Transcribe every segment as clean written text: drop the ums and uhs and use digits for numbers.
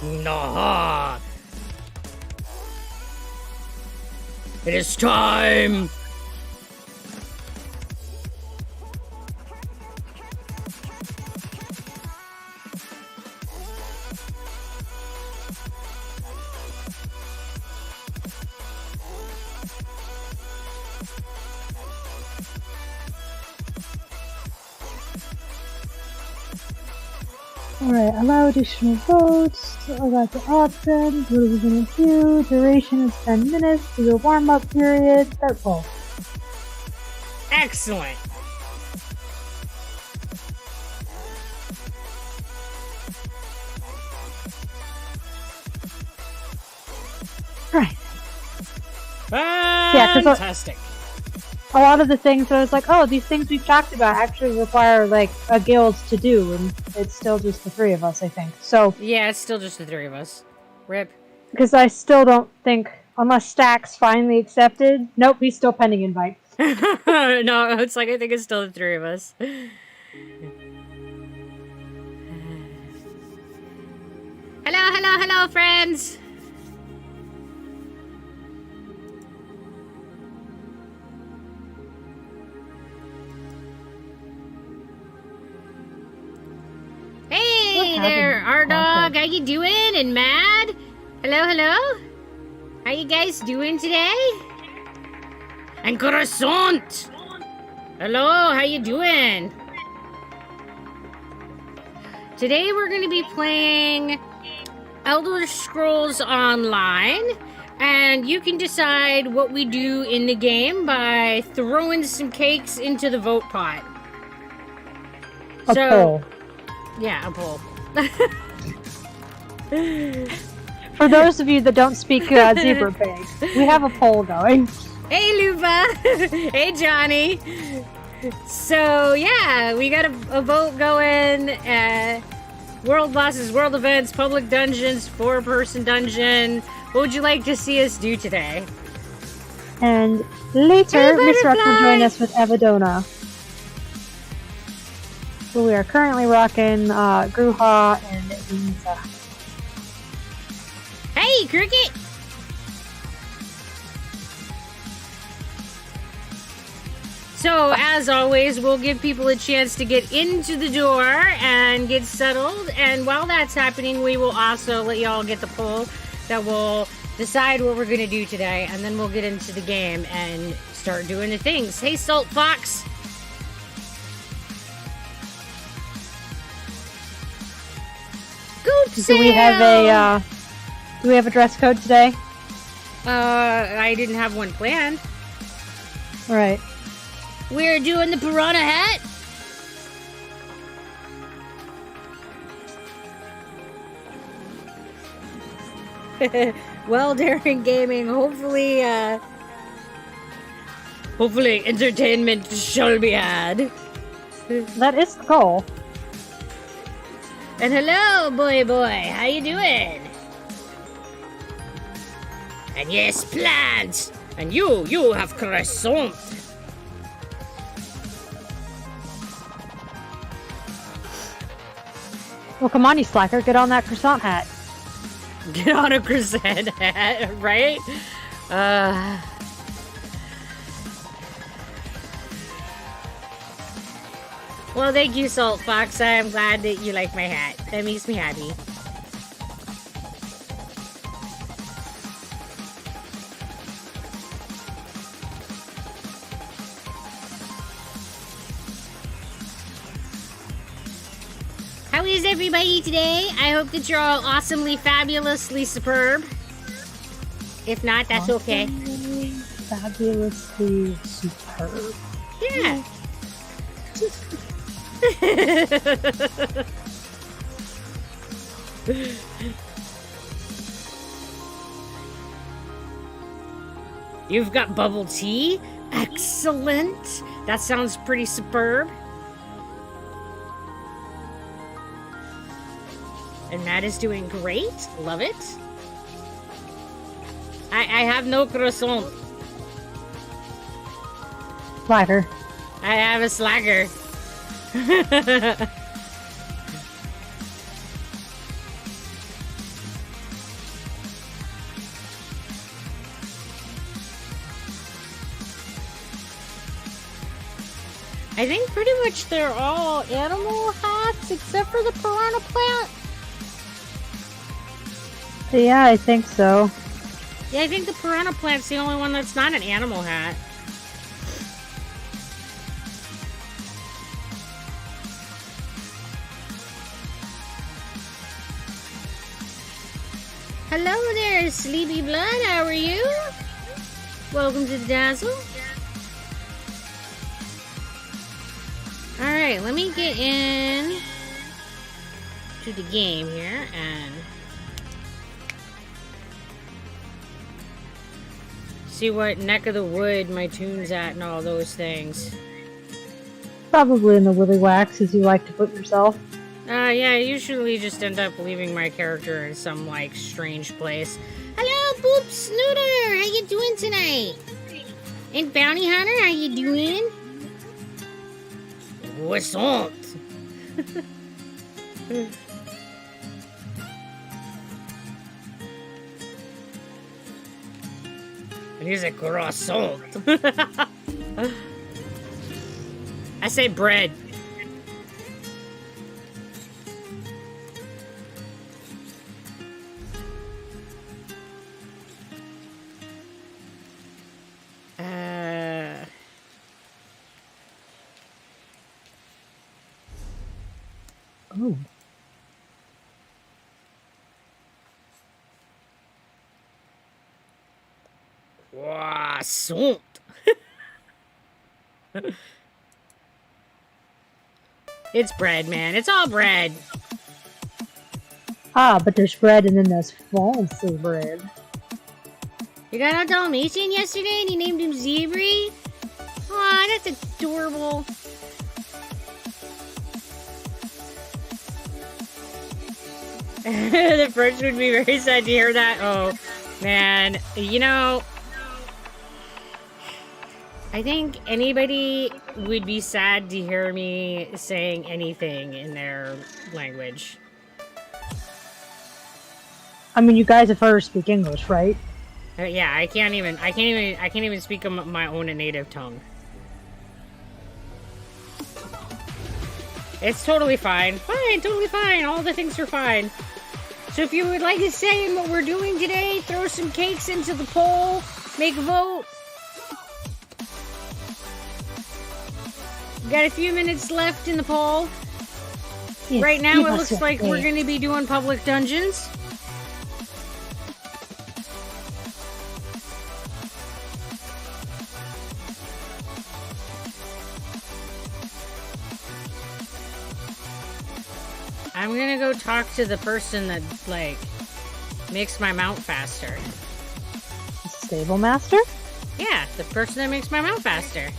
Nah. It is time. Alright, allow additional votes, allow the options, what are we gonna do? Duration is 10 minutes, do a warm-up period, start poll. Excellent. Right. Fantastic. A lot of the things I was like, oh, these things we've talked about actually require, like, a guild to do, and it's still just the three of us, I think. So Yeah, it's still just the three of us. Rip. because I still don't think, unless Stack's finally accepted, nope, he's still pending invite. No, it's like I think it's still the three of us. Hello, friends! Hey there, R-Dog! How you doing? And Mad? Hello? How you guys doing today? And Croissant! Hello, how you doing? Today we're going to be playing Elder Scrolls Online, and you can decide what we do in the game by throwing some cakes into the vote pot. A poll. Yeah, a poll. For those of you that don't speak Zebra Pig, we have a poll going. Hey, Luba! Hey, Johnny! So, yeah, we got a vote going. World bosses, world events, public dungeons, 4-person dungeon. What would you like to see us do today? And later, Miss Ruck will join us with Evadona. So we are currently rocking Gruha and Inza. Hey, Cricket! So, as always, we'll give people a chance to get into the door and get settled. And while that's happening, we will also let y'all get the poll that will decide what we're going to do today. And then we'll get into the game and start doing the things. Hey, Salt Fox! Goop Do we have a dress code today? I didn't have one planned. Right. We're doing the piranha hat. Well, during gaming, hopefully entertainment shall be had. That is the goal. And hello, boy, how you doing? And yes, plants. And you have croissant. Well, come on, you slacker, get on that croissant hat. Get on a croissant hat, right? Well, thank you, Salt Fox. I'm glad that you like my hat. That makes me happy. How is everybody today? I hope that you're all awesomely, fabulously superb. If not, that's okay. Fabulously superb. Yeah. You've got bubble tea? Excellent. That sounds pretty superb. And Matt is doing great. Love it. I have no croissant. Slacker. I have a slacker. I think pretty much they're all animal hats except for the piranha plant. Yeah, I think so. Yeah, I think the piranha plant's the only one that's not an animal hat. Hello there, Sleepy Blood. How are you? Welcome to the Dazzle. Alright, let me get in to the game here and see what neck of the wood my tune's at and all those things. Probably in the willy wax, as you like to put yourself. Yeah, I usually just end up leaving my character in some, like, strange place. Hello, Boop Snooter! How you doing tonight? And Bounty Hunter, how you doing? What's up? And he's a croissant. I say bread. Oh. Croissant. It's bread, man. It's all bread. Ah, but there's bread and then there's fancy bread. You got a Dalmatian yesterday and you named him Zebri? Aw, that's adorable. The French would be very sad to hear that. Oh, man. You know, I think anybody would be sad to hear me saying anything in their language. I mean, you guys have heard her speak English, right? Yeah, I can't even speak my own native tongue. It's totally fine. Fine, totally fine. All the things are fine. So if you would like to say in what we're doing today, throw some cakes into the poll, make a vote. Got a few minutes left in the poll. Yes, right now it looks like we're going to be doing public dungeons. I'm gonna go talk to the person that, like, makes my mount faster. Stable master? Yeah, the person that makes my mount faster.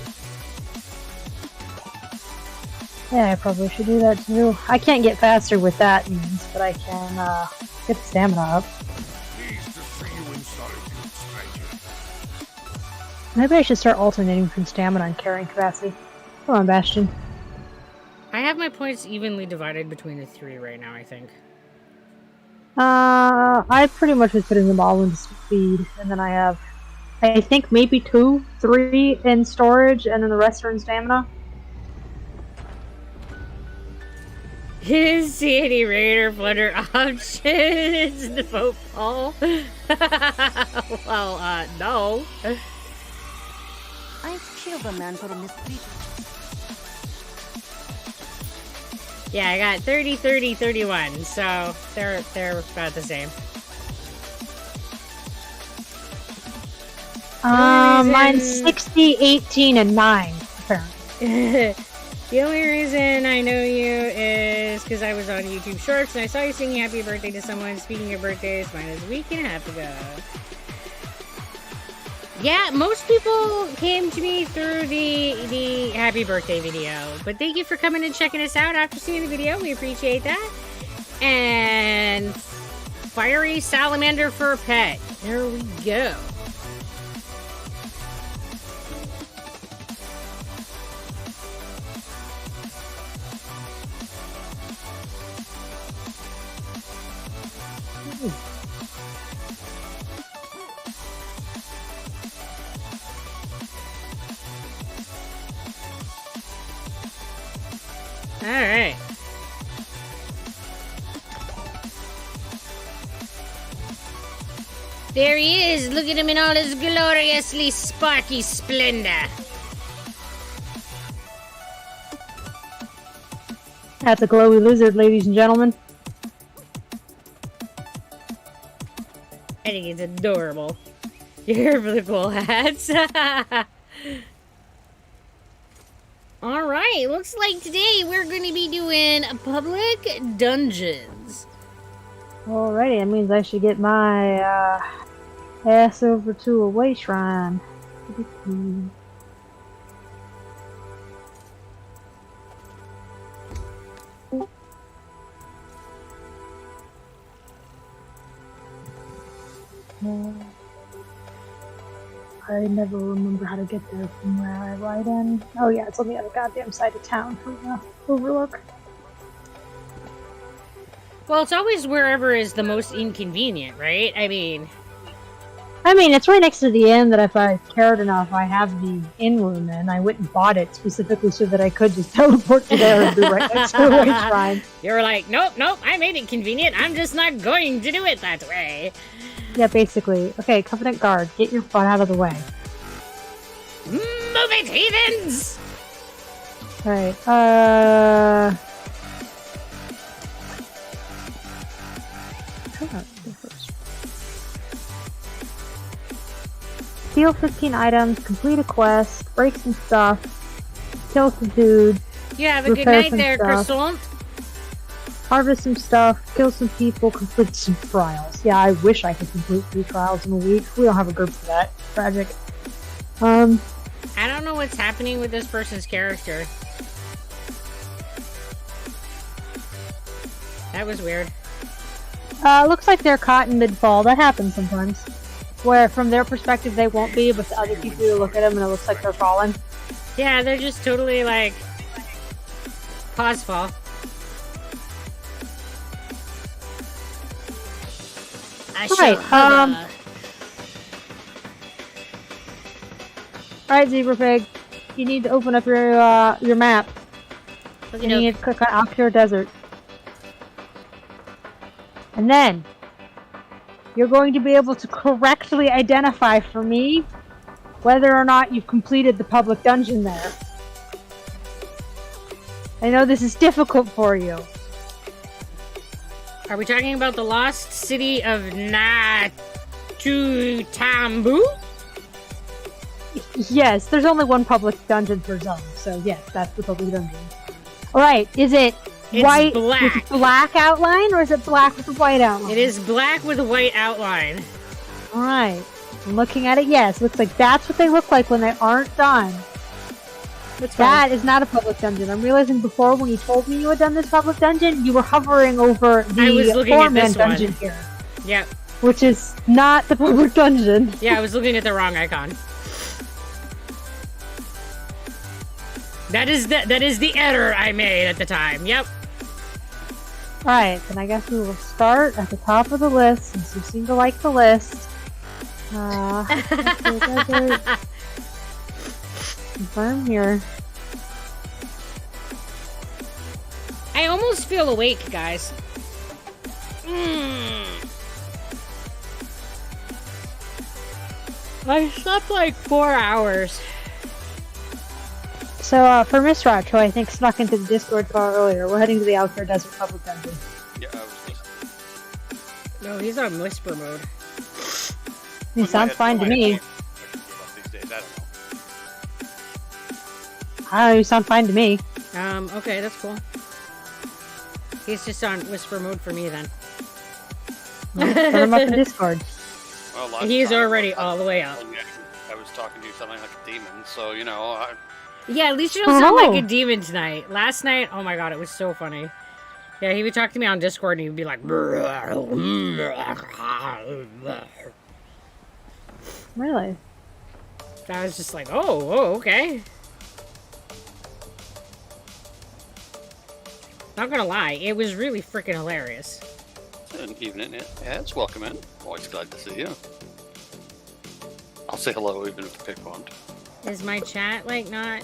Yeah, I probably should do that too. I can't get faster with that means, but I can get the stamina up. Maybe I should start alternating between stamina and carrying capacity. Come on, Bastion. I have my points evenly divided between the three right now, I think. I pretty much was putting them all into speed, and then I have, I think maybe 2, 3 in storage, and then the rest are in stamina. See any Raider Flutter options in the vote poll? Well, no. I've killed a man for a mistreatment. Yeah, I got 30, 30, 31, so they're about the same. Mine's 60, 18, and 9, apparently. The only reason I know you is because I was on YouTube Shorts and I saw you singing happy birthday to someone. Speaking of birthdays, mine was a week and a half ago. Yeah, most people came to me through the happy birthday video. But thank you for coming and checking us out after seeing the video. We appreciate that. And fiery salamander for a pet. There we go. Alright. There he is! Look at him in all his gloriously sparky splendor! That's a glowy lizard, ladies and gentlemen. I think it's adorable. Your cool hats. Alright, looks like today we're going to be doing public dungeons. Alrighty, that means I should get my ass over to a way shrine. I never remember how to get there from where I ride in. Oh yeah, it's on the other goddamn side of town from the overlook. Well, it's always wherever is the most inconvenient, right? I mean, it's right next to the inn that if I cared enough, I have the inn room in. I went and bought it specifically so that I could just teleport to there and be right next to the way shrine. you were like, nope, I made it convenient. I'm just not going to do it that way. Yeah, basically. Okay, Covenant Guard, get your butt out of the way. Move it, heathens! Alright, steal 15 items, complete a quest, break some stuff, kill some dudes. You have a good night there, Croissant. Harvest some stuff, kill some people, complete some trials. Yeah, I wish I could complete 3 trials in a week. We don't have a group for that. Tragic. I don't know what's happening with this person's character. That was weird. Looks like they're caught in mid-fall. That happens sometimes. Where, from their perspective, they won't be, but the other people look at them and it looks like they're falling. Yeah, they're just totally, like, pause fall. Alright, Zebra Pig. You need to open up your map. Okay, and you need to click on Alcure Desert. And then, you're going to be able to correctly identify for me whether or not you've completed the public dungeon there. I know this is difficult for you. Are we talking about the lost city of Natutambu? Yes, there's only one public dungeon per zone, so yes, that's the public dungeon. Alright, is it white with black outline, or is it black with a white outline? It is black with a white outline. Alright, I'm looking at it, yes, looks like that's what they look like when they aren't done. That is not a public dungeon. I'm realizing before when you told me you had done this public dungeon, you were hovering over the 4-man dungeon here. Yep. Which is not the public dungeon. Yeah, I was looking at the wrong icon. That is the error I made at the time. Yep. Alright, then I guess we will start at the top of the list, since you seem to like the list. Confirm here. I almost feel awake, guys. I slept like 4 hours. So, for Miss Rach, who I think snuck into the Discord call earlier, we're heading to the Outdoor Desert Public Dungeon. Yeah, I was listening. No, he's on whisper mode. He sounds fine to me. I don't know, you sound fine to me. Okay, that's cool. He's just on whisper mode for me then. Well, put him up in Discord. Well, he's already all the way up. I was talking to you something like a demon, so, you know, Yeah, at least you don't sound like a demon tonight. Last night, oh my god, it was so funny. Yeah, he would talk to me on Discord and he would be like... Really? I was just like, oh, okay. Not gonna lie, it was really freaking hilarious. An evening. Yeah, it's welcome in. Always glad to see you. I'll say hello even if the pick won't. Is my chat, like, not...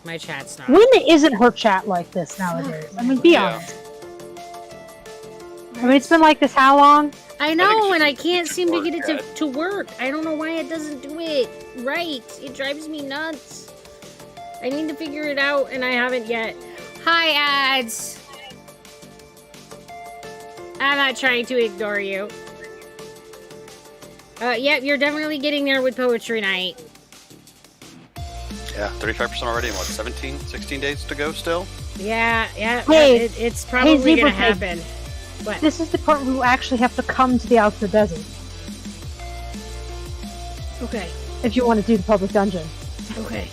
My chat's not. When isn't her chat like this nowadays? I mean, be honest. I mean, it's been like this how long? I know, and I just can't seem to work, get it to work. I don't know why it doesn't do it right. It drives me nuts. I need to figure it out, and I haven't yet. Hi, ads. I'm not trying to ignore you. Yep, you're definitely getting there with poetry night. Yeah, 35% already, and what, 16 days to go still? Yeah, Hey, it's probably Zebra gonna Pig. happen. What? This is the part where you actually have to come to the outer desert Okay, if you want to do the public dungeon. okay.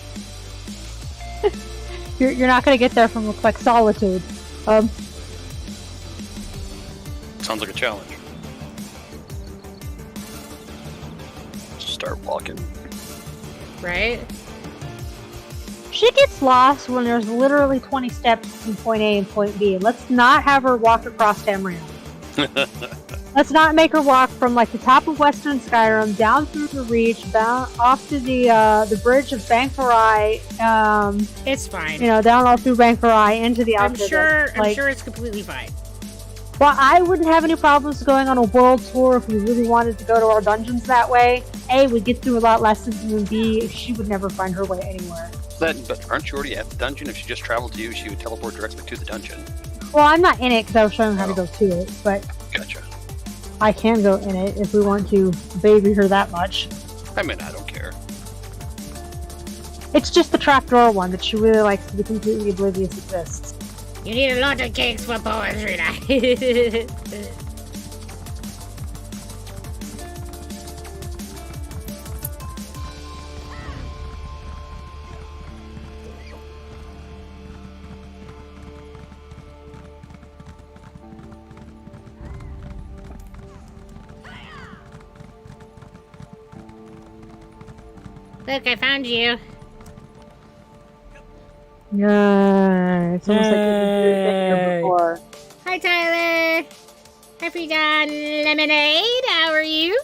You're not going to get there from looks like solitude. Sounds like a challenge. Just start walking. Right? She gets lost when there's literally 20 steps between point A and point B. Let's not have her walk across Tamriel. Let's not make her walk from like the top of Western Skyrim down through the Reach, down off to the bridge of Bankfarai. It's fine. You know, down all through Bankfarai into the I'm outer sure. desert. I'm Like, sure it's completely fine. well, I wouldn't have any problems going on a world tour if we really wanted to go to our dungeons that way. A, we'd get through a lot less than B, she would never find her way anywhere. But aren't you already at the dungeon? If she just traveled to you, she would teleport directly to the dungeon. Well, I'm not in it because I was showing her how to go to it, but Gotcha. I can go in it if we want to baby her that much. I mean, I don't care. It's just the trapdoor one that she really likes to be completely oblivious exists. You need a lot of cakes for poetry night. Look, I found you. Yeah, it's almost like we've been here before. Hi, Tyler. Have you done lemonade? How are you?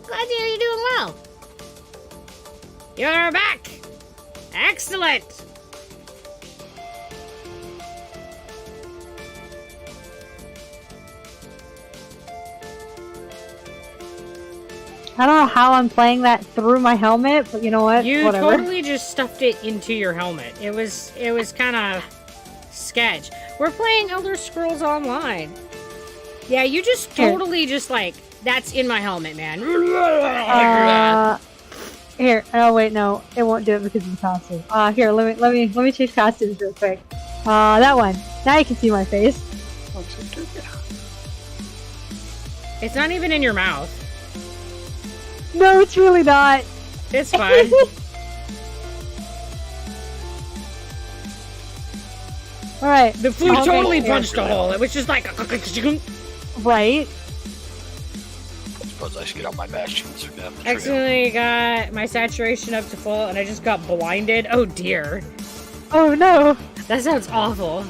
Glad to hear you're doing well. You're back. Excellent. I don't know how I'm playing that through my helmet, but you know what? You Whatever. totally just stuffed it into your helmet. It was kind of sketch. We're playing Elder Scrolls Online. Yeah, you just totally just like that's in my helmet, man. Here. Oh wait, no, it won't do it because of the costume. Here, let me change costumes real quick. That one. Now you can see my face. It's not even in your mouth. No, it's really not. It's fine. Alright. The food Okay, totally here. punched a hole. It was just like Right. I suppose I should get out my bastions. accidentally got my saturation up to full and I just got blinded. Oh dear. Oh no. That sounds awful.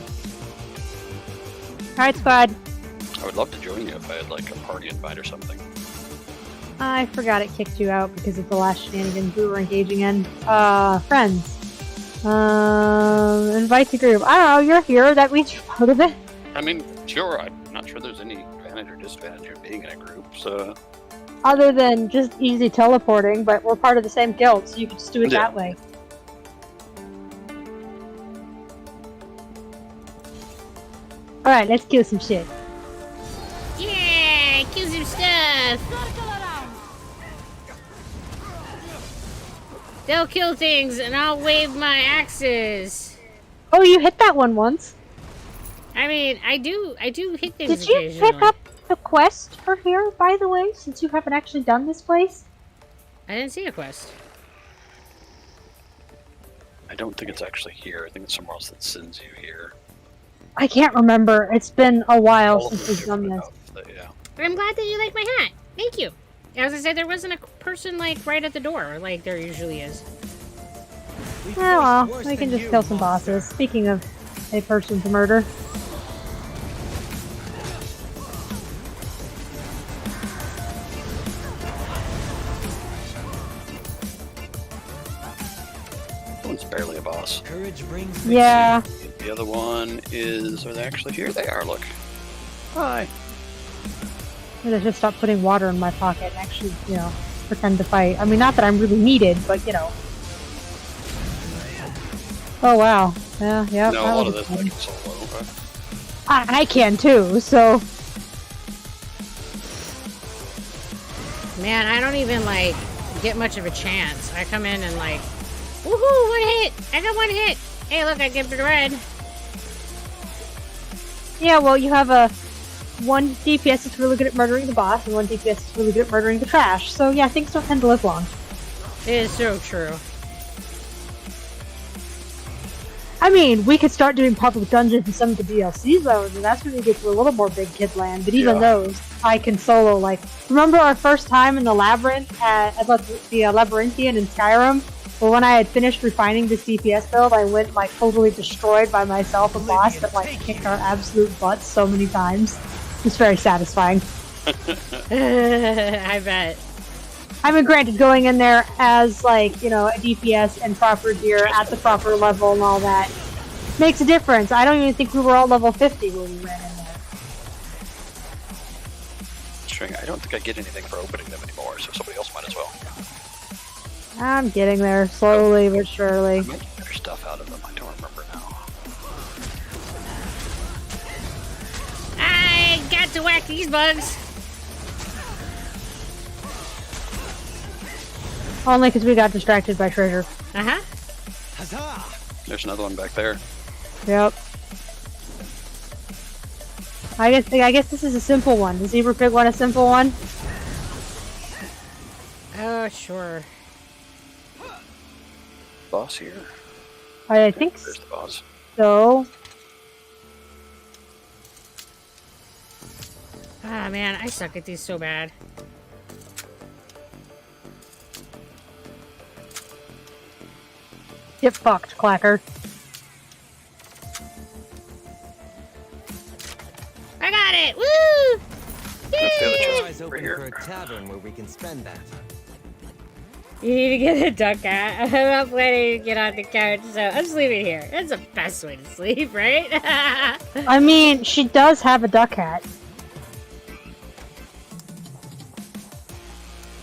Alright, squad. I would love to join you if I had like a party invite or something. I forgot it kicked you out because of the last shenanigans we were engaging in. Friends. Invite to group. I don't know, you're here, that means you're part of it. I mean, sure, I'm not sure there's any advantage or disadvantage of being in a group, so... Other than just easy teleporting, but we're part of the same guild, so you can just do it Yeah. that way. Alright, let's kill some shit. Yeah, kill some stuff. They'll kill things and I'll wave my axes. Oh, you hit that one once. I mean, I do hit things Did you occasionally. pick up the quest for here, by the way, since you haven't actually done this place? I didn't see a quest. I don't think it's actually here. I think it's somewhere else that sends you here. I can't remember. It's been a while All of since them we've done different this. enough that, yeah. I'm glad that you like my hat. Thank you. As I said, there wasn't a person like right at the door, like there usually is. Oh well, we can just kill some bosses. Speaking of a person to murder. one's barely a boss. Courage brings Yeah. The other one is... Are they actually here? They are, look. Hi. I should stop putting water in my pocket and actually, you know, pretend to fight. I mean, not that I'm really needed, but, you know. Oh, wow. Yeah. No, a lot of this I can solo. I can, too, so... Man, I don't even, like, get much of a chance. I come in and, like, woohoo, 1 hit! I got 1 hit! Hey, look, I get the red. Yeah, well, you have a 1 DPS that's really good at murdering the boss, and 1 DPS that's really good at murdering the trash. So, yeah, things don't tend to live long. It is so true. I mean, we could start doing public dungeons in some of the DLC zones, and that's when we get to a little more big kid land. But even those, I can solo. Like, remember our first time in the labyrinth at the Labyrinthian in Skyrim? Well, when I had finished refining this DPS build, I went like totally destroyed by myself a boss that like kicked our absolute butts so many times. It's very satisfying. I bet. I mean, granted, going in there as, like, you know, a DPS and proper gear at the proper level and all that makes a difference. I don't even think we were all level 50 when we ran in there. String, I don't think I get anything for opening them anymore, so somebody else might as well. I'm getting there, slowly but surely. I might get better stuff out of them, I don't remember now. I got to whack these bugs. Only because we got distracted by treasure. Uh-huh. Huzzah! There's another one back there. Yep. I guess this is a simple one. Does Zebra Pig want a simple one? Oh, sure. Boss here. I think There's the boss. so. Ah, man, I suck at these so bad. Get fucked, Clacker. I got it! Woo! That's the other chest Eyes right open here. for a tavern where we can spend that. You need to get a duck hat. I'm not planning to get on the couch, so I'm sleeping here. That's the best way to sleep, right? I mean, she does have a duck hat.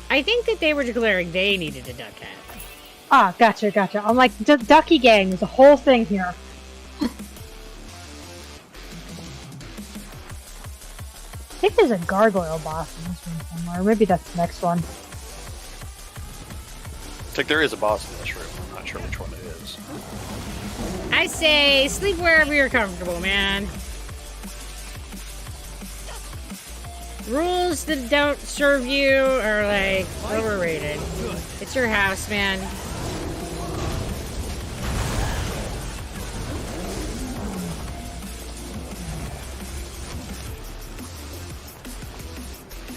I think that they were declaring they needed a duck hat. Ah, gotcha. I'm like, Ducky Gang, there's a whole thing here. I think there's a gargoyle boss in this one somewhere. Maybe that's the next one. I think there is a boss in this room. I'm not sure which one it is. I say sleep wherever you're comfortable, man. Rules that don't serve you are like overrated. It's your house, man.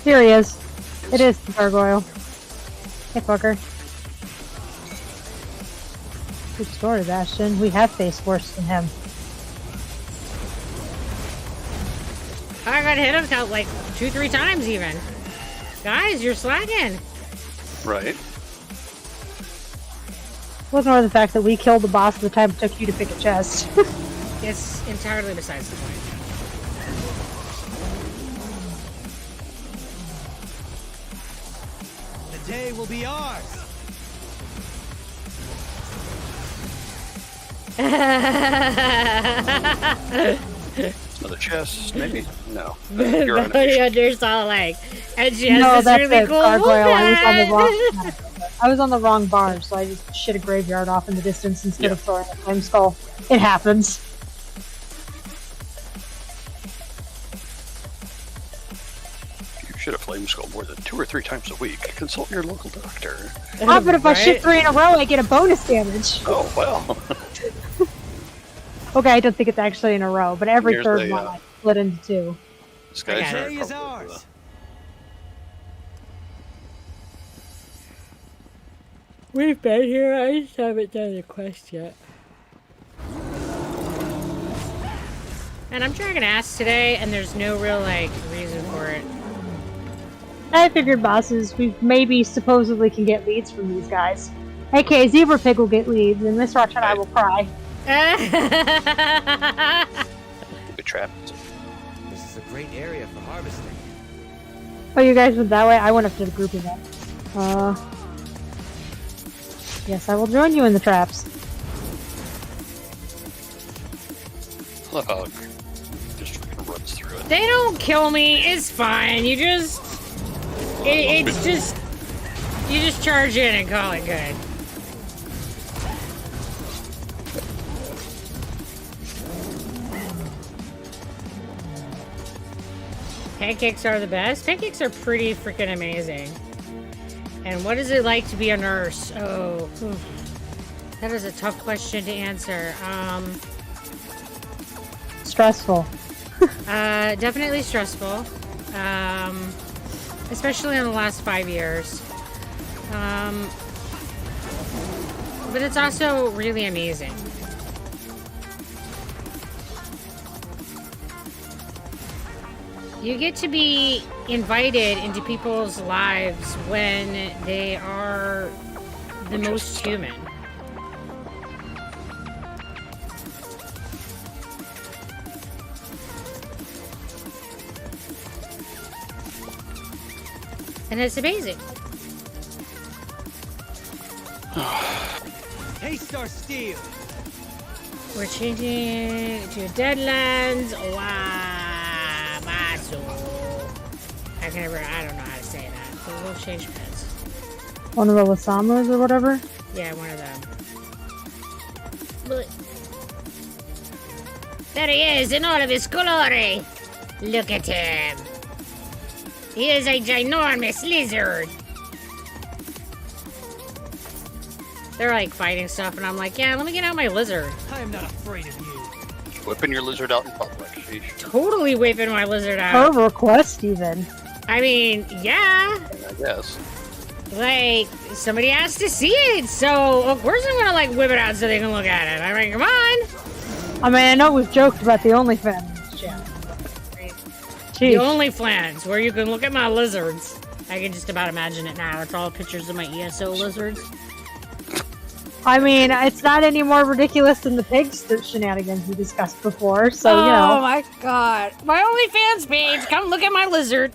Here he is. It is the gargoyle. Hey, fucker. Good story, Bastion. We have faced worse than him. I got hit him like 2-3 times even. Guys, you're slacking. Right. Look over the fact that we killed the boss at the time it took you to pick a chest. It's entirely besides the point. The day will be ours. Another chest, maybe? No. You're on Bounty it. Hunter's all like, and she has No, this that's really it. cool Gargoyle. woman. I was on the wrong barge, so I just shit a graveyard off in the distance instead of throwing a flame skull. It happens. You should have flame skull more than 2 or 3 times a week. Consult your local doctor. Ah, but if I shit Right? 3 in a row, I get a bonus damage. Oh, well. Okay, I don't think it's actually in a row, but every Here's third the, one I split into 2. This guy's Okay. The are day is probably ours. We've been here, I just haven't done the quest yet. And I'm dragging ass today, and there's no real, like, reason for it. I figured bosses, we maybe supposedly can get leads from these guys. Okay, Zebra Pig will get leads, and Miss Roch and I will cry. Good trap. This is a great area for harvesting. Oh, you guys went that way? I went up to the group event. Yes, I will join you in the traps. Look how it just freaking runs through it. They don't kill me. It's fine. You just... it's just... You just charge in and call it good. Pancakes are the best. Pancakes are pretty freaking amazing. And what is it like to be a nurse? Oh, that is a tough question to answer. Stressful. Definitely stressful. Especially in the last 5 years. But it's also really amazing. You get to be invited into people's lives when they are the most human. And it's amazing. Haste our steel. We're changing to Deadlands. Wow, Basu. I don't know how to say that. So we'll change pets. One of the Lasamas or whatever? Yeah, one of them. Look. There he is in all of his glory. Look at him. He is a ginormous lizard. They're like fighting stuff, and I'm like, yeah, let me get out my lizard. I am not afraid of you. Whipping your lizard out in public. Sheesh. Totally whipping my lizard out. Her request, even. I mean, yeah. I guess. Like, somebody has to see it, so of course I'm gonna like whip it out so they can look at it. I mean, come on. I mean, I know we've joked about the OnlyFans channel. The OnlyFans, where you can look at my lizards. I can just about imagine it now. It's all pictures of my ESO lizards. I mean, it's not any more ridiculous than the pigs shenanigans we discussed before, so, oh, you know. Oh my god. My OnlyFans page, come look at my lizard.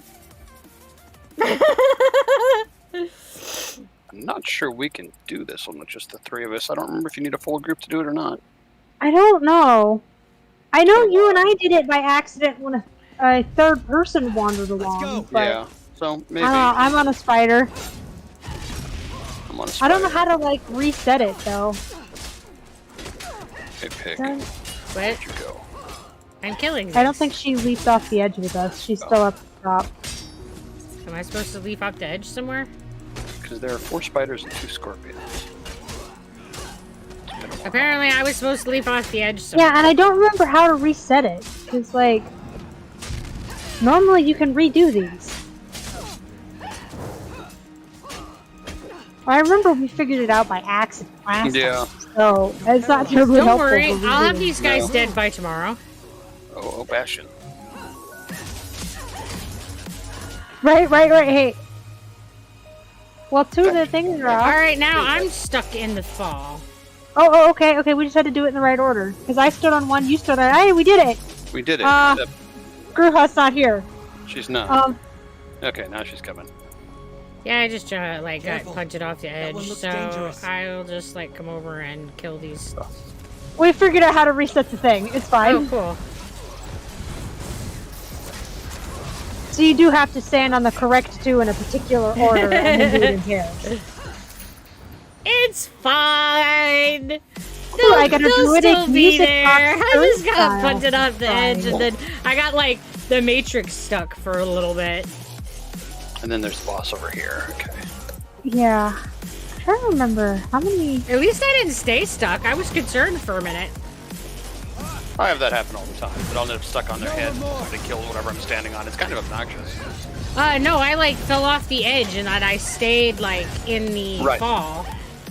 I'm not sure we can do this one with just the three of us. I don't remember if you need a full group to do it or not. I don't know. I know you and I did it by accident when a third person wandered along. Let's go. But Yeah, so maybe. I'm on a spider. I'm on a I don't know spider. how to, like, reset it, though. Hey, pig. Done. What? Where'd you go? I'm killing this. I don't think she leaped off the edge with us. She's still up the top. Am I supposed to leap off the edge somewhere? Because there are 4 spiders and 2 scorpions. Apparently I was supposed to leap off the edge somewhere. Yeah, and I don't remember how to reset it. Because, like, normally you can redo these. I remember we figured it out by accident last time. So, it's not terribly Don't helpful. worry, for I'll have redoing. these guys No. dead by tomorrow. Oh, Bastion. Right, hey. Well, 2 of the things are off. Alright, now I'm stuck in the fall. Oh, okay, we just had to do it in the right order. Because I stood on one, you stood on... Hey, we did it! We did it. Uh, Gruha's not here. She's not. Um, Okay, now she's coming. Yeah, I just like Careful. got punted off the That edge, one looks so dangerous. I'll just like come over and kill these. we figured out how to reset the thing. It's fine. Oh, cool. So you do have to stand on the correct 2 in a particular order and then do it in pairs. It's fine. Ooh, I gotta They'll do it in still be music there. box I just got style. punted off the edge, Fine. and then I got like the Matrix stuck for a little bit. And then there's the boss over here. Okay. Yeah. I'm trying to remember how many... At least I didn't stay stuck. I was concerned for a minute. I have that happen all the time, but I'll end up stuck on their head. They kill whatever I'm standing on. It's kind of obnoxious. No, I like fell off the edge, and then I stayed like in the Right. fall.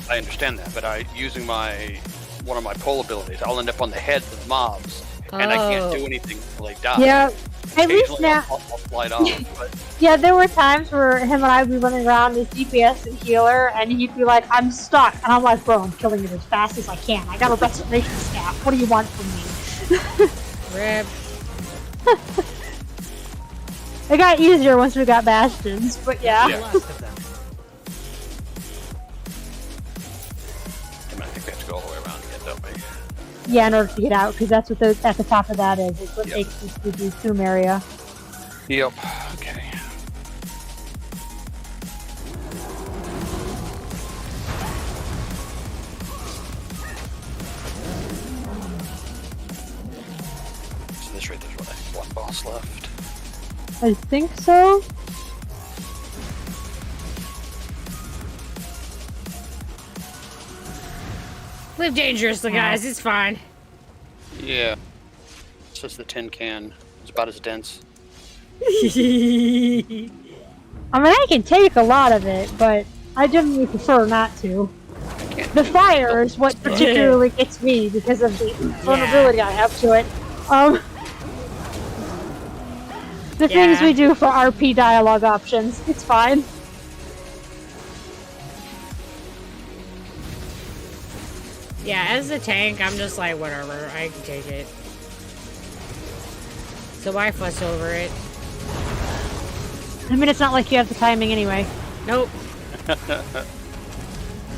I understand that, but using one of my pole abilities, I'll end up on the heads of mobs, and I can't do anything until they die. Yeah, At least Occasionally now. I'll slide off, but Yeah, there were times where him and I would be running around as DPS and healer, and he'd be like, I'm stuck. And I'm like, bro, I'm killing it as fast as I can. I got a restoration staff. What do you want from me? Rip. It got easier once we got bastions, but yeah. Yeah. Last of them. I think we have to go all the way around again, don't we? Yeah, in order to get out, because that's what at the top of that is. It's what Yep. makes this the tomb area. Yep. Okay. So this rate, there's one boss left. I think so. Live dangerously, guys. It's fine. Yeah. It's just the tin can. It's about as dense. I mean, I can take a lot of it, but I generally prefer not to. The fire is what particularly gets me because of the vulnerability I have to it. The things we do for RP dialogue options, it's fine. Yeah, as a tank, I'm just like, whatever. I can take it. So why fuss over it? I mean, it's not like you have the timing anyway. Nope.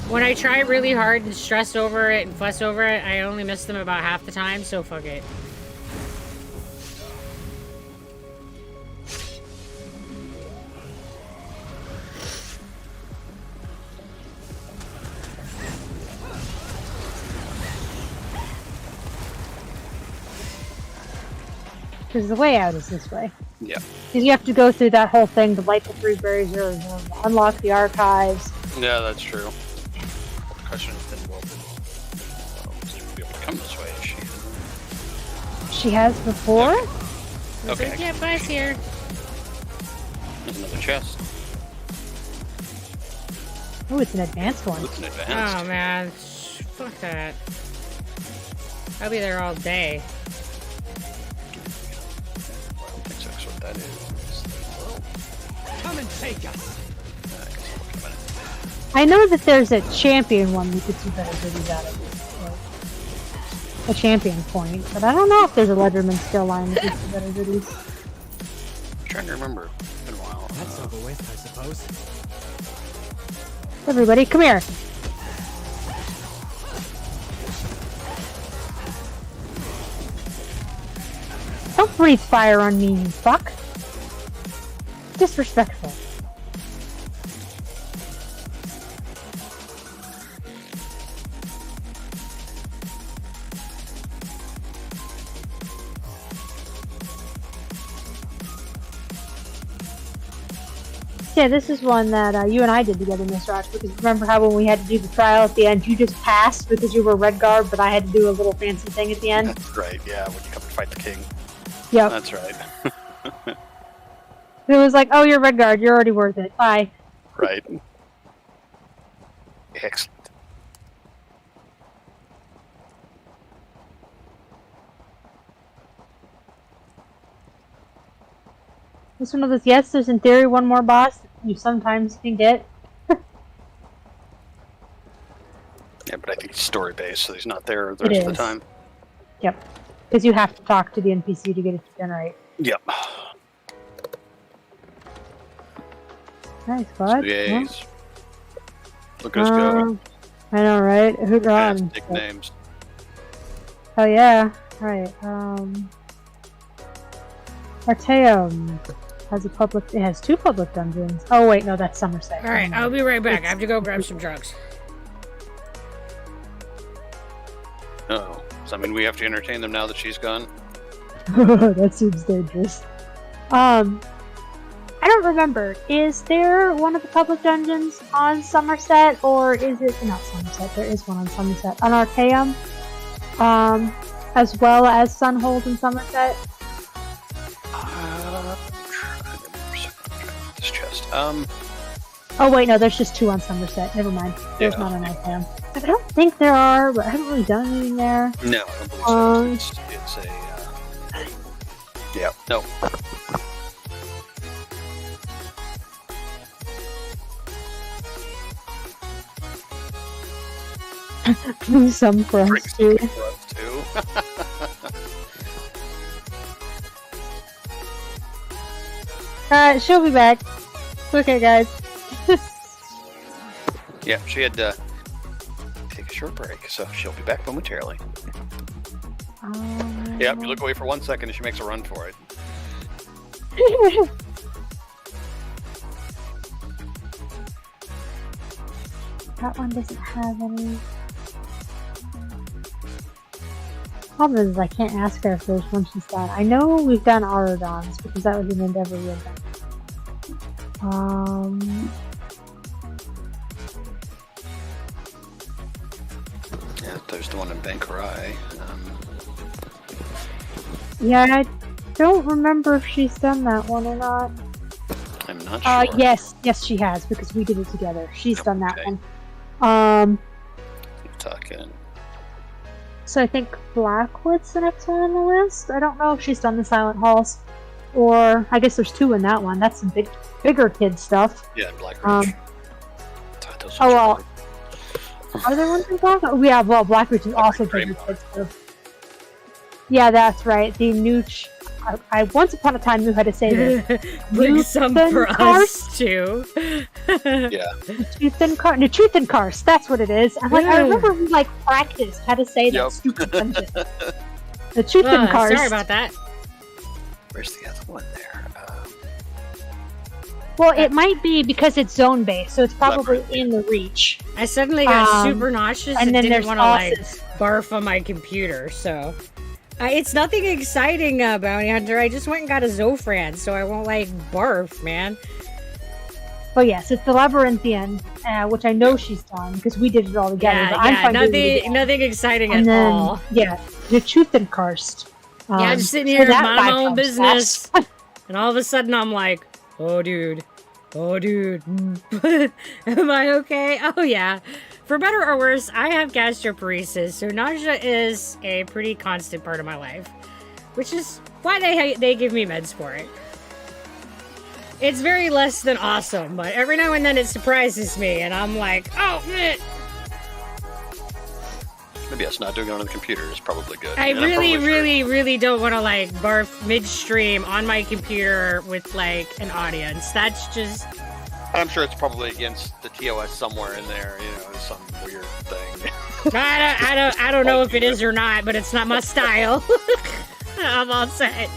When I try really hard and stress over it and fuss over it, I only miss them about half the time, so fuck it. Because the way out is this way. Yeah. Because you have to go through that whole thing to light the 3 braziers, unlock the archives. Yeah, that's true. The question is then, well, she's going to be able to come this way, is she? She has before? Okay. Yeah, bus here. There's another chest. Oh, it's an advanced one. It's an advanced. Oh, man. Fuck that. I'll be there all day. Well, I don't think so, that's what that is. Come and take us. I guess I'll look in a minute. I know that there's a champion one we could see better goodies out of. A champion point, but I don't know if there's a Ledgerman skill line that gives you better goodies. I'm trying to remember. It's been a while. That's over with, I suppose. Everybody, come here. Don't breathe fire on me, you fuck. Disrespectful. Yeah, this is one that you and I did together, Miss Roch, because remember how when we had to do the trial at the end, you just passed because you were Red Guard, but I had to do a little fancy thing at the end? That's right, yeah, when you come to fight the king. Yep. That's right. It was like, oh, you're Red Guard, you're already worth it. Bye. Right. Excellent. This one of those, yes, there's in theory one more boss that you sometimes can get. Yeah, but I think he's story-based, so he's not there the rest of the time. Yep. Because you have to talk to the NPC to get it to generate. Yep. Nice, bud. Yays. Look at us go. I know, right? Who'd run? Nicknames. Oh yeah. Right. Arteum has a public. It has 2 public dungeons. Oh wait, no, that's Somerset. All right, I'll be right back. I have to go grab some drugs. Oh, so I mean we have to entertain them now that she's gone? That seems dangerous. I don't remember. Is there one of the public dungeons on Somerset, or is it not Somerset? There is one on Somerset. On Arceum, as well as Sunhold in Somerset. This chest. Oh wait, no, there's just 2 on Somerset. Never mind. There's Yeah. not on Arceum. I don't think there are, but I haven't really done anything there. No, I don't believe so. It's Yeah. No. Some for us Drinks too. for us too. She'll be back. It's okay, guys. Yeah, she had to take a short break, so she'll be back momentarily. Yeah, you look away for 1 second and she makes a run for it. That one doesn't have any. Problem is, I can't ask her if there's one she's done. I know we've done Aurodons because that was an endeavor we had done. Yeah, there's the one in Bankarai. Yeah, I don't remember if she's done that one or not. I'm not sure. Yes, she has because we did it together. She's done that Okay. one. Keep talking. So I think Blackwood's the next one on the list. I don't know if she's done the Silent Halls, or I guess there's two in that one. That's some bigger kid stuff. Yeah, Black Ridge. Those Oh are well. Are there ones in Black? Oh, yeah, well, Black Ridge is also bigger kid stuff. Yeah, that's right. The Nooch. I once upon a time knew how to say this. Bring some for us too. Yeah. Truth and Karst, that's what it is. I'm like, I remember we like practiced how to say that Yep. stupid dungeon. The Truth and Karst. Sorry about that. Where's the other one there? Well, it might be because it's zone based, so it's probably in the reach. I suddenly got super nauseous and then didn't there's want to like bosses. barf on my computer, so it's nothing exciting, Bounty Hunter. I just went and got a Zofran, so I won't like barf, man. But yes, it's the Labyrinthian, which I know she's done because we did it all together. but I'm fine doing it again. nothing exciting And at then, all. yeah, the Truth and Karst. Yeah, I'm just sitting so here that minding my vibe own comes business, fast. and all of a sudden I'm like, oh dude, am I okay? Oh yeah. For better or worse, I have gastroparesis, so nausea is a pretty constant part of my life, which is why they give me meds for it. It's very less than awesome, but every now and then it surprises me, and I'm like, oh, meh. Maybe yes, not doing it on the computer is probably good. I And I'm really, probably really, really don't want to like barf midstream on my computer with like an audience. That's just. I'm sure it's probably against the TOS somewhere in there. You know, some weird thing. I don't know if it is or not, but it's not my style. I'm all set.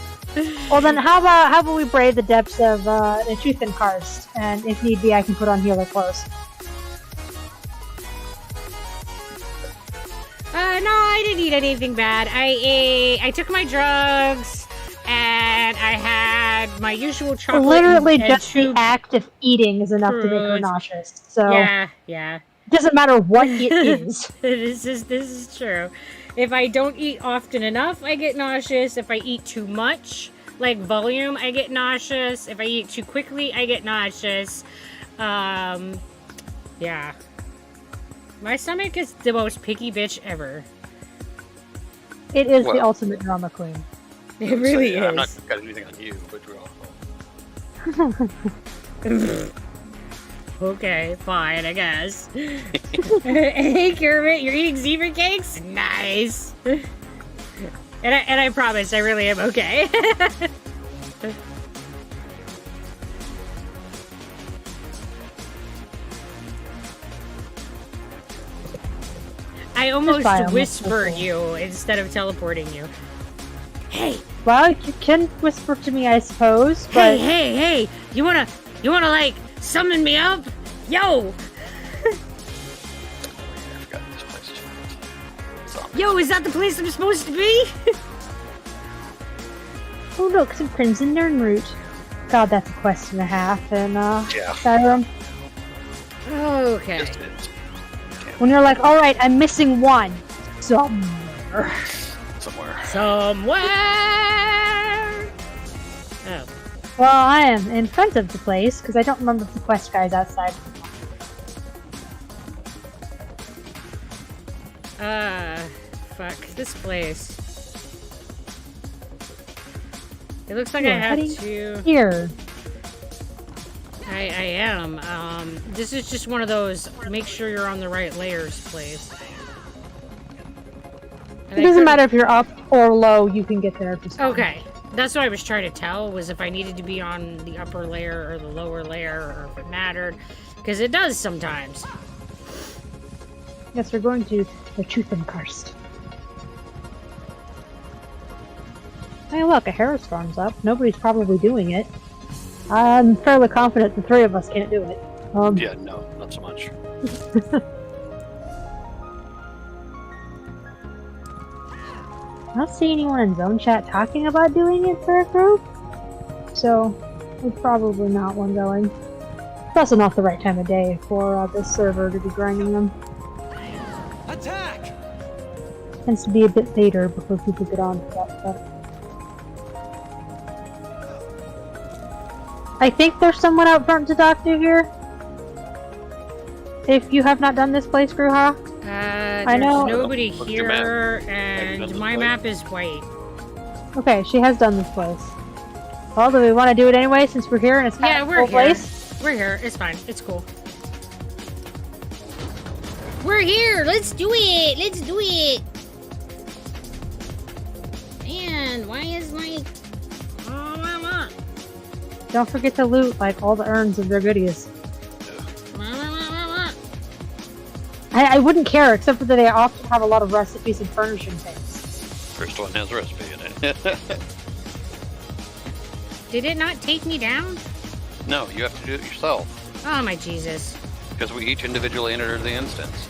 Well then, how about we brave the depths of the Truth and Karst, and if need be, I can put on healer clothes. No, I didn't eat anything bad. I took my drugs, and I had my usual chocolate. Literally, and just the two act of eating is enough to make her fruits. nauseous. So Yeah. it doesn't matter what it is. This is true. If I don't eat often enough, I get nauseous. If I eat too much, like volume, I get nauseous. If I eat too quickly, I get nauseous. Yeah. My stomach is the most picky bitch ever. It is Well- the ultimate drama queen. It really I'm not is. got anything on you, but we're all. Okay, fine, I guess. Hey, Kermit, you're eating zebra cakes? Nice. And I promise, I really am okay. I almost fine, whispered okay. you instead of teleporting you. Hey, Well, you can whisper to me, I suppose, but hey, you wanna like summon me up? Yo, I forgot this place is full of zombies. yo, is that the place I'm supposed to be? oh look, some Crimson Nirnroot. God, that's a quest and a half in Yeah. Skyrim. Okay. Just is. When you're like, all right, I'm missing one. Somewhere. Somewhere. Oh. Well, I am in front of the place because I don't remember if the quest guy's outside. Fuck this place. It looks like You I are have heading to... Here. I am. This is just one of those make sure you're on the right layers place. It doesn't matter if you're up or low, you can get there just fine. Okay. That's what I was trying to tell, was if I needed to be on the upper layer or the lower layer, or if it mattered. Because it does sometimes. Yes, we're going to the Truth and Karst. Hey, look, a Harrowstorm's up. Nobody's probably doing it. I'm fairly confident the three of us can't do it. Yeah, no, not so much. I don't see anyone in zone chat talking about doing it for a group, so we're probably not one going. It's also not the right time of day for this server to be grinding them. Attack! Tends to be a bit later before people get on to that stuff. I think there's someone out front to talk to here. If you have not done this place, Gruha. There's know. nobody Look at your here, map. Have you and done this my place? map is white. Okay, she has done this place. Well, do we want to do it anyway since we're here and it's kind Yeah, of a we're cool here. place? We're here. It's fine. It's cool. We're here. Let's do it. Let's do it. Man, why is my... Don't forget to loot like all the urns of their goodies. I wouldn't care, except for that they often have a lot of recipes and furnishing things. First one has a recipe in it. Did it not take me down? No, you have to do it yourself. Oh my Jesus. Because we each individually entered the instance.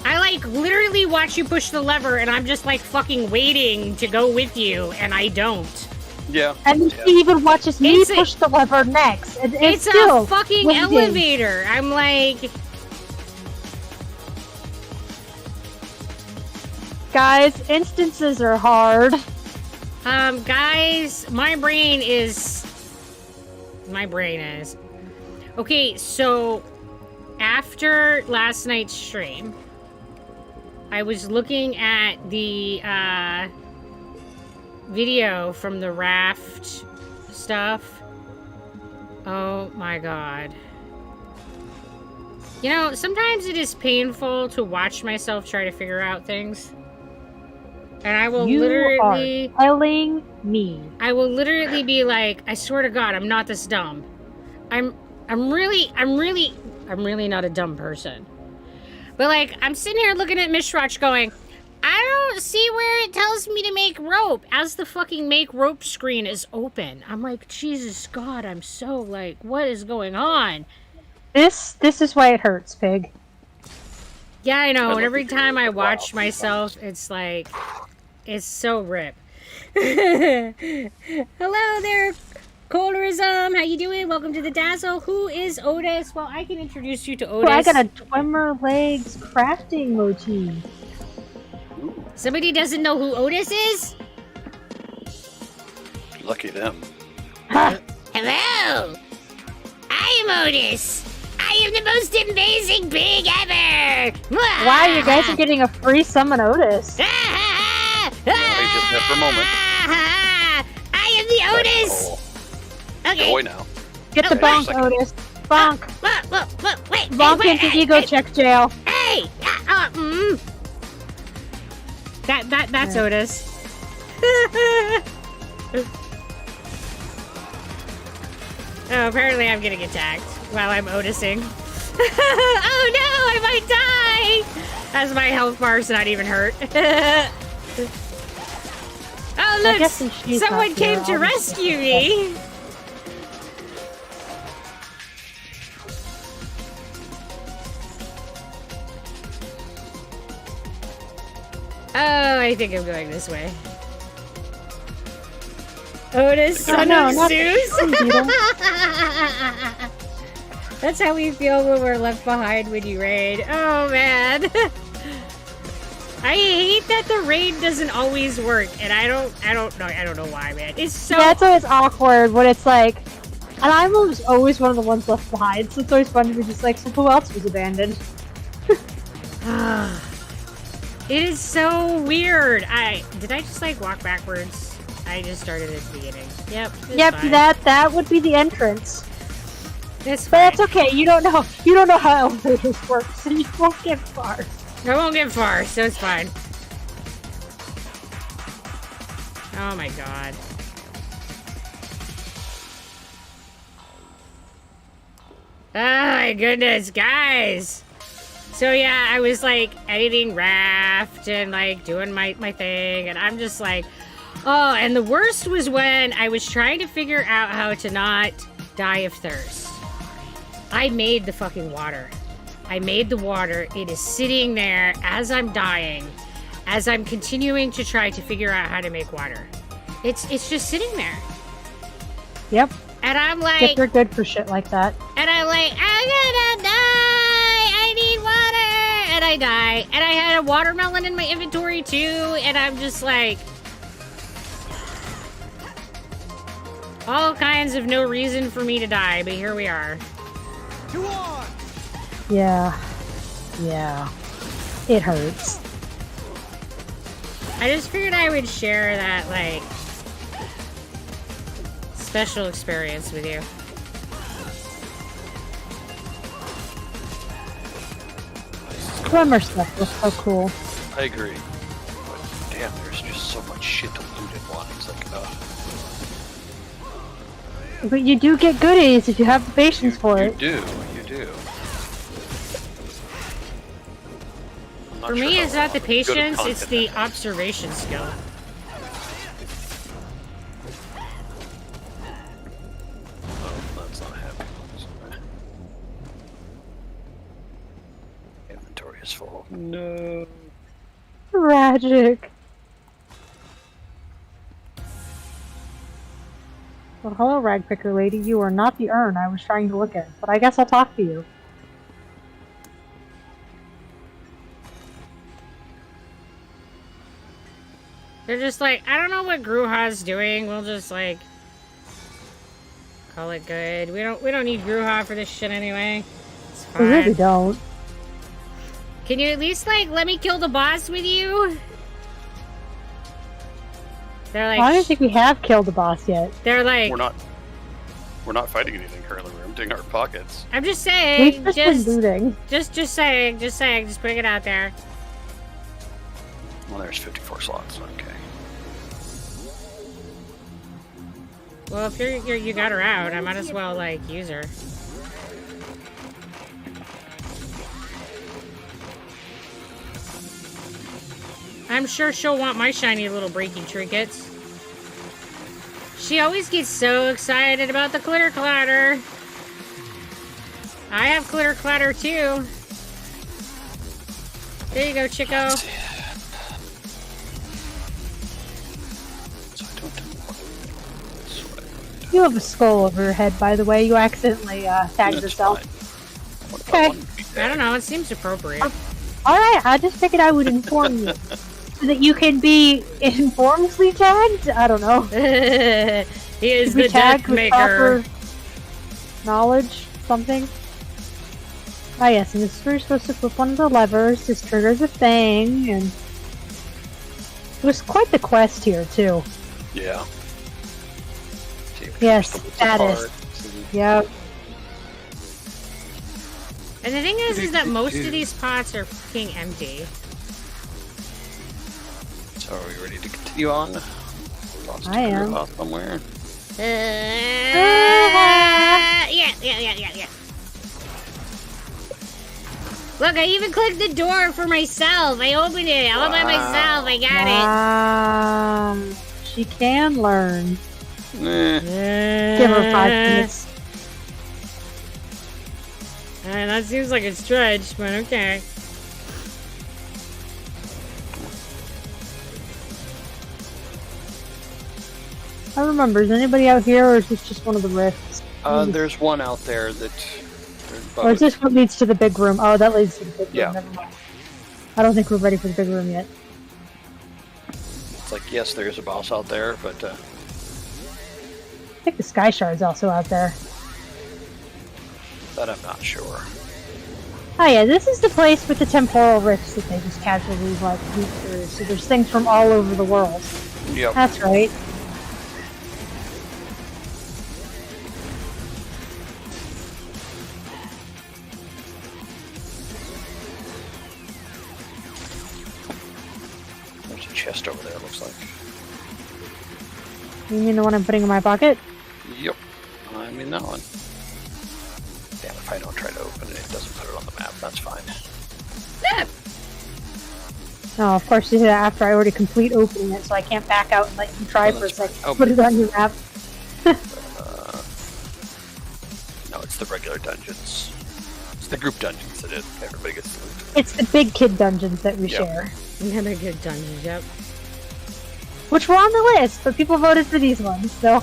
I like literally watch you push the lever and I'm just like fucking waiting to go with you and I don't. Yeah. And yeah. he even watches me It's a- push the lever next. It's still a fucking waiting. elevator. I'm like... Guys, instances are hard. Guys, my brain is... Okay, so after last night's stream, I was looking at the video from the raft stuff. Oh my god. You know, sometimes it is painful to watch myself try to figure out things. And I will You literally... are telling me. I will literally be like, I swear to God, I'm not this dumb. I'm really not a dumb person. But like, I'm sitting here looking at Mishwatch going, I don't see where it tells me to make rope as the fucking make rope screen is open. I'm like, Jesus God, I'm so like, what is going on? This is why it hurts, Pig. Yeah, I know. I And love every you. time I Wow. watch myself, it's like, it's so rip. Hello there, Colorism. How you doing? Welcome to the Dazzle. Who is Otis? Well, I can introduce you to Otis. Oh, I got a Twimmer Legs crafting motif. Somebody doesn't know who Otis is? Lucky them. Ha! Hello! I am Otis! I am the most amazing pig ever! Wow, you guys are getting a free summon Otis. He's just there for a moment. I am the Otis! Oh, Okay. boy now. Get the Oh, bonk, second. Otis. Bonk. Look, wait, Bonk wait, into hey, ego hey, check jail. Hey! That's Yeah. Otis. Oh, apparently I'm getting attacked while I'm Otising. Oh no, I might die! As my health bar's not even hurt. Oh look, guess since she's someone not came here, to I'll just rescue me! Oh, I think I'm going this way. Otis, Oh, son no, of not Zeus. the beetle. That's how we feel when we're left behind when you raid. Oh man. I hate that the raid doesn't always work, and I don't know why, man. It's so Yeah, it's always awkward when it's like, and I'm always one of the ones left behind, so it's always fun to be just like, so who else was abandoned? It is so weird. Did I just like walk backwards? I just started at the beginning. Yep. It's Yep, fine. that would be the entrance. It's But fine. that's okay. You don't know how elevators work, so you won't get far. I won't get far, so it's fine. Oh my god. Oh my goodness, guys! So yeah, I was like editing Raft and like doing my thing, and I'm just like, oh, and the worst was when I was trying to figure out how to not die of thirst. I made the fucking water. I made the water. It is sitting there as I'm dying, as I'm continuing to try to figure out how to make water. It's just sitting there. Yep. And I'm like, If you're good for shit like that. and I'm like, I'm gonna die! I need water! And I die. And I had a watermelon in my inventory too, and I'm just like... all kinds of no reason for me to die, but here we are. You on! Yeah. It hurts. I just figured I would share that, like, special experience with you. Swimmer stuff was so cool. I agree. But damn, there's just so much shit to loot at once. It's like, But you do get goodies if you have the patience for you it. do. I'm For sure me, how it's not the good of patience, it's content the that is. observation skill. Oh, that's not happening. Inventory is full. No. Tragic. Well, hello, ragpicker lady. You are not the urn I was trying to look at, but I guess I'll talk to you. They're just like, I don't know what Gruha's doing. We'll just like call it good. We don't need Gruha for this shit anyway. It's We really fine. don't. Can you at least like let me kill the boss with you? They're like, Well, I don't think we have killed the boss yet. they're like, We're not fighting anything currently. We're emptying our pockets. I'm just We've saying, just been looting. just saying, just putting it out there. Well, there's 54 slots. Okay. Well, if you got her out, I might as well like use her. I'm sure she'll want my shiny little breaking trinkets. She always gets so excited about the Clitter Clatter. I have Clitter Clatter too. There you go, Chico. So I don't do what You have a skull over your head, by the way. You accidentally tagged That's yourself. fine. What Okay. about one beat I don't bag? know, it seems appropriate. Alright, I just figured I would inform you. So that you can be informedly tagged? I don't know. He is Be the tagged death with maker. proper knowledge, something. Ah yes, and this is where you're supposed to flip one of the levers. This triggers a thing, and it was quite the quest here too. Yeah. See, we Yes, pushed the that is. apart. Yep. And the thing is that most of these pots are fucking empty. So are we ready to continue on? Lost I a am. crew off somewhere. Yeah. Look, I even clicked the door for myself. I opened it all by myself. I got She can learn. Eh. it. Give her 5 minutes. And that seems like a stretch, but okay. I remember, is anybody out here, or is this just one of the rifts? There's one out there that. Or is this what leads to the big room? Oh, that leads to the big room. Yeah. Never mind. I don't think we're ready for the big room yet. It's like, yes, there's a boss out there, but I think the Sky Shard's also out there. that I'm not sure. Oh yeah, this is the place with the temporal rifts that they just casually like weave through. So there's things from all over the world. Yep. That's right. chest over there, it looks like. You mean the one I'm putting in my pocket? Yep. I mean that one. Damn, if I don't try to open it, it doesn't put it on the map. That's fine. Oh, of course you do that after I already complete opening it, so I can't back out and let you try for a second. Oh, Put it on your map. No, it's the regular dungeons. It's the group dungeons that everybody gets to loot. It's the big kid dungeons that we Yep. share. Yeah, they're good dungeons, yep. Which were on the list, but people voted for these ones, so...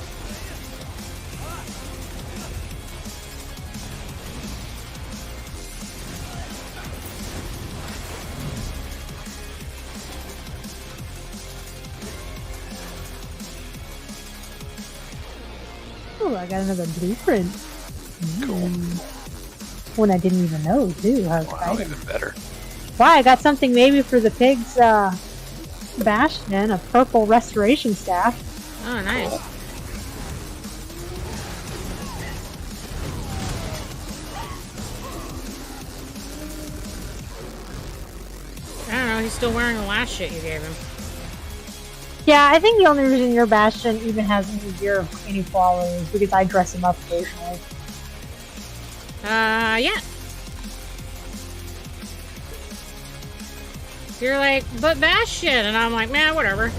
Oh, I got another blueprint. Cool. One I didn't even know, too. How Wow, exciting. even better. Wow, I got something maybe for the pig's, Bastion, a purple restoration staff. Oh, nice. Cool. I don't know, he's still wearing the last shit you gave him. Yeah, I think the only reason your Bastion even has any gear of any quality is because I dress him up occasionally. Yeah. You're like, but Bastion, and I'm like, man, whatever.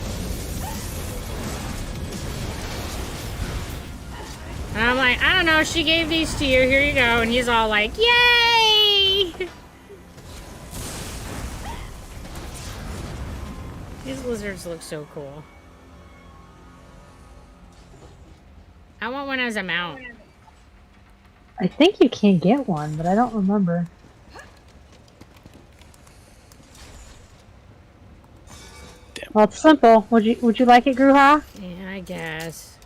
And I'm like, I don't know, she gave these to you, here you go, and he's all like, yay! These lizards look so cool. I want one as a mount. I think you can get one, but I don't remember. Damn. Well, it's simple. Would you like it, Gruha? Yeah, I guess.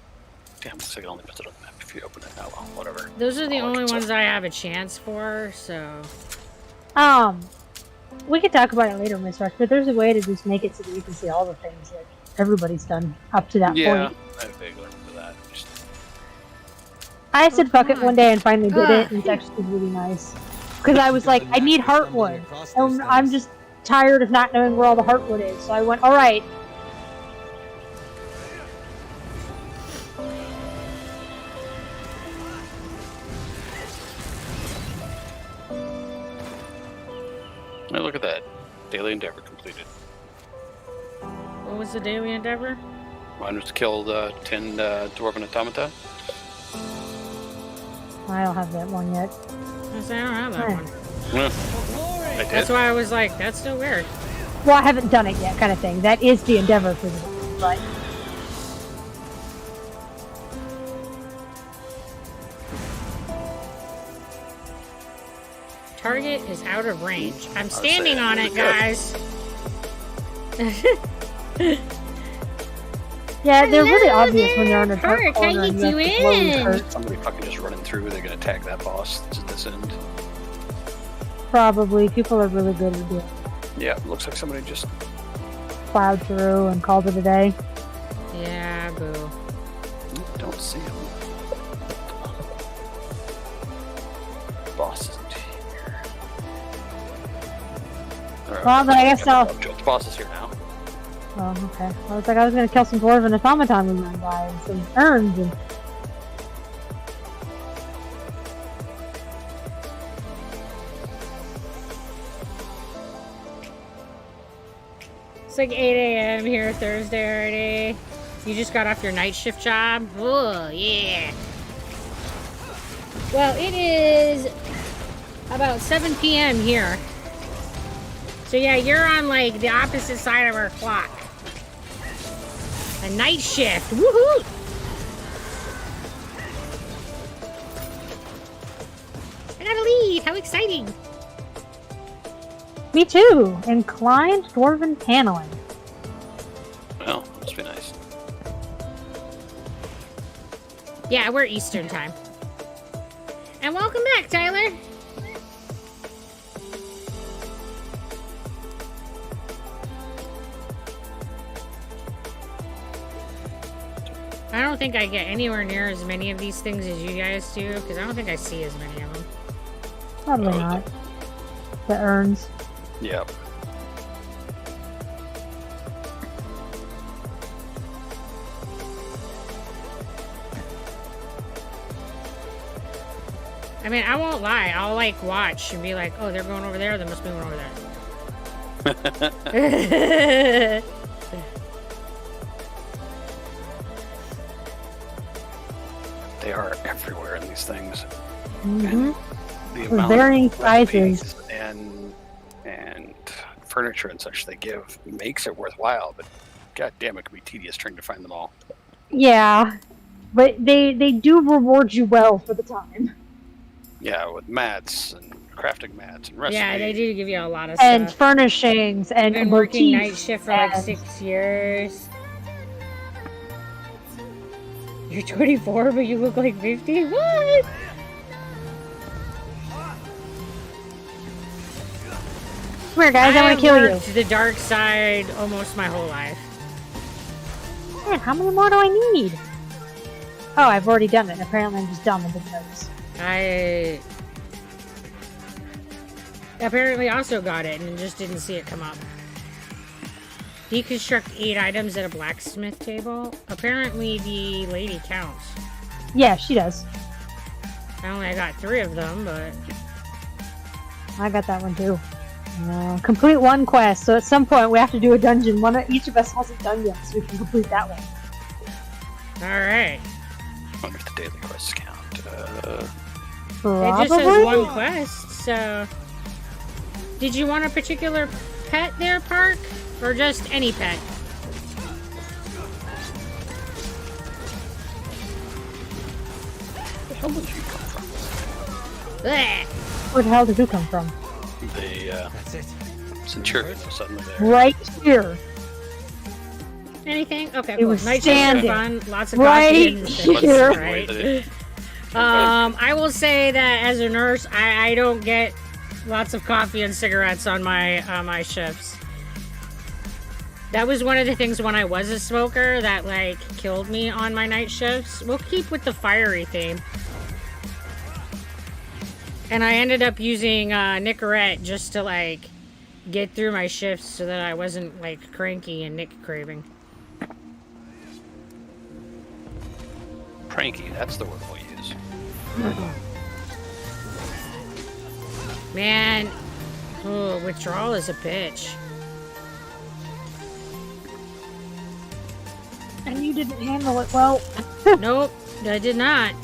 Damn, looks like it only puts it on the map if you open it. Oh well, whatever. Those are the All I only can ones say. I have a chance for, so... We could talk about it later, Miss Rush, but there's a way to just make it so that you can see all the things that everybody's done up to that Yeah, point. I vaguely remember that. Just I said fuck it come one day and finally did it, Ugh. and it's actually really nice. Because I was like, I need heartwood. And I'm just tired of not knowing where all the heartwood is. So I went, alright. hey, look at that. Daily endeavor completed. What was the daily endeavor? Mine was to kill 10 dwarven automata. I don't have that one yet. I said, I don't have that Huh. one. Yeah, I did. That's why I was like, that's still weird. Well, I haven't done it yet, kind of thing. That is the endeavor for the but Target is out of range. I'm say standing on there it, we go. guys. yeah, they're really Hello obvious when they're on a there, dark Park. How corner you and you have to blow doing? the cart. Somebody fucking just running through. They're gonna tag that boss at this end. Probably. People are really good at doing Yeah, looks like somebody just. plowed through and called it a day. Yeah, boo. Don't see him. Boss isn't here. Alright, Well, then I guess I'll- The boss is here now. Oh, okay. I was like, I was gonna kill some dwarven automaton we ran by and some urns and It's like 8 a.m. here Thursday already. You just got off your night shift job? Oh, yeah. Well, it is about 7 p.m. here. So yeah, you're on like the opposite side of our clock. A night shift. Woohoo! I gotta leave. How exciting. me too. Inclined dwarven paneling. Well, must be nice. Yeah, we're Eastern time. And welcome back, Tyler. I don't think I get anywhere near as many of these things as you guys do, because I don't think I see as many of them. Probably Oh, not. The urns. Yep. I mean, I won't lie. I'll like watch and be like, oh, they're going over there. There must be one over there. They are everywhere in these things. Mm-hmm. The With amount varying of recipes sizes. and furniture and such they give makes it worthwhile, but god damn, it can be tedious trying to find them all. Yeah, but they do reward you well for the time. Yeah, with mats and crafting mats and recipes. Yeah, they do give you a lot of And stuff. furnishings and I've been working motifs night shift for like and- 6 years. You're 24, but you look like 50? What? Come here, guys, I want to kill you. worked the dark side almost my whole life. Man, how many more do I need? Oh, I've already done it. Apparently I'm just dumb and didn't notice. I apparently also got it and just didn't see it come up. Deconstruct 8 items at a blacksmith table. Apparently the lady counts. Yeah, she does. I got 3 of them, but I got that one too. Complete one quest. So at some point we have to do a dungeon. Each of us has a dungeon, so we can complete that one. alright. I wonder if the daily quests count. It just says 1 quest, so... Did you want a particular pet there, Park? Or just any pet? Where the hell did you come from? Blech. Where the hell did you come from? The That's it. Centurion was suddenly there. Right here. Anything? Okay, It cool. was Night shifts are standing fun. Lots of right coffee and shit. here. Right? I will say that as a nurse, I don't get lots of coffee and cigarettes on my shifts. That was one of the things when I was a smoker that like killed me on my night shifts. We'll keep with the fiery theme. And I ended up using Nicorette just to like get through my shifts so that I wasn't like cranky and Nick craving. Cranky, that's the word we'll use. Man, oh, withdrawal is a bitch. And you didn't handle it well. Nope, I did not.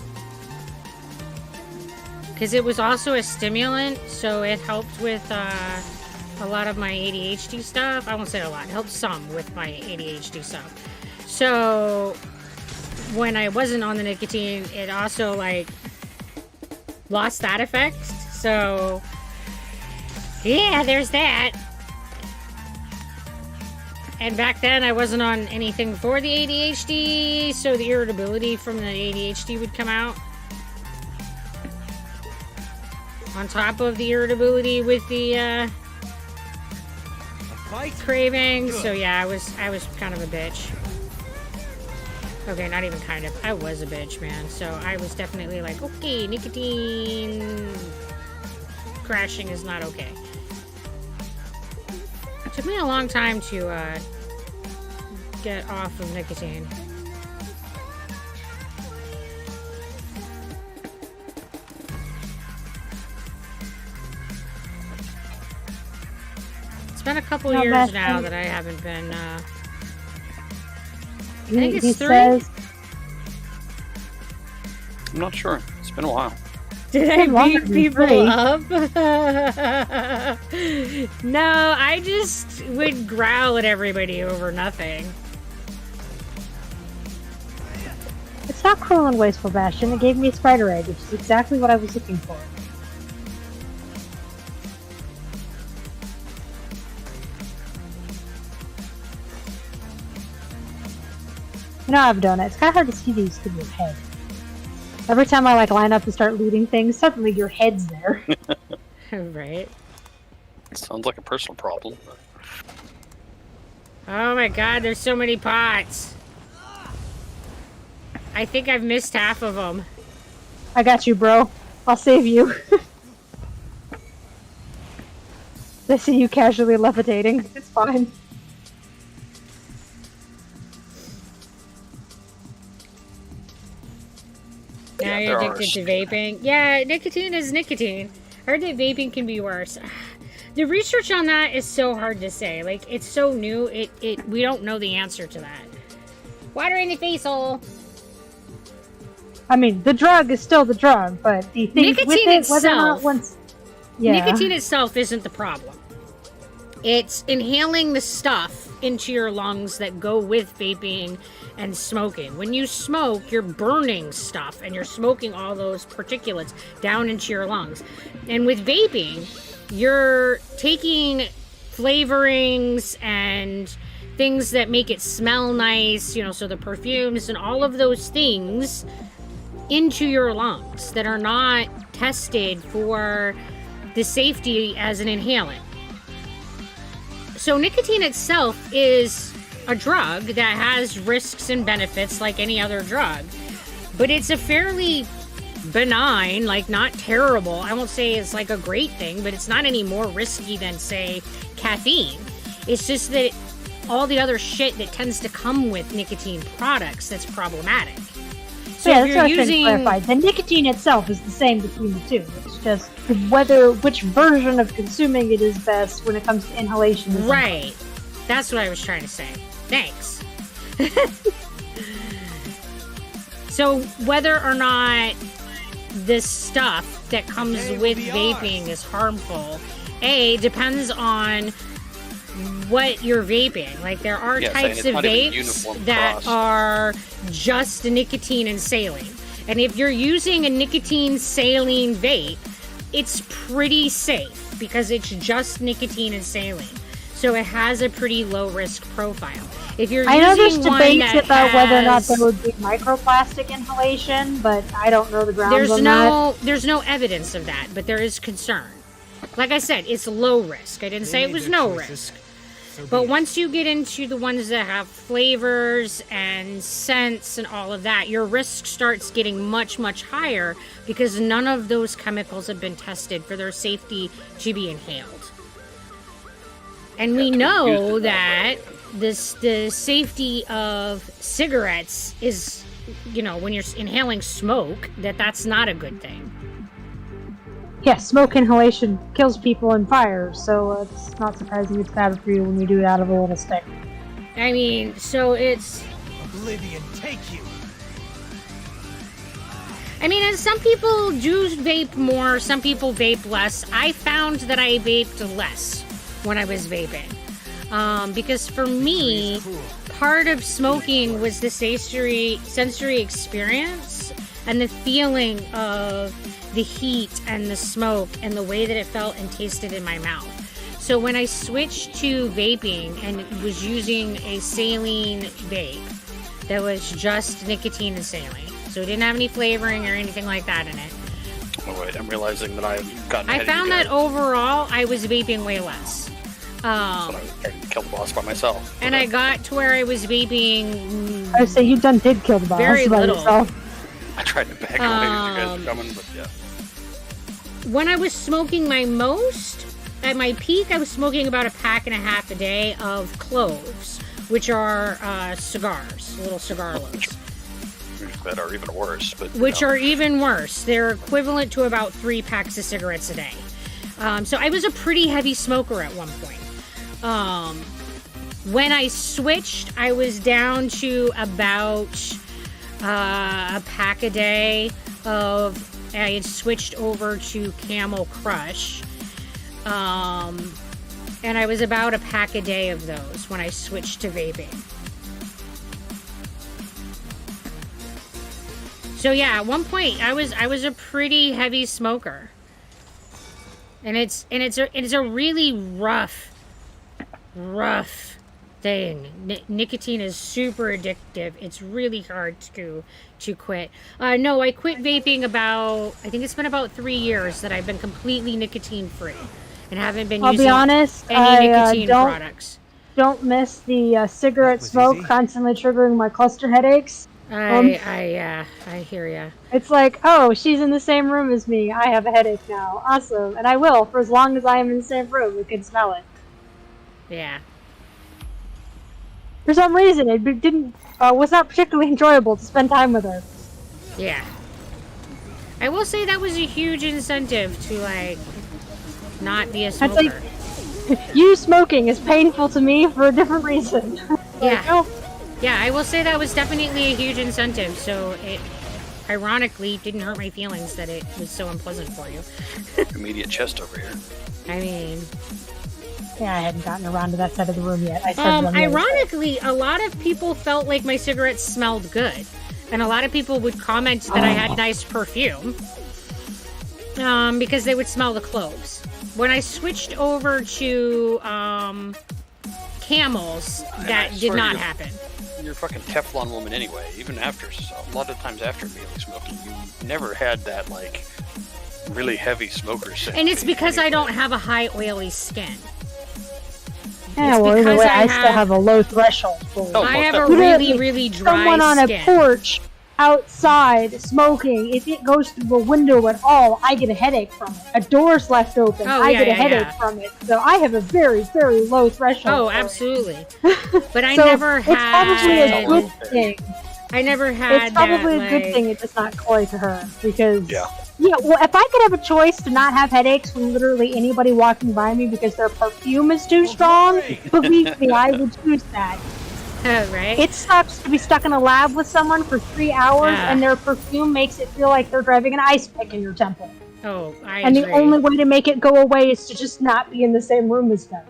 Because it was also a stimulant, so it helped with a lot of my ADHD stuff. I won't say a lot, it helped some with my ADHD stuff. So when I wasn't on the nicotine, it also like lost that effect. So yeah, there's that. And back then I wasn't on anything for the ADHD, so the irritability from the ADHD would come out. On top of the irritability with the cravings. So yeah, I was kind of a bitch. Okay, not even kind of. I was a bitch, man. So I was definitely like, okay, nicotine crashing is not okay. It took me a long time to get off of nicotine. It's been a couple Not years bad now thing. that I haven't been, He, think it's he 3. says, I'm not sure. It's been a while. did I Been longer beat than people 3. up? No, I just would growl at everybody over nothing. it's not cruel and wasteful, Bastion. It gave me a spider egg, which is exactly what I was looking for. You know, I've done it. It's kind of hard to see these through your head. Every time I like line up and start looting things, suddenly your head's there. Right. Sounds like a personal problem. Oh my god, there's so many pots. I think I've missed half of them. I got you, bro. I'll save you. I see you casually levitating. It's fine. Now Yeah, you're there are addicted to vaping. Yeah, nicotine is nicotine. I heard that vaping can be worse. The research on that is so hard to say. Like, it's so new, we don't know the answer to that. Water in the face hole. I mean, the drug is still the drug, but the thing Nicotine with it, whether or not itself- once... Yeah. Nicotine itself isn't the problem. It's inhaling the stuff into your lungs that go with vaping and smoking. When you smoke, you're burning stuff and you're smoking all those particulates down into your lungs. And with vaping, you're taking flavorings and things that make it smell nice, you know, so the perfumes and all of those things into your lungs that are not tested for the safety as an inhalant. So nicotine itself is a drug that has risks and benefits like any other drug, but it's a fairly benign, like not terrible. I won't say it's like a great thing, but it's not any more risky than, say, caffeine. It's just that all the other shit that tends to come with nicotine products that's problematic. So yeah, if that's you're what I was trying to using clarify. The nicotine itself is the same between the two. It's just which version of consuming it is best when it comes to inhalation. right, that's what I was trying to say. Thanks. So whether or not this stuff that comes with vaping is harmful, depends on what you're vaping. Like, there are types of vapes that are just nicotine and saline. And if you're using a nicotine saline vape, it's pretty safe because it's just nicotine and saline. So it has a pretty low risk profile. If you're I know there's using one debates that about whether or not has- there would be microplastic inhalation, but I don't know the grounds on that. There's no evidence of that, but there is concern. Like I said, it's low risk. I didn't say it was no risk. But once you get into the ones that have flavors and scents and all of that, your risk starts getting much, much higher because none of those chemicals have been tested for their safety to be inhaled. And we know that the safety of cigarettes is, you know, when you're inhaling smoke, that's not a good thing. Yeah, smoke inhalation kills people in fires, so it's not surprising it's bad for you when you do it out of a little stick. I mean, so it's... Oblivion, take you. I mean, and some people do vape more, some people vape less. I found that I vaped less when I was vaping. Because for me, part of smoking was the sensory experience and the feeling of the heat and the smoke and the way that it felt and tasted in my mouth. So when I switched to vaping and was using a saline vape that was just nicotine and saline, so it didn't have any flavoring or anything like that in it. Oh, wait, I'm realizing that I've gotten I found that overall I was vaping way less. I was trying to kill the boss by myself. And I got to where I was vaping I would say you did kill the boss very by little. yourself. I tried to back away as you guys were coming, but yeah. When I was smoking my most, at my peak, I was smoking about a pack and a half a day of cloves, which are cigars, little cigar loads. That are even worse, but Which are even worse. They're equivalent to about 3 packs of cigarettes a day. So I was a pretty heavy smoker at one point. When I switched, I was down to about a pack a day of... I had switched over to Camel Crush. And I was about a pack a day of those when I switched to vaping. So yeah, at one point I was a pretty heavy smoker. And it's a really rough thing. Nicotine is super addictive. It's really hard to quit. No, I quit vaping I think it's been about 3 years that I've been completely nicotine free and haven't been I'll using be honest, any nicotine I products. don't miss the cigarette smoke easy. constantly triggering my cluster headaches. I hear ya. It's like, oh, she's in the same room as me. I have a headache now. Awesome. And I will for as long as I am in the same room. We can smell it. Yeah. For some reason, it was not particularly enjoyable to spend time with her. Yeah. I will say that was a huge incentive to, like, not be a That's smoker. like, you smoking is painful to me for a different reason. Yeah. Oh, Yeah, I will say that was definitely a huge incentive, so it ironically didn't hurt my feelings that it was so unpleasant for you. Immediate chest over here. I mean... yeah, I hadn't gotten around to that side of the room yet. I started on the other side. Ironically, a lot of people felt like my cigarettes smelled good. And a lot of people would comment that I had nice perfume. Because they would smell the cloves. When I switched over to Camels, that did not happen. You're a fucking Teflon woman anyway. Even after, a lot of times after immediately smoking, you never had that, like, really heavy smoker scent. And it's because I don't have a high oily skin. Yeah, It's well, either because way, I I still have- have a low threshold for it. Oh, I most have a definitely. really, really dry Someone on skin. a porch outside smoking, if it goes through a window at all, I get a headache from it. A door's left open, Oh, I yeah, get a yeah, headache yeah. from it. So I have a very, very low threshold. Oh, for it. absolutely. But I So never it's probably a had... good thing. I never had It's probably that, a good like- thing it does not cloy to her, because... Yeah. Yeah, well, if I could have a choice to not have headaches from literally anybody walking by me because their perfume is too strong, believe me, I would choose that. right? It sucks to be stuck in a lab with someone for 3 hours Yeah. and their perfume makes it feel like they're driving an ice pick in your temple. Oh, I And agree. the only way to make it go away is to just not be in the same room as them.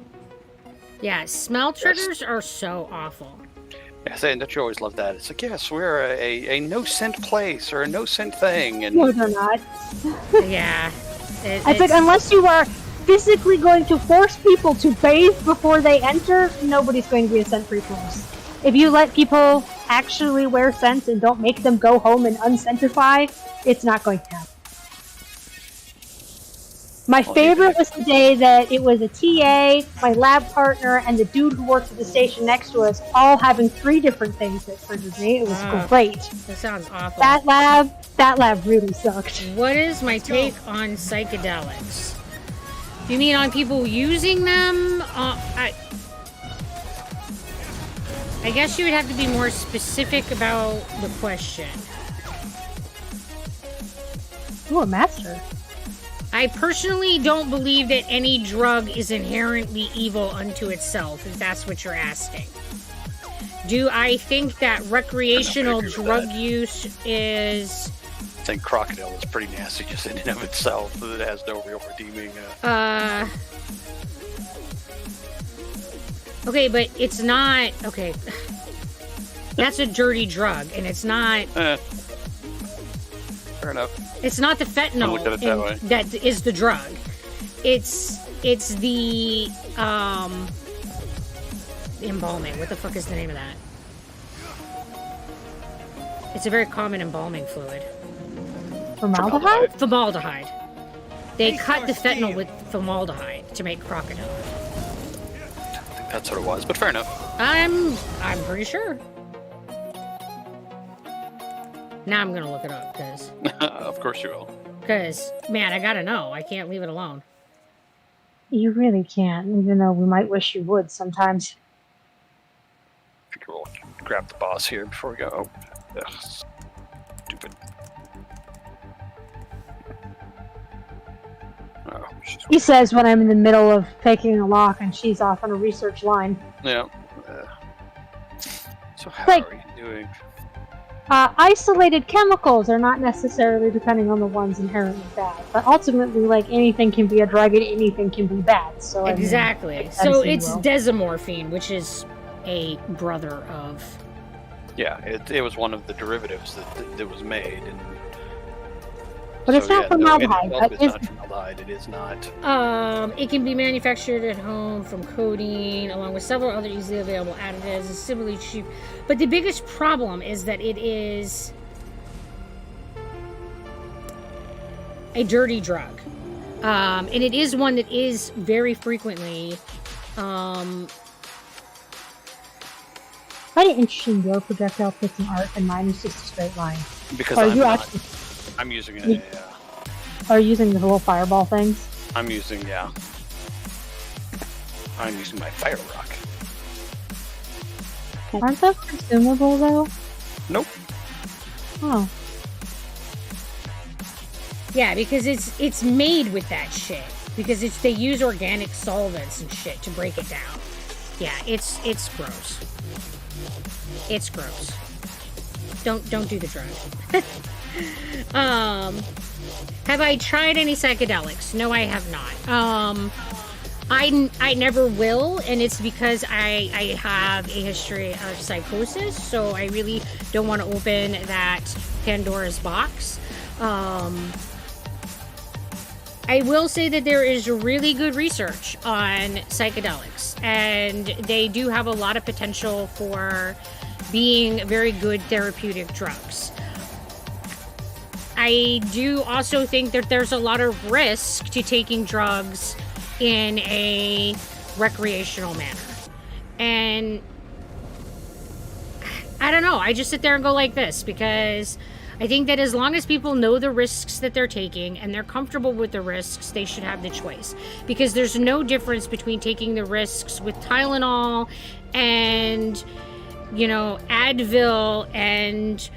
Yeah, smell triggers are so awful. Yeah, don't you always love that? It's like, yes, we're a no-scent place or a no-scent thing. And No, they're not. Yeah. It's like, unless you are physically going to force people to bathe before they enter, nobody's going to be a scent-free place. If you let people actually wear scents and don't make them go home and unscentify, it's not going to happen. My favorite was the day that it was a TA, my lab partner, and the dude who worked at the station next to us, all having 3 different things that triggered me. It was great. That sounds awful. That lab really sucked. What is my take on psychedelics? You mean on people using them? I guess you would have to be more specific about the question. Ooh, a master. I personally don't believe that any drug is inherently evil unto itself, if that's what you're asking. Do I think that recreational agree with drug that. use is... I think crocodile is pretty nasty just in and of itself. It has no real redeeming. Okay, but it's not... Okay. That's a dirty drug, and it's not... Fair enough. It's not the fentanyl look at it that way. that is the drug. It's the embalming. What the fuck is the name of that? It's a very common embalming fluid. Formaldehyde? Formaldehyde. They cut the fentanyl with formaldehyde to make crocodile. I think that's what it was, but fair enough. I'm pretty sure. Now I'm gonna look it up Of course you will. because man, I gotta know. I can't leave it alone. You really can't, even though we might wish you would sometimes. I think we'll grab the boss here before we go. Oh, ugh, stupid. Oh, she's... He says when I'm in the middle of taking a lock and she's off on a research line. Yeah. So how Like- are you doing? Isolated chemicals are not necessarily depending on the ones inherently bad, but ultimately, like, anything can be a drug and anything can be bad. So I mean, Exactly. as So you it's will. desomorphine, which is a brother of. Yeah, it was one of the derivatives that was made, and But it's not formaldehyde, No, but it's not formaldehyde. It is not. It can be manufactured at home from codeine, along with several other easily available additives. It's similarly cheap, but the biggest problem is that it is a dirty drug, and it is one that is very frequently. Quite interesting. Your projectile puts an arc and mine is just a straight line. Because Are I'm you not. actually I'm using it. You- Yeah. are you using the little fireball things? I'm using I'm using my fire rock. Aren't those consumable though? Nope. Oh. Yeah, because it's made with that shit. Because they use organic solvents and shit to break it down. Yeah, it's gross. It's gross. Don't do the drug. Have I tried any psychedelics? No, I have not. I never will, and it's because I have a history of psychosis, so I really don't want to open that Pandora's box. I will say that there is really good research on psychedelics, and they do have a lot of potential for being very good therapeutic drugs. I do also think that there's a lot of risk to taking drugs in a recreational manner. And I don't know, I just sit there and go like this, because I think that as long as people know the risks that they're taking and they're comfortable with the risks, they should have the choice. Because there's no difference between taking the risks with Tylenol and, you know, Advil and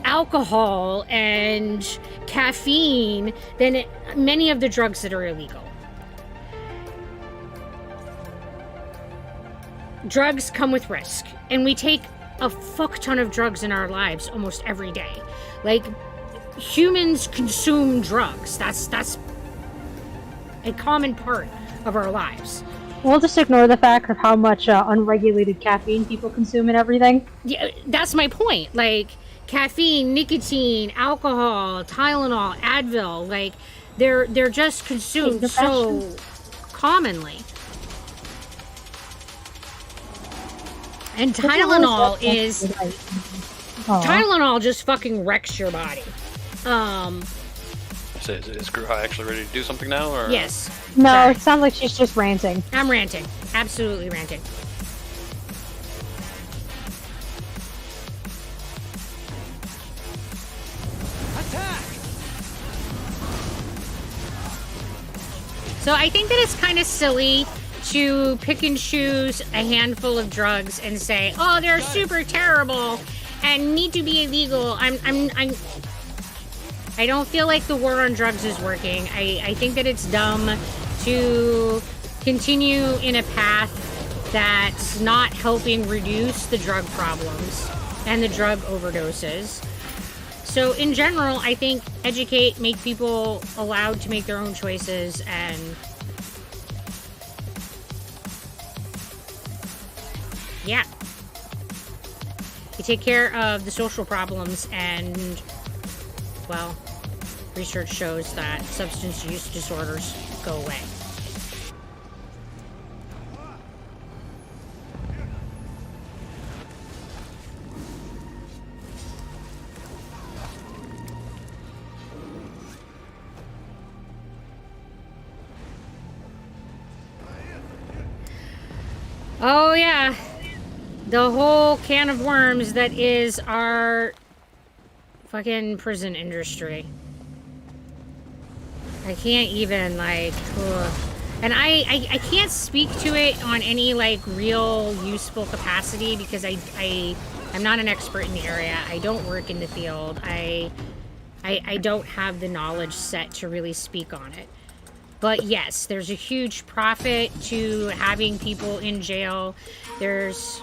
alcohol and caffeine than many of the drugs that are illegal. Drugs come with risk, and we take a fuck ton of drugs in our lives almost every day. Like, humans consume drugs. That's a common part of our lives. We'll just ignore the fact of how much unregulated caffeine people consume and everything. Yeah, that's my point. Like, caffeine, nicotine, alcohol, Tylenol, Advil, like, they're just consumed so commonly. And Tylenol Tylenol just fucking wrecks your body. So is Gruha actually ready to do something now, or? Yes. No, Sorry. it sounds like she's just ranting. I'm ranting. Absolutely ranting. Attack! So I think that it's kind of silly to pick and choose a handful of drugs and say, oh, they're super terrible and need to be illegal. I don't feel like the war on drugs is working. I think that it's dumb to continue in a path that's not helping reduce the drug problems and the drug overdoses. So in general, I think educate, make people allowed to make their own choices, and yeah, you take care of the social problems, and well, research shows that substance use disorders go away. Oh yeah, the whole can of worms that is our fucking prison industry. I can't even, like, ugh. And I can't speak to it on any, like, real useful capacity because I'm not an expert in the area. I don't work in the field. I don't have the knowledge set to really speak on it. But yes, there's a huge profit to having people in jail. There's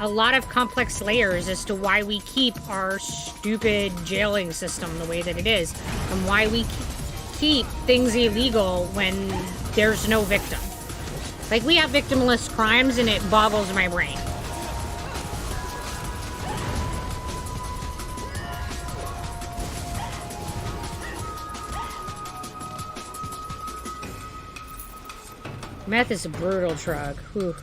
a lot of complex layers as to why we keep our stupid jailing system the way that it is, and why we keep things illegal when there's no victim. Like, we have victimless crimes, and it boggles my brain. Meth is a brutal drug. Whew.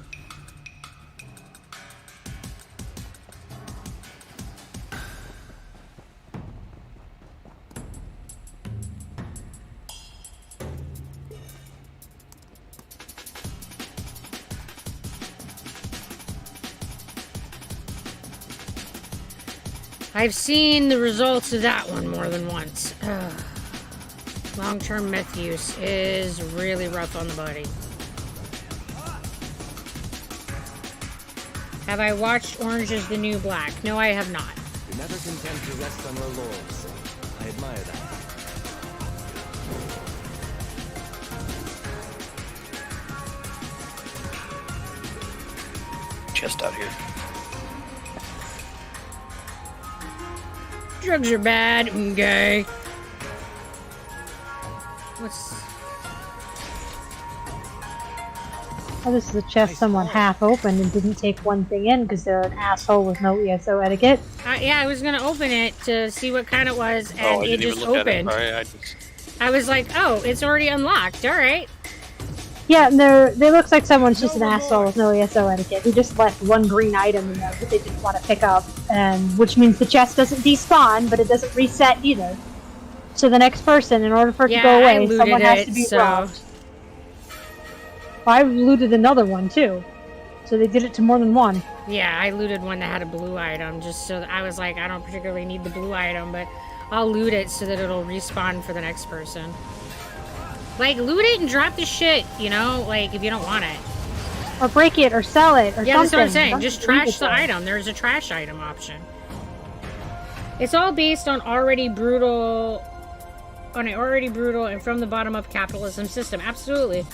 I've seen the results of that one more than once. Long-term meth use is really rough on the body. Have I watched Orange is the New Black? No, I have not. Never content to rest on your laurels. I admire that. Chest out here. Drugs are bad. Okay. What's... Oh, this is a chest someone half opened and didn't take one thing in because they're an asshole with no ESO etiquette. yeah, I was gonna open it to see what kind it was, and I it didn't just even look opened. at it. I was like, oh, it's already unlocked. All right. Yeah, and they look like someone's just an asshole with no ESO etiquette. Who just left one green item in there that they didn't want to pick up, and which means the chest doesn't despawn, but it doesn't reset either. So the next person, in order for it to go I away, looted someone has it, to be so... robbed. I looted another one too, so they did it to more than one. Yeah, I looted one that had a blue item, just so that I was like, I don't particularly need the blue item, but I'll loot it so that it'll respawn for the next person. Like, loot it and drop the shit, you know? Like, if you don't want it. Or break it, or sell it, or something. Yeah, that's what I'm saying. Don't Just leave trash it the there. item. There's a trash item option. It's all based on already brutal and from the bottom up capitalism system. Absolutely.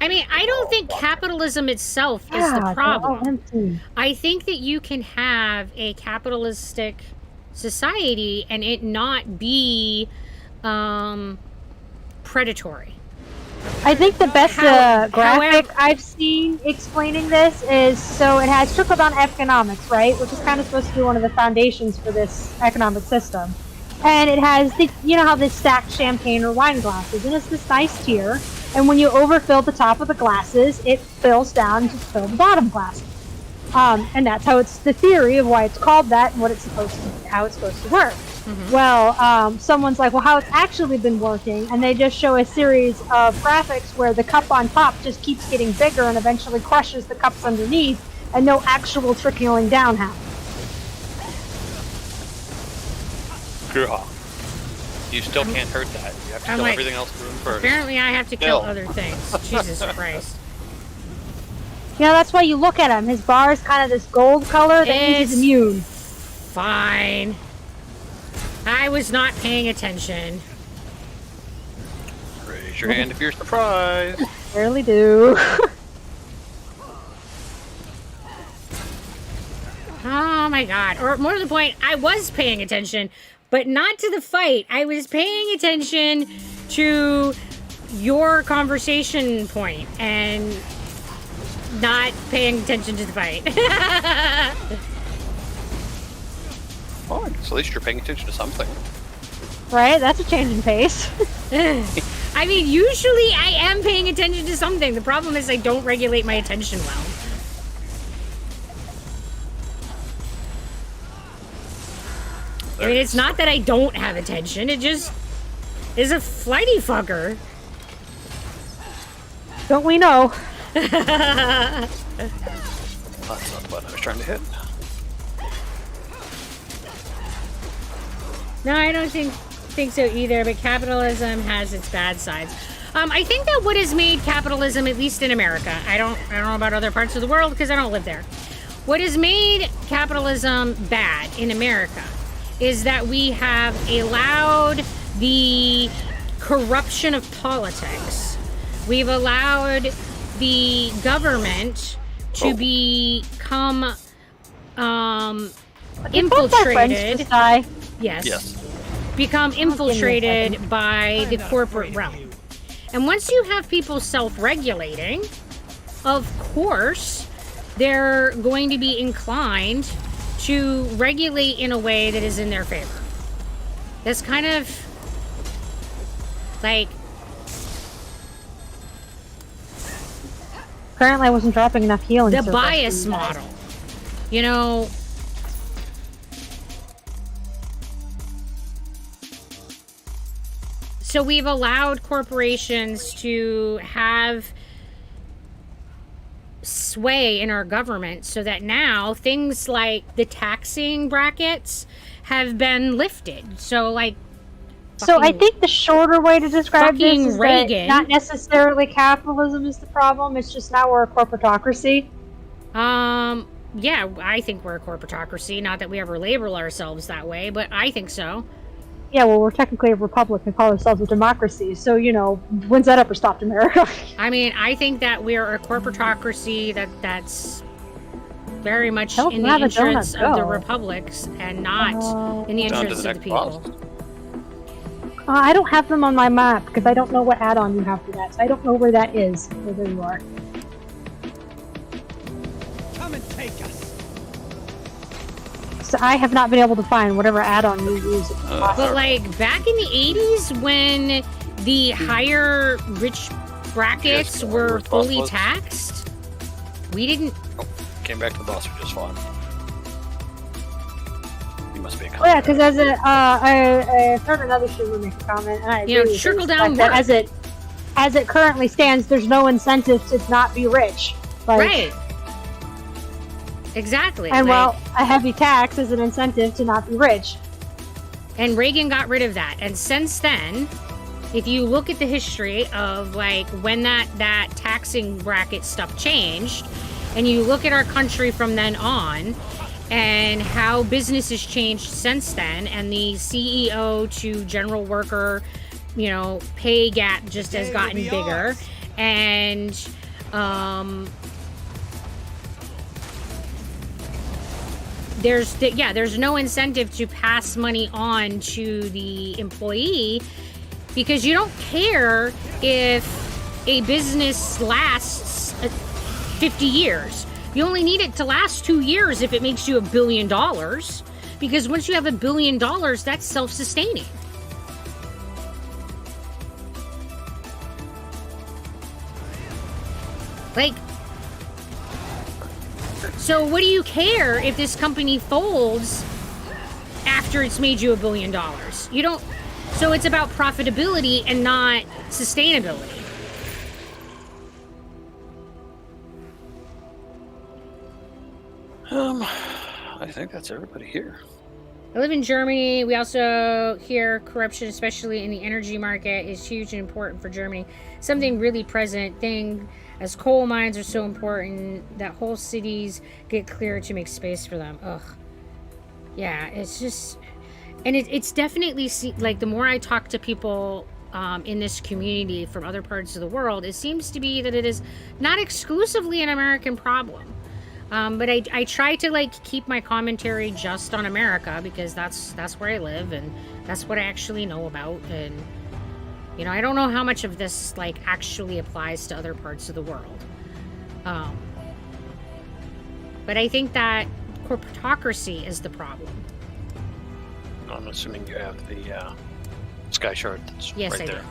I mean, I don't think capitalism itself is the Yeah, they're all problem. empty. I think that you can have a capitalistic society and it not be predatory. I think the best graphic however- I've seen explaining this is, so it has trickle-down economics, right? Which is kind of supposed to be one of the foundations for this economic system. And it has, you know how they stack champagne or wine glasses, and it's this nice tier. And when you overfill the top of the glasses, it fills down to fill the bottom glasses. And that's how it's the theory of why it's called that and what it's supposed to, how it's supposed to work. Mm-hmm. Well, someone's like, well, how it's actually been working, and they just show a series of graphics where the cup on top just keeps getting bigger and eventually crushes the cups underneath, and no actual trickling down happens. You still can't hurt that. You have to I'm kill like, everything else in the room first. Apparently I have to kill Kill. other things. Jesus Christ. You know, that's why you look at him. His bar is kind of this gold color that means It's he's immune. Fine. I was not paying attention. Raise your hand if you're surprised. Rarely do. Oh my god. Or more to the point, I was paying attention, but not to the fight. I was paying attention to your conversation point and not paying attention to the fight. Oh, I guess at least you're paying attention to something. Right? That's a change in pace. I mean, usually I am paying attention to something. The problem is I don't regulate my attention well. I mean, it's not that I don't have attention. It just is a flighty fucker. Don't we know? That's not the button I was trying to hit. No, I don't think so either, but capitalism has its bad sides. I think that what has made capitalism, at least in America, I don't know about other parts of the world because I don't live there. What has made capitalism bad in America is that we have allowed the corruption of politics. We've allowed the government to become infiltrated. Yes. Become infiltrated by the corporate realm. And once you have people self-regulating, of course, they're going to be inclined to regulate in a way that is in their favor. That's kind of like... Apparently I wasn't dropping enough healing. the circles bias for you guys. model. You know... So we've allowed corporations to have sway in our government so that now things like the taxing brackets have been lifted. So, like, So I think the shorter way to describe this fucking is Reagan. that not necessarily capitalism is the problem. It's just now we're a corporatocracy. Yeah, I think we're a corporatocracy. Not that we ever label ourselves that way, but I think so. Yeah, well, we're technically a republic and call ourselves a democracy. So, you know, wins that up or stopped America. I mean, I think that we're a corporatocracy that's very much Don't in the have a interests donut, of the go. republics and not in the Down to interests the of the next people. boss. I don't have them on my map because I don't know what add-on you have for that. So I don't know where that is. Oh, there you are. Come and take us. So I have not been able to find whatever add-on you use. But like back in the 80s when the higher rich brackets Yes, were where the boss fully was. taxed, we didn't. Came back to the boss we just fought. He must be a Oh yeah, communist. because as it, I heard another streamer make a comment, and I agree with trickle this, down that work. as it currently stands, there's no incentive to not be rich. Like, Right. Exactly. And like- well, a heavy tax is an incentive to not be rich. And Reagan got rid of that. And since then, if you look at the history of like when that taxing bracket stuff changed, and you look at our country from then on, and how business has changed since then, and the CEO to general worker, you know, pay gap just has gotten bigger, and there's no incentive to pass money on to the employee because you don't care if a business lasts 50 years. You only need it to last 2 years if it makes you $1 billion, because once you have $1 billion, that's self-sustaining. Like, so what do you care if this company folds after it's made you $1 billion? You don't. So it's about profitability and not sustainability. I think that's everybody here. I live in Germany. We also hear corruption, especially in the energy market, is huge and important for Germany. Something really present thing, as coal mines are so important that whole cities get cleared to make space for them. Ugh. Yeah, it's just, and it's definitely like the more I talk to people in this community from other parts of the world, it seems to be that it is not exclusively an American problem. But I try to like keep my commentary just on America because that's where I live and that's what I actually know about. And you know, I don't know how much of this like actually applies to other parts of the world. But I think that corporatocracy is the problem. I'm assuming you have the sky shard that's Yes, right I there.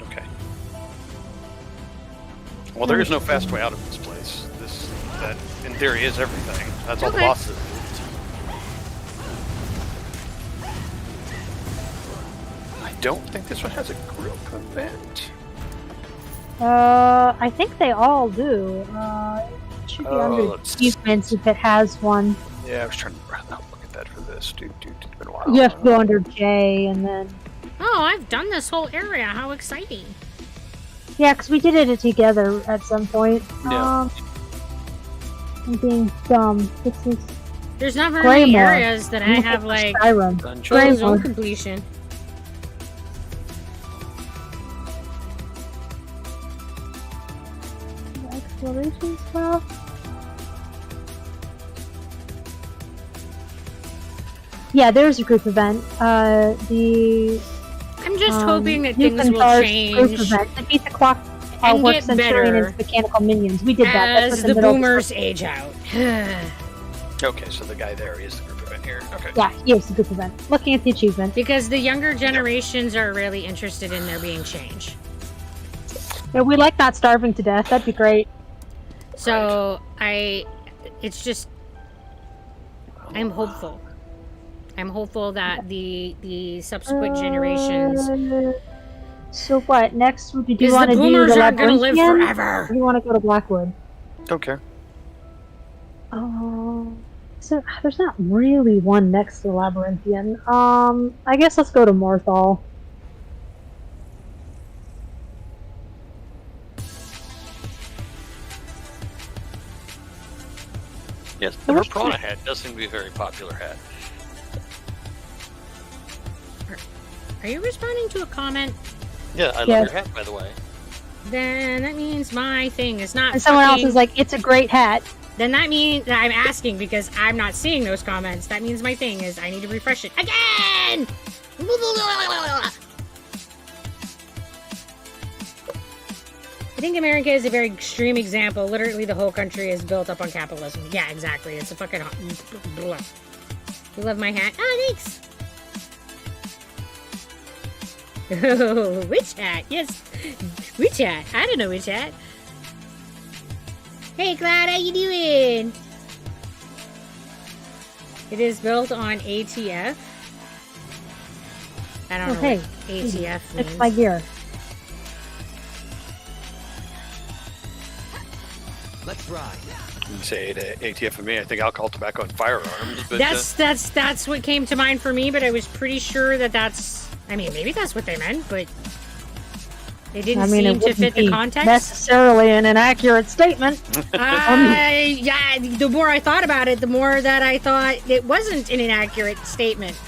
Okay. Well, there is no fast way out of this place. That in theory is everything. That's all the Okay. bosses. I don't think this one has a group event. I think they all do. It should be under let's- achievements if it has one. Yeah, I was trying to look at that for this. Dude, it's been a while. You have to go under J and then. Oh, I've done this whole area. How exciting. Yeah, because we did it together at some point. Yeah. I'm being dumb. This is There's not very many Greymore. areas that I have like Skyrim. Dungeon. full Greymore. zone completion. Exploration stuff. Yeah, there's a group event. The I'm just hoping that you things can will charge change Group event. Defeat the clock and work get Centurion better and mechanical minions. We did that. That's as what the middle- boomers age out. Okay, so the guy there is the group event here. Okay. Yeah, here's the group event. Looking at the achievement. Because the younger generations are really interested in there being change. Yeah, we like not starving to death. That'd be great. So it's just, I'm hopeful. I'm hopeful that the subsequent generations, So what? Next, do you because want the to do boomers the aren't going to live Labyrinthian? forever. Or do you want to go to Blackwood? Okay. Oh. So there's not really one next to Labyrinthian. I guess let's go to Morthal. Yes, the Prana hat does seem to be a very popular hat. Are you responding to a comment? Yeah, I love your hat, by the way. Then that means my thing is not. And someone else is like, it's a great hat. Then that means that I'm asking because I'm not seeing those comments. That means my thing is I need to refresh it again. I think America is a very extreme example. Literally, the whole country is built up on capitalism. Yeah, exactly. It's a fucking. You love my hat? Oh, thanks. Oh, which hat? Yes, which hat? I don't know which hat. Hey, Cloud, how you doing? It is built on ATF. I don't know what ATF means. It's my gear. Let's ride. You say ATF for me, I think alcohol, tobacco, and firearms. But, that's what came to mind for me, but I was pretty sure that that's... I mean, maybe that's what they meant, but... It didn't seem to fit the context. Necessarily an inaccurate statement. Yeah, the more I thought about it, the more that I thought it wasn't an inaccurate statement.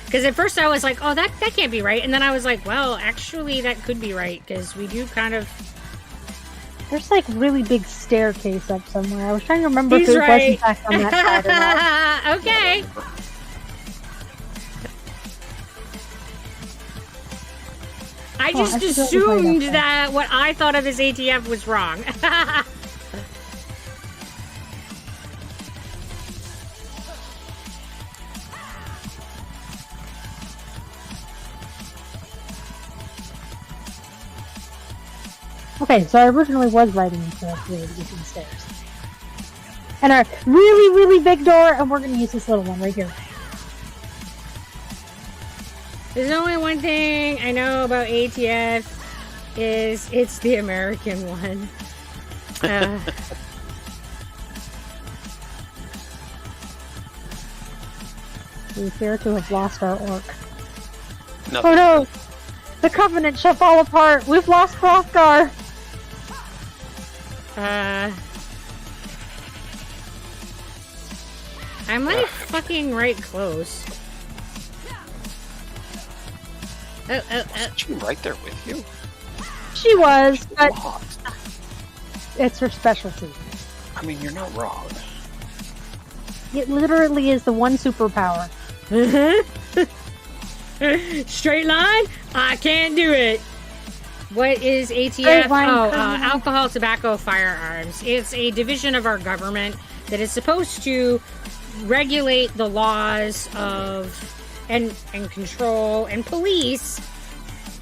Because at first I was like, oh, that can't be right. And then I was like, well, actually, that could be right. Because we do kind of... There's like really big staircase up somewhere. I was trying to remember if it was in fact on that side or not. Okay. I just assumed that what I thought of as ATF was wrong. Okay, so I originally was writing into really using stairs. And a really, really big door, and we're going to use this little one right here. There's only one thing I know about ATF is it's the American one. We appear to have lost our orc. No. Oh no! The Covenant shall fall apart! We've lost Hrothgar! I'm like fucking right close. She right there with you. She was, but What? it's her specialty. I mean, you're not wrong. It literally is the one superpower. Straight line? I can't do it. What is ATF? Straight line, Alcohol, tobacco, firearms. It's a division of our government that is supposed to regulate the laws of and control and police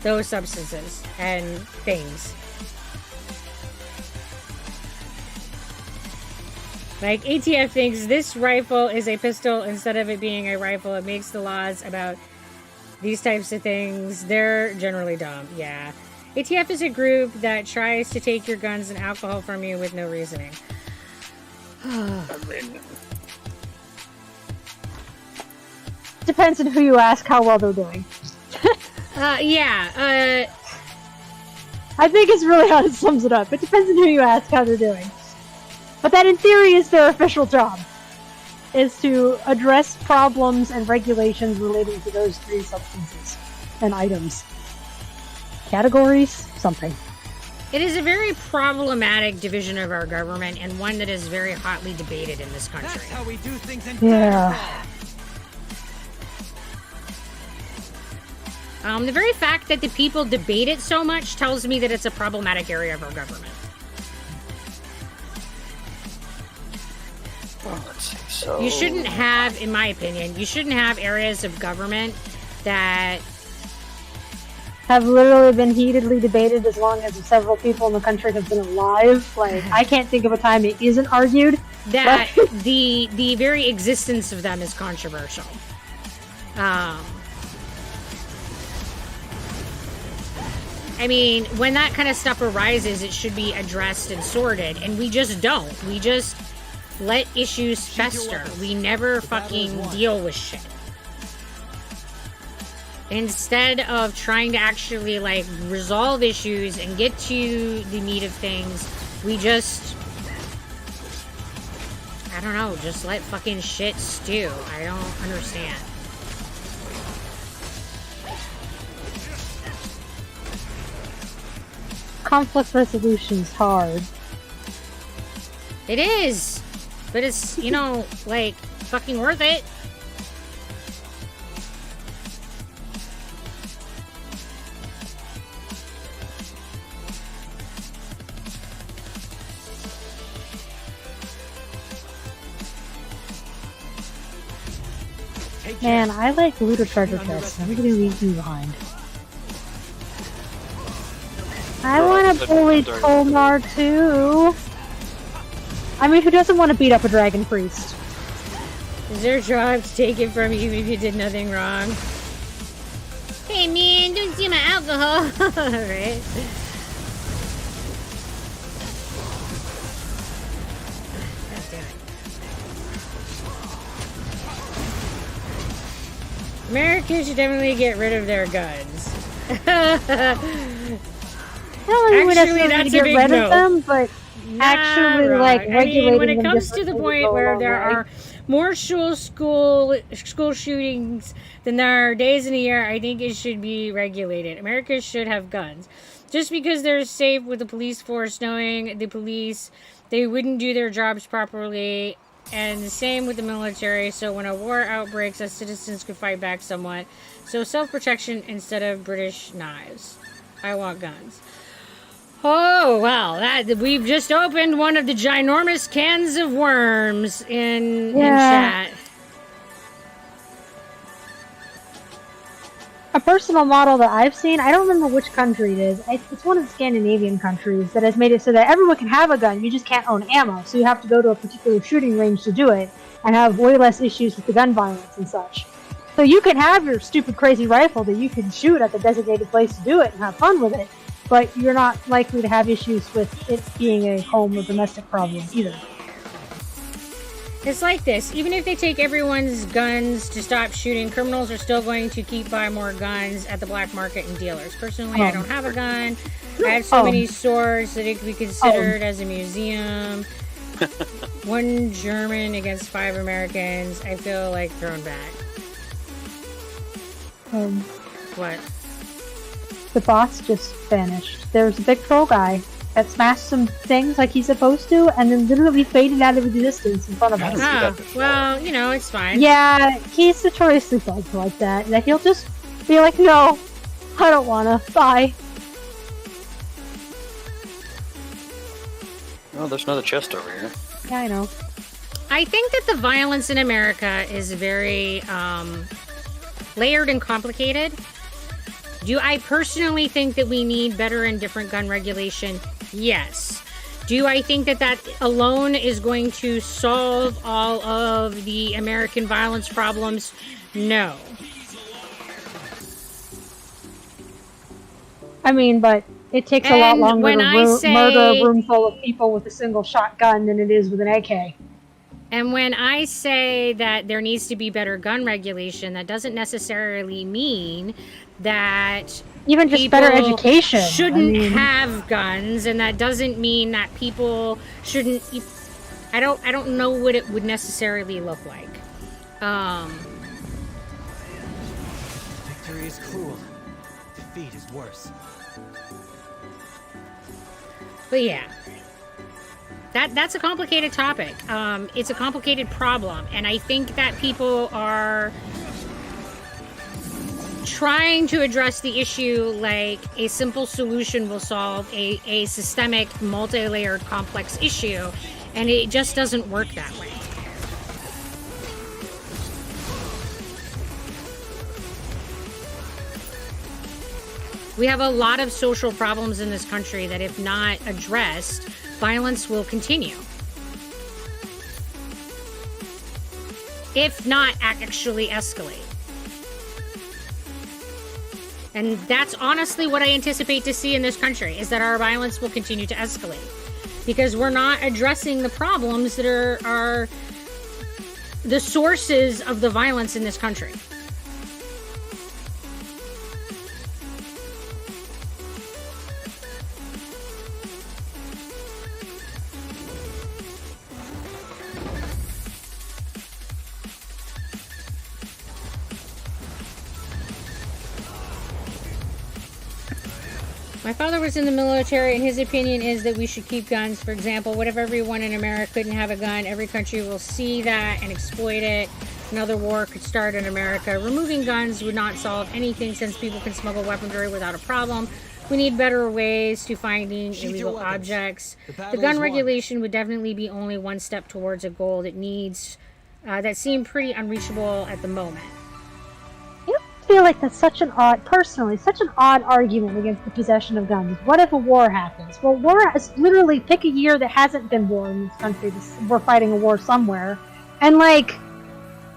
those substances and things. Like, ATF thinks this rifle is a pistol instead of it being a rifle. It makes the laws about these types of things. They're generally dumb, yeah. ATF is a group that tries to take your guns and alcohol from you with no reasoning. Depends on who you ask how well they're doing. Yeah, I think it's really how it sums it up. It depends on who you ask how they're doing. But that in theory is their official job. Is to address problems and regulations relating to those three substances and items. Categories? Something. it is a very problematic division of our government and one that is very hotly debated in this country. That's how we do things in Yeah. The very fact that the people debate it so much tells me that it's a problematic area of our government. Well, let's see. So You shouldn't have, in my opinion, you shouldn't have areas of government that... Have literally been heatedly debated as long as several people in the country have been alive. Like, I can't think of a time it isn't argued. that the very existence of them is controversial. I mean, when that kind of stuff arises, it should be addressed and sorted, and we just don't. We just let issues fester. We never fucking deal with shit. Instead of trying to actually, like, resolve issues and get to the meat of things, we just, I don't know, just let fucking shit stew. I don't understand. Conflict resolution's hard. It is, but it's, you know, like, fucking worth it. Man, I like looter treasure chests. I'm gonna leave you behind. I want to bully Tomar too. I mean, who doesn't want to beat up a dragon priest? Is their job to take it from you if you did nothing wrong? Hey man, don't steal my alcohol! Right? God damn it. America should definitely get rid of their guns. Actually, that's to a get big rid no. of them, but actually, wrong. like, I mean, regulating when it them comes to the differently point would go a where long there way. are more school shootings than there are days in a year, I think it should be regulated. America should have guns. Just because they're safe with the police force, knowing the police, they wouldn't do their jobs properly. And the same with the military. So when a war outbreaks, us citizens could fight back somewhat. So self-protection instead of British knives. I want guns. Oh, well, we've just opened one of the ginormous cans of worms in chat. A personal model that I've seen, I don't remember which country it is. It's one of the Scandinavian countries that has made it so that everyone can have a gun. You just can't own ammo, so you have to go to a particular shooting range to do it and have way less issues with the gun violence and such. So you can have your stupid, crazy rifle that you can shoot at the designated place to do it and have fun with it. But you're not likely to have issues with it being a home or domestic problem either. It's like this. Even if they take everyone's guns to stop shooting, criminals are still going to keep buying more guns at the black market and dealers. Personally, I don't have a gun. I have so many swords that it could be considered as a museum. One German against 5 Americans. I feel like thrown back. What? The boss just vanished. There was a big troll guy that smashed some things like he's supposed to, and then literally faded out of existence in front of us. Oh, well, you know, it's fine. Yeah, he's notoriously bugged like that. That he'll just be like, no, I don't wanna. Bye. Oh, there's another chest over here. Yeah, I know. I think that the violence in America is very layered and complicated. Do I personally think that we need better and different gun regulation? Yes. Do I think that that alone is going to solve all of the American violence problems? No. I mean, but it takes a lot longer when to murder a room full of people with a single shotgun than it is with an AK. And when I say that there needs to be better gun regulation, that doesn't necessarily mean that even just better education shouldn't have guns, and that doesn't mean that people shouldn't. I don't know what it would necessarily look like. Victory is cruel. Defeat is worse. But yeah. That's a complicated topic. It's a complicated problem, and I think that people are trying to address the issue like a simple solution will solve a systemic, multi-layered, complex issue, and it just doesn't work that way. We have a lot of social problems in this country that, if not addressed, violence will continue. If not actually escalate. And that's honestly what I anticipate to see in this country, is that our violence will continue to escalate. because we're not addressing the problems that are the sources of the violence in this country. My father was in the military, and his opinion is that we should keep guns. For example, what if everyone in America couldn't have a gun? Every country will see that and exploit it. Another war could start in America. Removing guns would not solve anything since people can smuggle weaponry without a problem. We need better ways to finding illegal objects. The gun regulation would definitely be only one step towards a goal that seem pretty unreachable at the moment. I feel like that's such an odd argument against the possession of guns. What if a war happens? Well, war is literally, pick a year that hasn't been war in this country. We're fighting a war somewhere. And, like,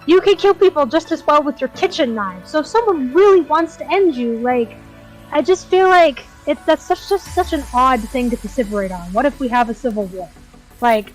you can kill people just as well with your kitchen knife. So if someone really wants to end you, like, I just feel like that's such an odd thing to vociferate on. What if we have a civil war? Like...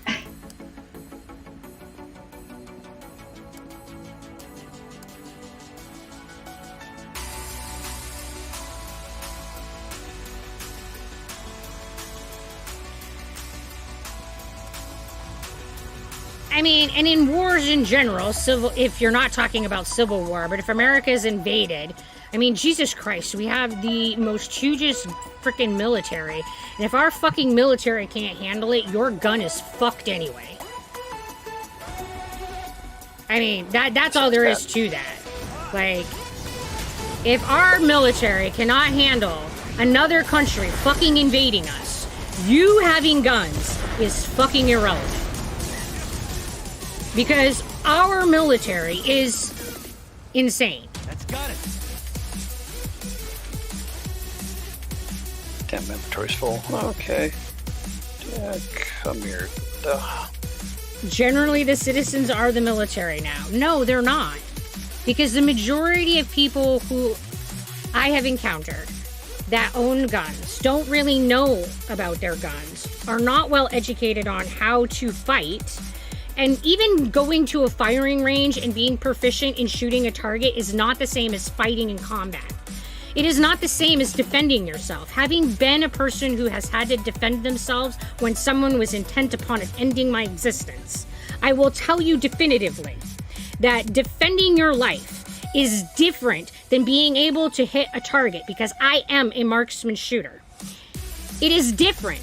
I mean, and in wars in general, if you're not talking about civil war, but if America is invaded, I mean, Jesus Christ, we have the most hugest freaking military. And if our fucking military can't handle it, your gun is fucked anyway. I mean, that's all there is to that. Like, if our military cannot handle another country fucking invading us, you having guns is fucking irrelevant. Because our military is insane. That's got it. Damn, my inventory's full. Okay. Yeah, come here. Ugh. Generally, the citizens are the military now. No, they're not. Because the majority of people who I have encountered that own guns don't really know about their guns, are not well educated on how to fight. And even going to a firing range and being proficient in shooting a target is not the same as fighting in combat. It is not the same as defending yourself. Having been a person who has had to defend themselves when someone was intent upon ending my existence, I will tell you definitively that defending your life is different than being able to hit a target, because I am a marksman shooter. It is different.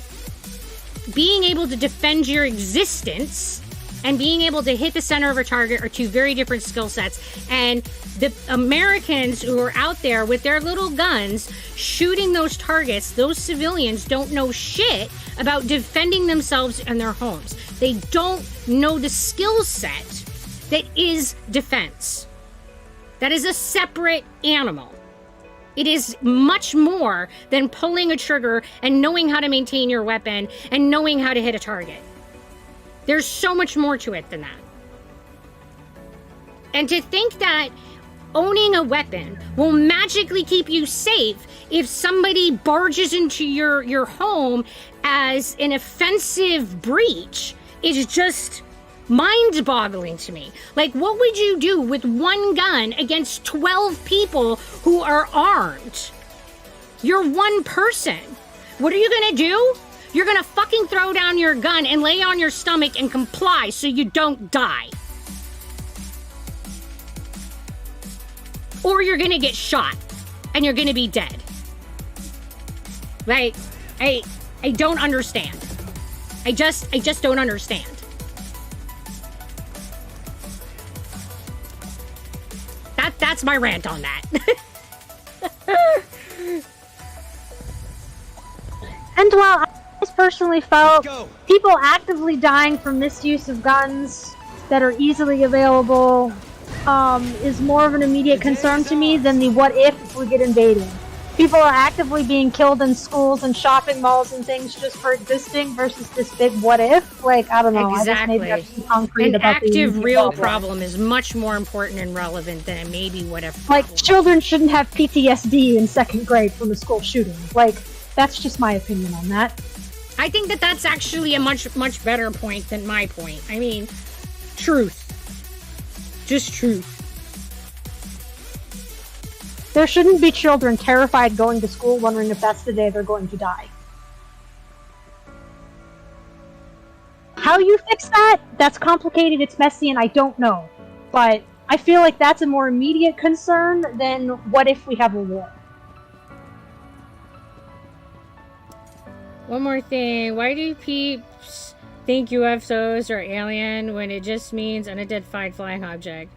Being able to defend your existence and being able to hit the center of a target are two very different skill sets. And the Americans who are out there with their little guns shooting those targets, those civilians don't know shit about defending themselves and their homes. They don't know the skill set that is defense. That is a separate animal. It is much more than pulling a trigger and knowing how to maintain your weapon and knowing how to hit a target. There's so much more to it than that. And to think that owning a weapon will magically keep you safe if somebody barges into your home as an offensive breach is just mind-boggling to me. Like, what would you do with one gun against 12 people who are armed? You're one person. What are you gonna do? You're gonna fucking throw down your gun and lay on your stomach and comply so you don't die. Or you're gonna get shot and you're gonna be dead. Like, I don't understand. I just don't understand. That's my rant on that. And while I personally felt people actively dying from misuse of guns that are easily available is more of an immediate concern to me than the what if we get invaded. People are actively being killed in schools and shopping malls and things just for existing versus this big what if. Like, I don't know. Exactly. I just maybe concrete An about active, real problem is much more important and relevant than a maybe what if problem. Like, children shouldn't have PTSD in 2nd grade from a school shooting. Like, that's just my opinion on that. I think that that's actually a much better point than my point. I mean, truth. Just truth. There shouldn't be children terrified going to school wondering if that's the day they're going to die. How you fix that? That's complicated, it's messy, and I don't know. But I feel like that's a more immediate concern than what if we have a war. One more thing. Why do peeps think UFOs are alien when it just means unidentified flying object?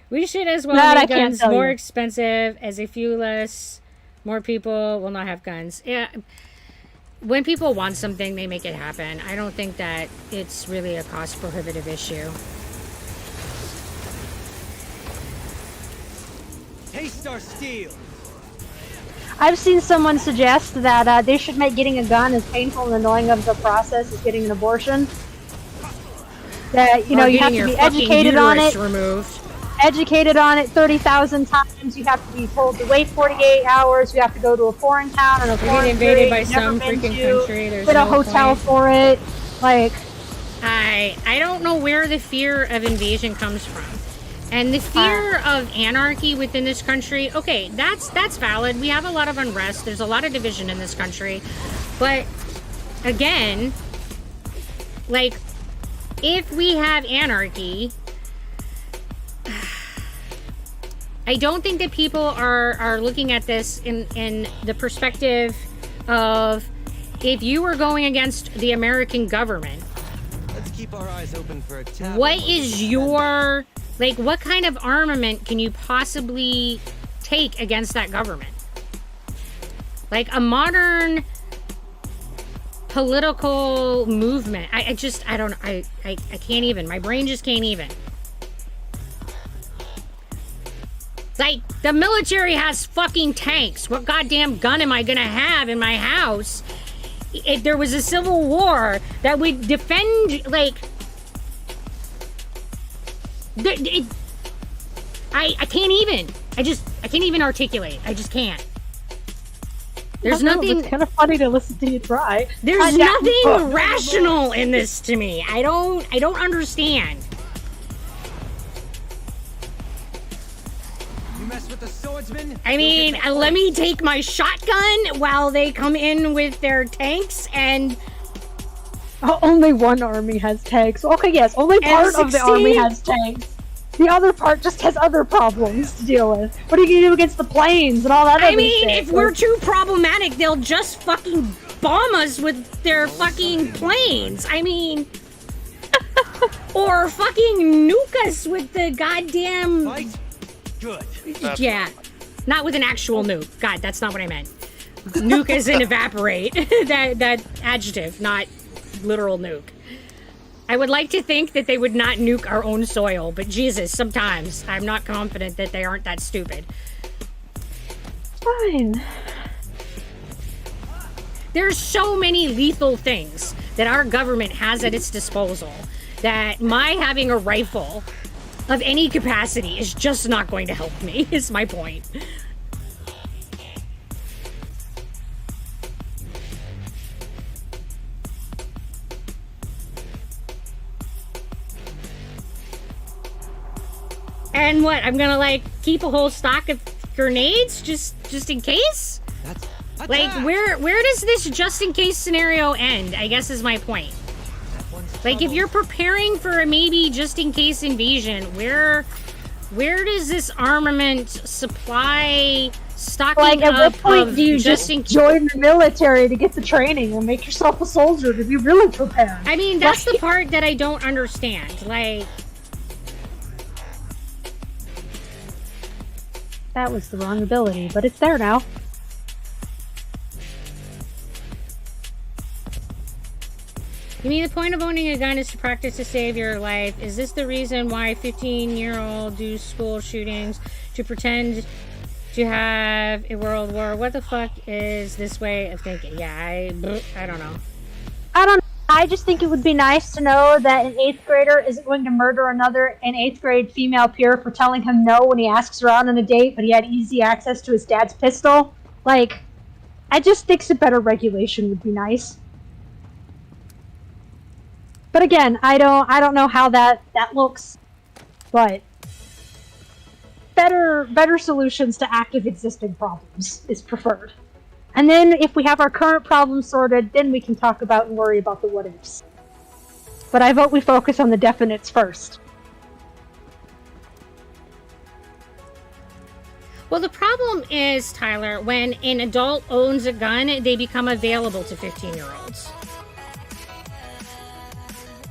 We should as well make guns more expensive, as a few less, more people will not have guns. Yeah, when people want something, they make it happen. I don't think that it's really a cost prohibitive issue. Taste our steel. I've seen someone suggest that they should make getting a gun as painful and annoying of the process as getting an abortion. That, you know, you have to be educated on it. Removed. Educated on it 30,000 times. You have to be told to wait 48 hours. You have to go to a foreign town and a foreign invaded by some freaking country. There's put a hotel for it. Like, I don't know where the fear of invasion comes from. And the fear of anarchy within this country, okay, that's valid. We have a lot of unrest. There's a lot of division in this country. But again, like, if we have anarchy, I don't think that people are looking at this in the perspective of, if you were going against the American government, Let's keep our eyes open for a tavern. what is your, like, what kind of armament can you possibly take against that government? Like, a modern political movement. I don't know. I can't even. My brain just can't even. Like, the military has fucking tanks. What goddamn gun am I gonna have in my house if there was a civil war that would defend, like... I can't even. I can't even articulate. I just can't. There's nothing... It's kind of funny to listen to you try. There's nothing rational in this to me. I don't understand. Mess with the swordsman? I mean, let me take my shotgun while they come in with their tanks and... only one army has tanks. Okay, yes, only part of the army has tanks. The other part just has other problems to deal with. What are you gonna do against the planes and all that other shit? I mean, if we're too problematic, they'll just fucking bomb us with their fucking planes. I mean... or fucking nuke us with the goddamn... Fight? Good. Yeah, not with an actual nuke. God, that's not what I meant. Nuke as in evaporate. that adjective, not literal nuke. I would like to think that they would not nuke our own soil, but Jesus, sometimes I'm not confident that they aren't that stupid. Fine. There's so many lethal things that our government has at its disposal that my having a rifle of any capacity is just not going to help me, is my point. And what, I'm gonna, like, keep a whole stock of grenades just in case? Like, where does this just in case scenario end, I guess is my point. Like, if you're preparing for a maybe just in case invasion, where does this armament supply stocking like, at up what point of do you just join the military to get the training and make yourself a soldier to be really prepared? I mean, that's the part that I don't understand. Like, that was the wrong ability, but it's there now. you mean the point of owning a gun is to practice to save your life? Is this the reason why 15-year-olds do school shootings to pretend to have a world war? What the fuck is this way of thinking? Yeah, I don't know. I just think it would be nice to know that an 8th grader isn't going to murder an 8th grade female peer for telling him no when he asks her out on a date, but he had easy access to his dad's pistol. Like, I just think some better regulation would be nice. But again, I don't know how that looks, but better solutions to active existing problems is preferred. And then if we have our current problems sorted, then we can talk about and worry about the what ifs. But I vote we focus on the definites first. Well, the problem is, Tyler, when an adult owns a gun, they become available to 15-year-olds.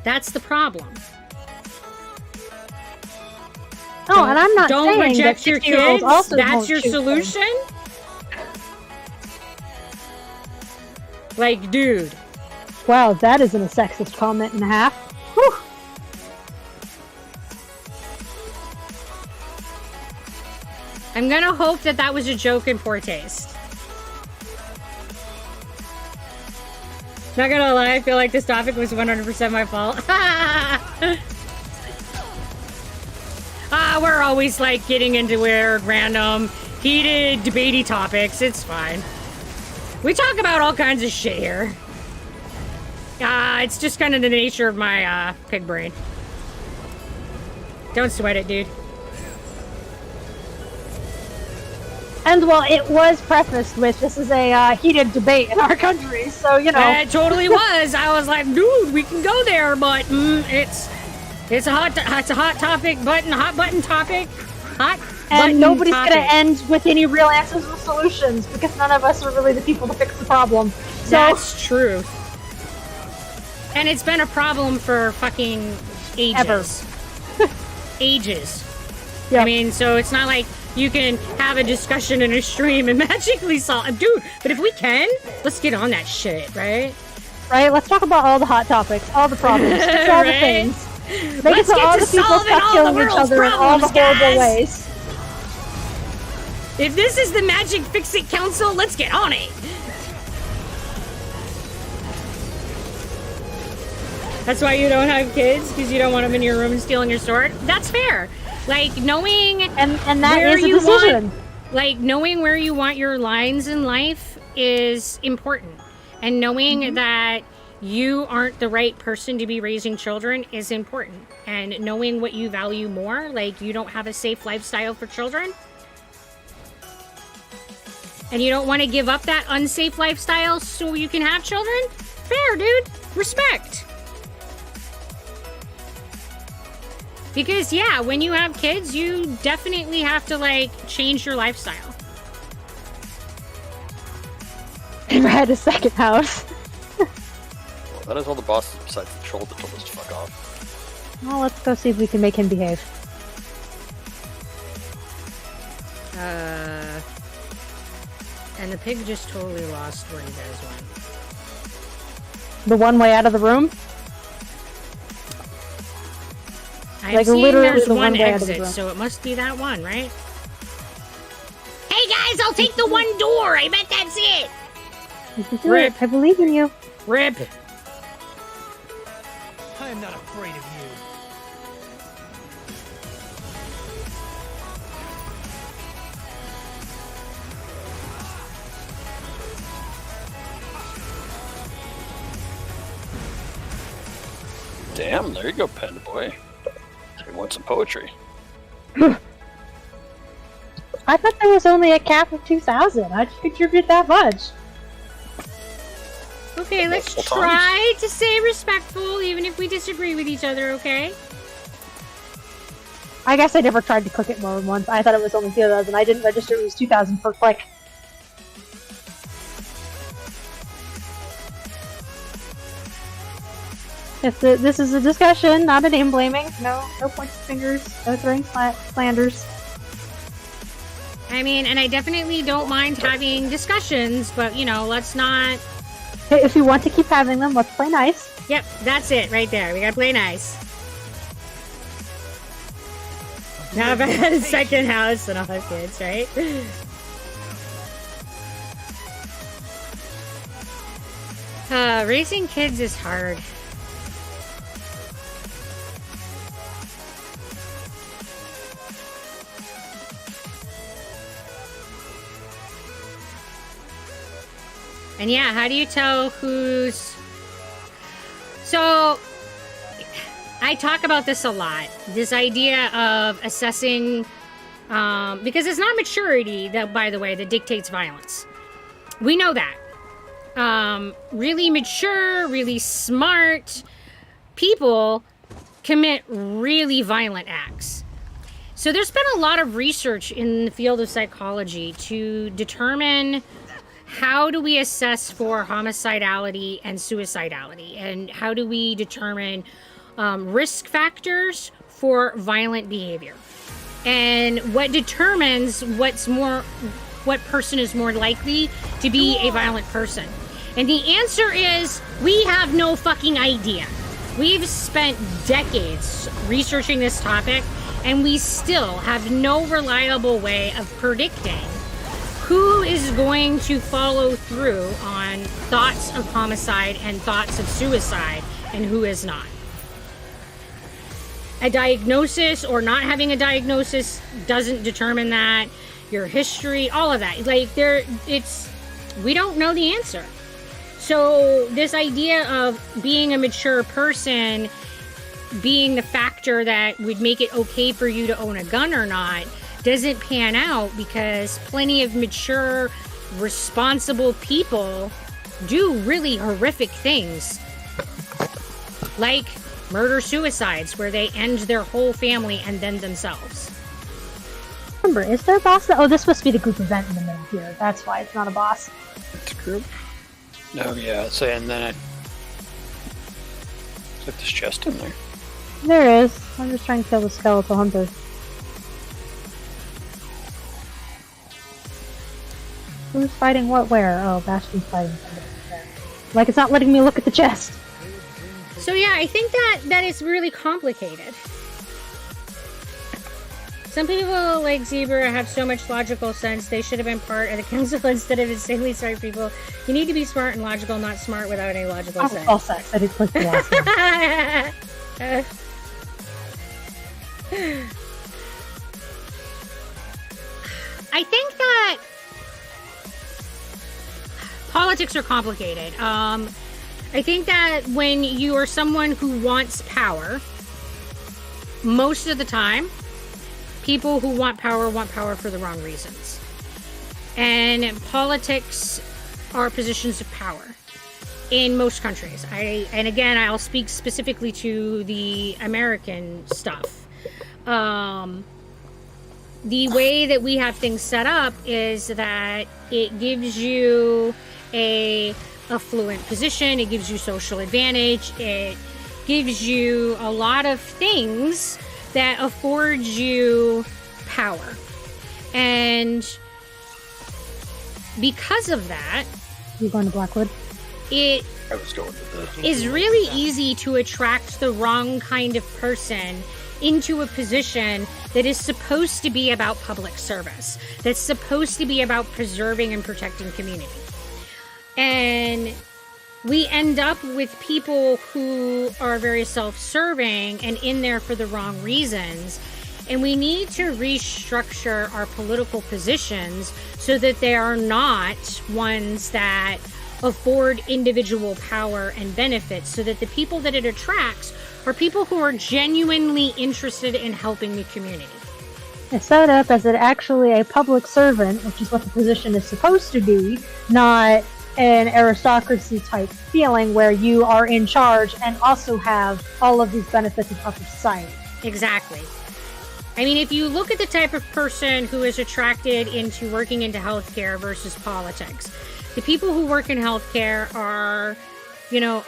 That's the problem. Oh, and I'm not don't saying reject that your 60-year-olds kids. also That's won't your shoot them. solution? Like, dude. Wow, that isn't a sexist comment and a half. Whew. I'm gonna hope that that was a joke in poor taste. Not gonna lie, I feel like this topic was 100% my fault. We're always like getting into weird, random, heated, debatey topics. It's fine. We talk about all kinds of shit here. It's just kind of the nature of my pig brain. Don't sweat it, dude. And well, it was prefaced with this is a heated debate in our country, so you know. It totally was. I was like, dude, we can go there, but it's a hot topic, hot button topic, hot. And nobody's topic. gonna end with any real answers or solutions because none of us are really the people to fix the problem. So That's true. And it's been a problem for fucking ages. Ages. Yep. I mean, so it's not like you can have a discussion in a stream and magically solve. Dude, but if we can, let's get on that shit, right? Right? Let's talk about all the hot topics, all the problems, just all the Right? things. Make Let's it so get all to the people solving stop all killing the each world's other in all the problems, horrible guys. ways. If this is the Magic Fix-It Council, let's get on it. That's why you don't have kids, because you don't want them in your room and stealing your sword. That's fair. Like, knowing And that where is a you decision. like, knowing where you want your lines in life is important. And knowing that you aren't the right person to be raising children is important. And knowing what you value more, like, you don't have a safe lifestyle for children. And you don't want to give up that unsafe lifestyle so you can have children? Fair, dude. Respect. Because, yeah, when you have kids, you definitely have to, like, change your lifestyle. Never had a second house. Well, that is all the bosses besides the troll that told us to fuck off. Well, let's go see if we can make him behave. And the pig just totally lost where you guys went. The one way out of the room? I'm Like, seeing literally there's the one one way out of the exit, room. so it must be that one, right? Hey guys, I'll take the one door. I bet that's it. You can do Rip. it. I believe in you. Rip. I am not afraid of you. Damn, there you go, Panda Boy. You want some poetry? I thought there was only a cap of 2,000. How'd you contribute that much? Okay, let's Multiple try to stay respectful, even if we disagree with each other, okay? I guess I never tried to click it more than once. I thought it was only 2,000. I didn't register it was 2,000 per click. This is a discussion, not a name blaming. No points of fingers, no throwing slanders. I mean, and I definitely don't mind having discussions, but, you know, let's not... Hey, if you want to keep having them, let's play nice. Yep, that's it right there. We gotta play nice. Now if I had a second house and I'll have kids, right? Raising kids is hard. And yeah, how do you tell who's... So, I talk about this a lot. This idea of assessing... because it's not maturity, that, by the way, that dictates violence. We know that. Really mature, really smart people commit really violent acts. So there's been a lot of research in the field of psychology to determine how do we assess for homicidality and suicidality, and how do we determine risk factors for violent behavior, and what determines what person is more likely to be a violent person. And the answer is, we have no fucking idea. We've spent decades researching this topic, and we still have no reliable way of predicting who is going to follow through on thoughts of homicide and thoughts of suicide, and who is not. A diagnosis or not having a diagnosis doesn't determine that. Your history, all of that. Like, we don't know the answer. So this idea of being a mature person being the factor that would make it okay for you to own a gun or not doesn't pan out, because plenty of mature, responsible people do really horrific things. Like murder-suicides, where they end their whole family and then themselves. Remember, is there a boss? Oh, this must be the group event in the middle here. That's why it's not a boss. It's a group. No, yeah. So, and then it's like this chest in there. There is. I'm just trying to kill the skeletal hunter. Who's fighting what where? Oh, Bastion's fighting somebody there. Like, it's not letting me look at the chest. So yeah, I think that is really complicated. Some people, like Zebra, have so much logical sense they should have been part of the council instead of insanely smart people. You need to be smart and logical, not smart without any logical sense. All sex. I did click the last one. I think that politics are complicated. I think that when you are someone who wants power, most of the time, people who want power for the wrong reasons. And politics are positions of power in most countries. And again, I'll speak specifically to the American stuff. The way that we have things set up is that it gives you a affluent position, it gives you social advantage, it gives you a lot of things that affords you power. And because of that, You going to Blackwood? I was going to the... is really easy to attract the wrong kind of person into a position that is supposed to be about public service, that's supposed to be about preserving and protecting community. And we end up with people who are very self-serving and in there for the wrong reasons. And we need to restructure our political positions so that they are not ones that afford individual power and benefits, so that the people that it attracts are people who are genuinely interested in helping the community. It's set up as actually a public servant, which is what the position is supposed to be, not an aristocracy type feeling where you are in charge and also have all of these benefits of public society. Exactly. I mean, if you look at the type of person who is attracted into working into healthcare versus politics, the people who work in healthcare are,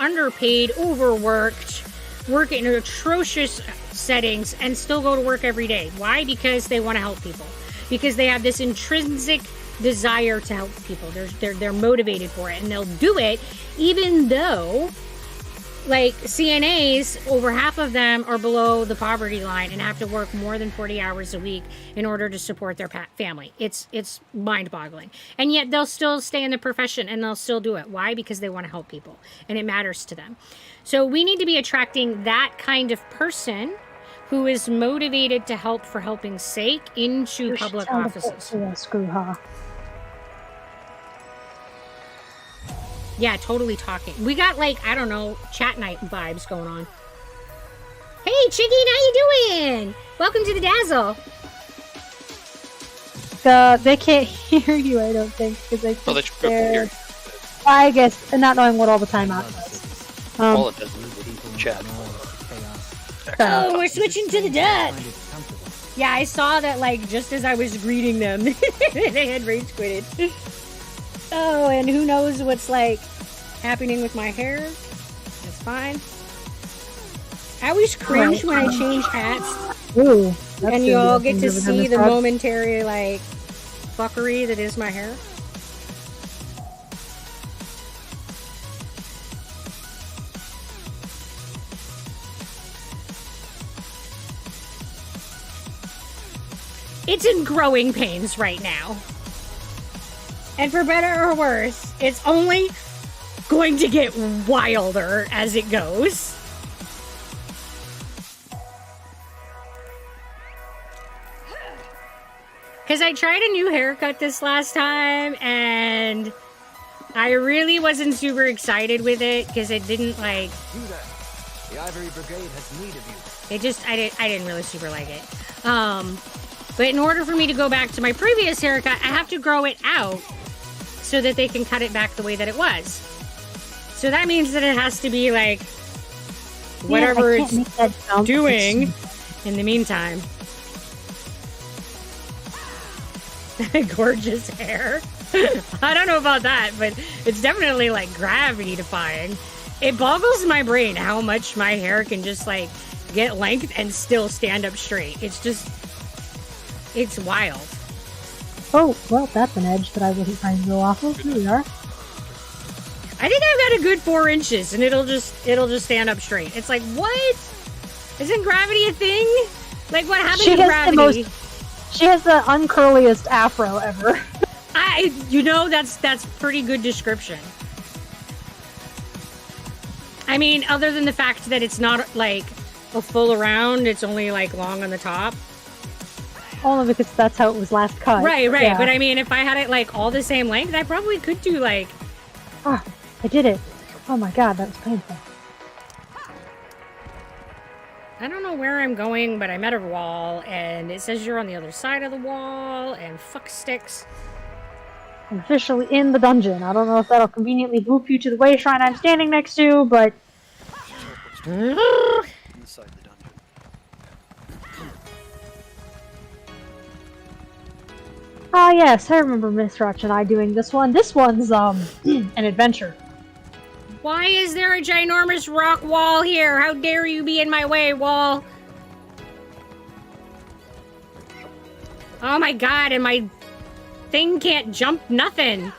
underpaid, overworked, work in atrocious settings, and still go to work every day. Why? Because they want to help people. Because they have this intrinsic desire to help people. They're motivated for it, and they'll do it even though, like, CNAs, over half of them are below the poverty line and have to work more than 40 hours a week in order to support their family. It's mind-boggling. And yet they'll still stay in the profession and they'll still do it. Why? Because they want to help people and it matters to them. So we need to be attracting that kind of person who is motivated to help for helping's sake into public offices. Screw her. Yeah, totally talking. We got like, I don't know, chat night vibes going on. Hey, Chiggy, how you doing? Welcome to the Dazzle. They can't hear you, I don't think, because I Oh, think they they're... should I guess, and not knowing what all the timeout does. all it does is chat. Oh, we're switching to the Dutch. Yeah, I saw that, like, just as I was greeting them, they had rage quitted. Oh, and who knows what's, like, happening with my hair? It's fine. I always cringe when I change hats, Ooh, and you all get to see the momentary, like, fuckery that is my hair. It's in growing pains right now. And for better or worse, it's only going to get wilder as it goes. Because I tried a new haircut this last time, and I really wasn't super excited with it, because it didn't, like... Do that. The Ivory Brigade has need of you. It just, I didn't really super like it. But in order for me to go back to my previous haircut, I have to grow it out so that they can cut it back the way that it was. So that means that it has to be like whatever it's doing in the meantime. Gorgeous hair. I don't know about that, but it's definitely like gravity defying. It boggles my brain how much my hair can just like get length and still stand up straight. It's just, it's wild. Oh, well, that's an edge that I wasn't trying to go off of. Here we are. I think I've got a good 4 inches, and it'll just stand up straight. It's like, what? Isn't gravity a thing? Like, what happened to gravity? She has the uncurliest afro ever. You know, that's pretty good description. I mean, other than the fact that it's not like a full around, it's only like long on the top. Only because that's how it was last cut. Right. Yeah. But I mean, if I had it like all the same length, I probably could do like... Ah, I did it. Oh my god, that was painful. I don't know where I'm going, but I'm at a wall, and it says you're on the other side of the wall, and fuck sticks. I'm officially in the dungeon. I don't know if that'll conveniently boop you to the way shrine I'm standing next to, but... Inside the dungeon. Ah, yes, I remember Miss Rotch and I doing this one. This one's, an adventure. Why is there a ginormous rock wall here? How dare you be in my way, wall? Oh my god, and my thing can't jump nothing.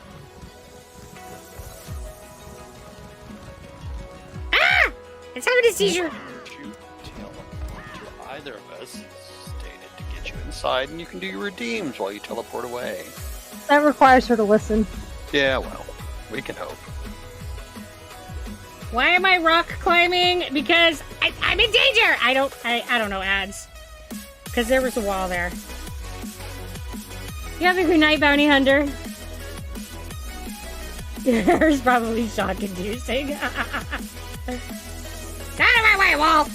Ah! It's having a seizure. You teleport to either of us, stated to get you inside, and you can do your redeems while you teleport away. That requires her to listen. Yeah, well, we can hope. Why am I rock climbing? Because I'm in danger! I don't know, ads. Because there was a wall there. You have a good night, bounty hunter. Yours probably shock-inducing. Out of my way, wall!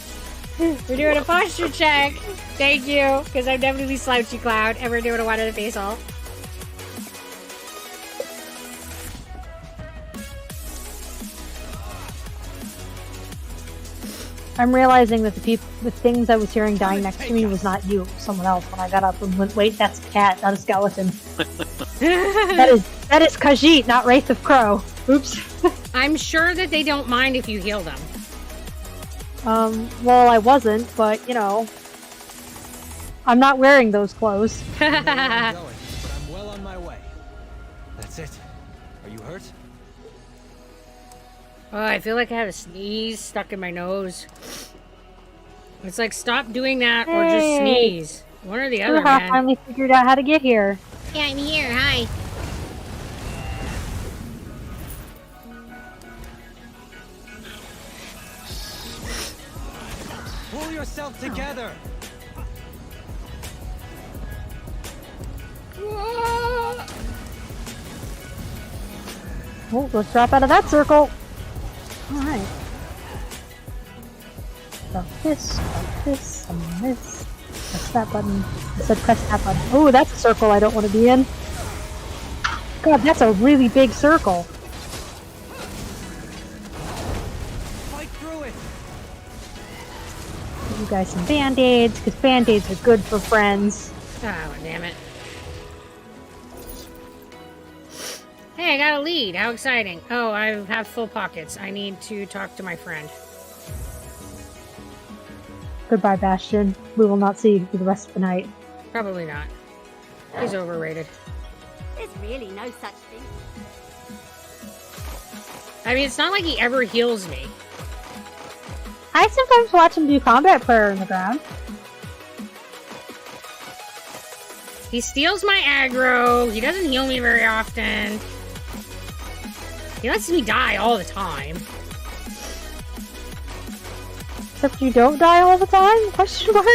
We're doing a posture check. Thank you, because I'm definitely Slouchy Cloud, and we're doing a one in the face all. I'm realizing that the things I was hearing dying next to me was not you, it was someone else when I got up and went, wait, that's a cat, not a skeleton. that is Khajiit, not Wraith of Crow. Oops. I'm sure that they don't mind if you heal them. Well, I wasn't, but, you know, I'm not wearing those clothes. I'm going, but I'm well on my way. That's it. Are you hurt? Oh, I feel like I have a sneeze stuck in my nose. It's like, stop doing that or just sneeze. One or the other, man. Finally figured out how to get here. Yeah, I'm here. Hi. Pull yourself together. Oh, let's drop out of that circle. Alright. Stop this, and this. Press that button. I said press that button. Oh, that's a circle I don't want to be in. God, that's a really big circle. Fight through it. Give you guys some band-aids, because band-aids are good for friends. Oh, damn it. Hey, I got a lead. How exciting. Oh, I have full pockets. I need to talk to my friend. Goodbye, Bastion. We will not see you for the rest of the night. Probably not. He's overrated. There's really no such thing. I mean, it's not like he ever heals me. I sometimes watch him do combat prayer in the ground. He steals my aggro. He doesn't heal me very often. He lets me die all the time. Except you don't die all the time? Question mark?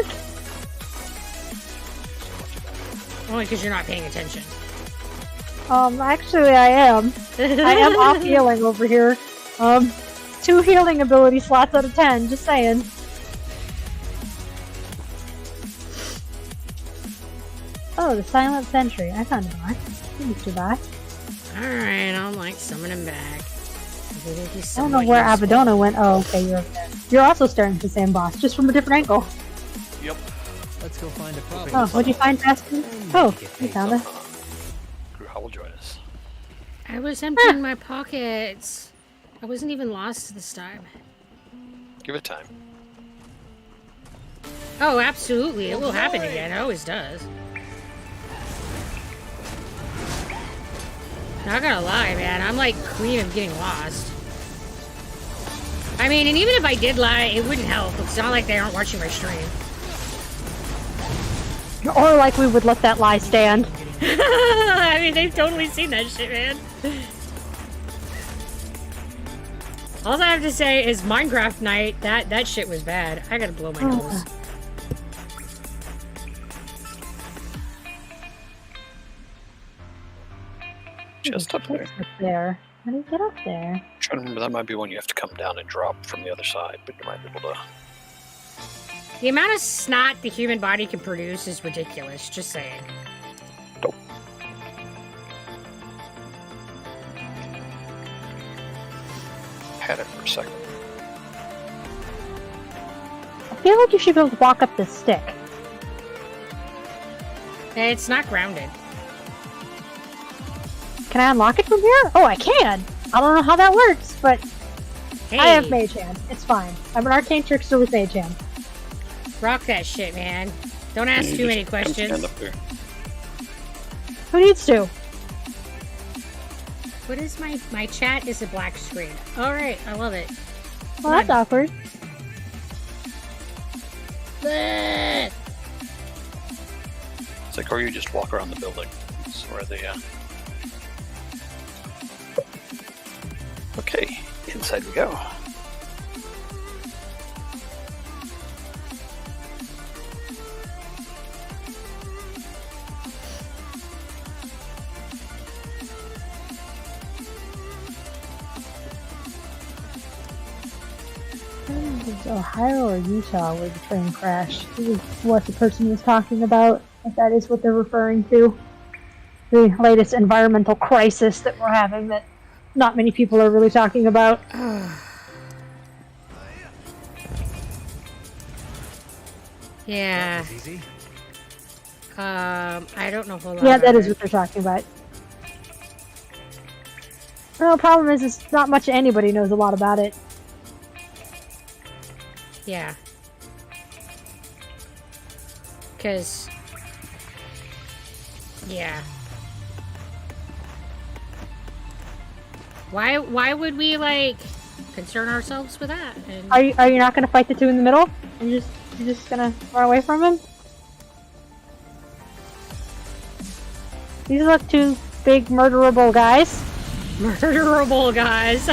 Only because you're not paying attention. Actually I am. I am off healing over here. 2 healing ability slots out of 10, just saying. Oh, the Silent Sentry. I found him. He used to die. Alright, I'll like summon him back. I don't know where Abadona went. Oh, okay, you're over there. You're also staring at the same boss, just from a different angle. Yep. Let's go find a problem. Oh, what'd you find, Bastion? Oh, you found it. How will join us? I was emptying my pockets. I wasn't even lost this time. Give it time. Oh, absolutely. It will happen again. It always does. Not gonna lie, man. I'm like queen of getting lost. I mean, and even if I did lie, it wouldn't help. It's not like they aren't watching my stream. Or like we would let that lie stand. I mean, they've totally seen that shit, man. All I have to say is Minecraft night, that shit was bad. I gotta blow my nose. Just up there. Up there. How do you get up there? I'm trying to remember, that might be one you have to come down and drop from the other side, but you might be able to. The amount of snot the human body can produce is ridiculous, just saying. Nope. Had it for a second. I feel like you should be able to walk up this stick. It's not grounded. Can I unlock it from here? Oh, I can! I don't know how that works, but Hey, I have Mage Hand. It's fine. I'm an Arcane Trickster with Mage Hand. rock that shit, man. Don't ask too many Come stand questions. up there. Who needs to? What is my chat is a black screen. Alright, I love it. Well, that's awkward. Bleh. It's like, or you just walk around the building. That's where the, Okay, inside we go. Ohio or Utah where the train crashed. This is what the person was talking about, if that is what they're referring to. The latest environmental crisis that we're having that not many people are really talking about. Yeah. That was easy. I don't know a whole lot Yeah, about that is it. what they're talking about. Well, the problem is not much anybody knows a lot about it. Yeah. Cause yeah. Why would we like concern ourselves with that? And Are you not gonna fight the two in the middle? You're just gonna run away from him? These look two big murderable guys. murderable guys.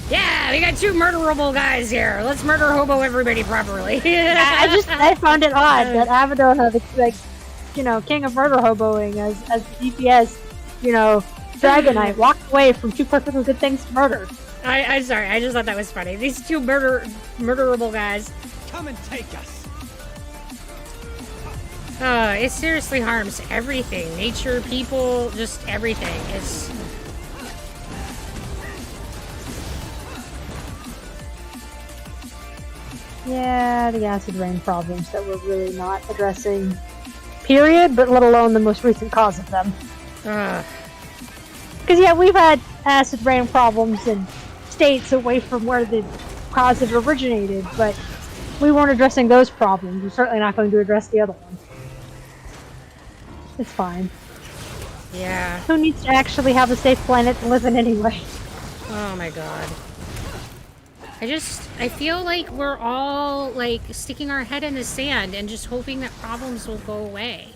Yeah, we got two murderable guys here. Let's murder hobo everybody properly. I found it odd that Abadona, like, king of murder hoboing as the DPS, Dragon Knight walked away from two perfectly good things to murder. I'm sorry, I just thought that was funny. These two murderable guys. Come and take us. It seriously harms everything. Nature, people, just everything. It's... Yeah, the acid rain problems that we're really not addressing, period, but let alone the most recent cause of them. Because, yeah, we've had acid rain problems in states away from where the cause of originated, but we weren't addressing those problems. We're certainly not going to address the other ones. It's fine. Yeah. Who needs to actually have a safe planet to live in anyway? Oh my god. I feel like we're all, like, sticking our head in the sand and just hoping that problems will go away.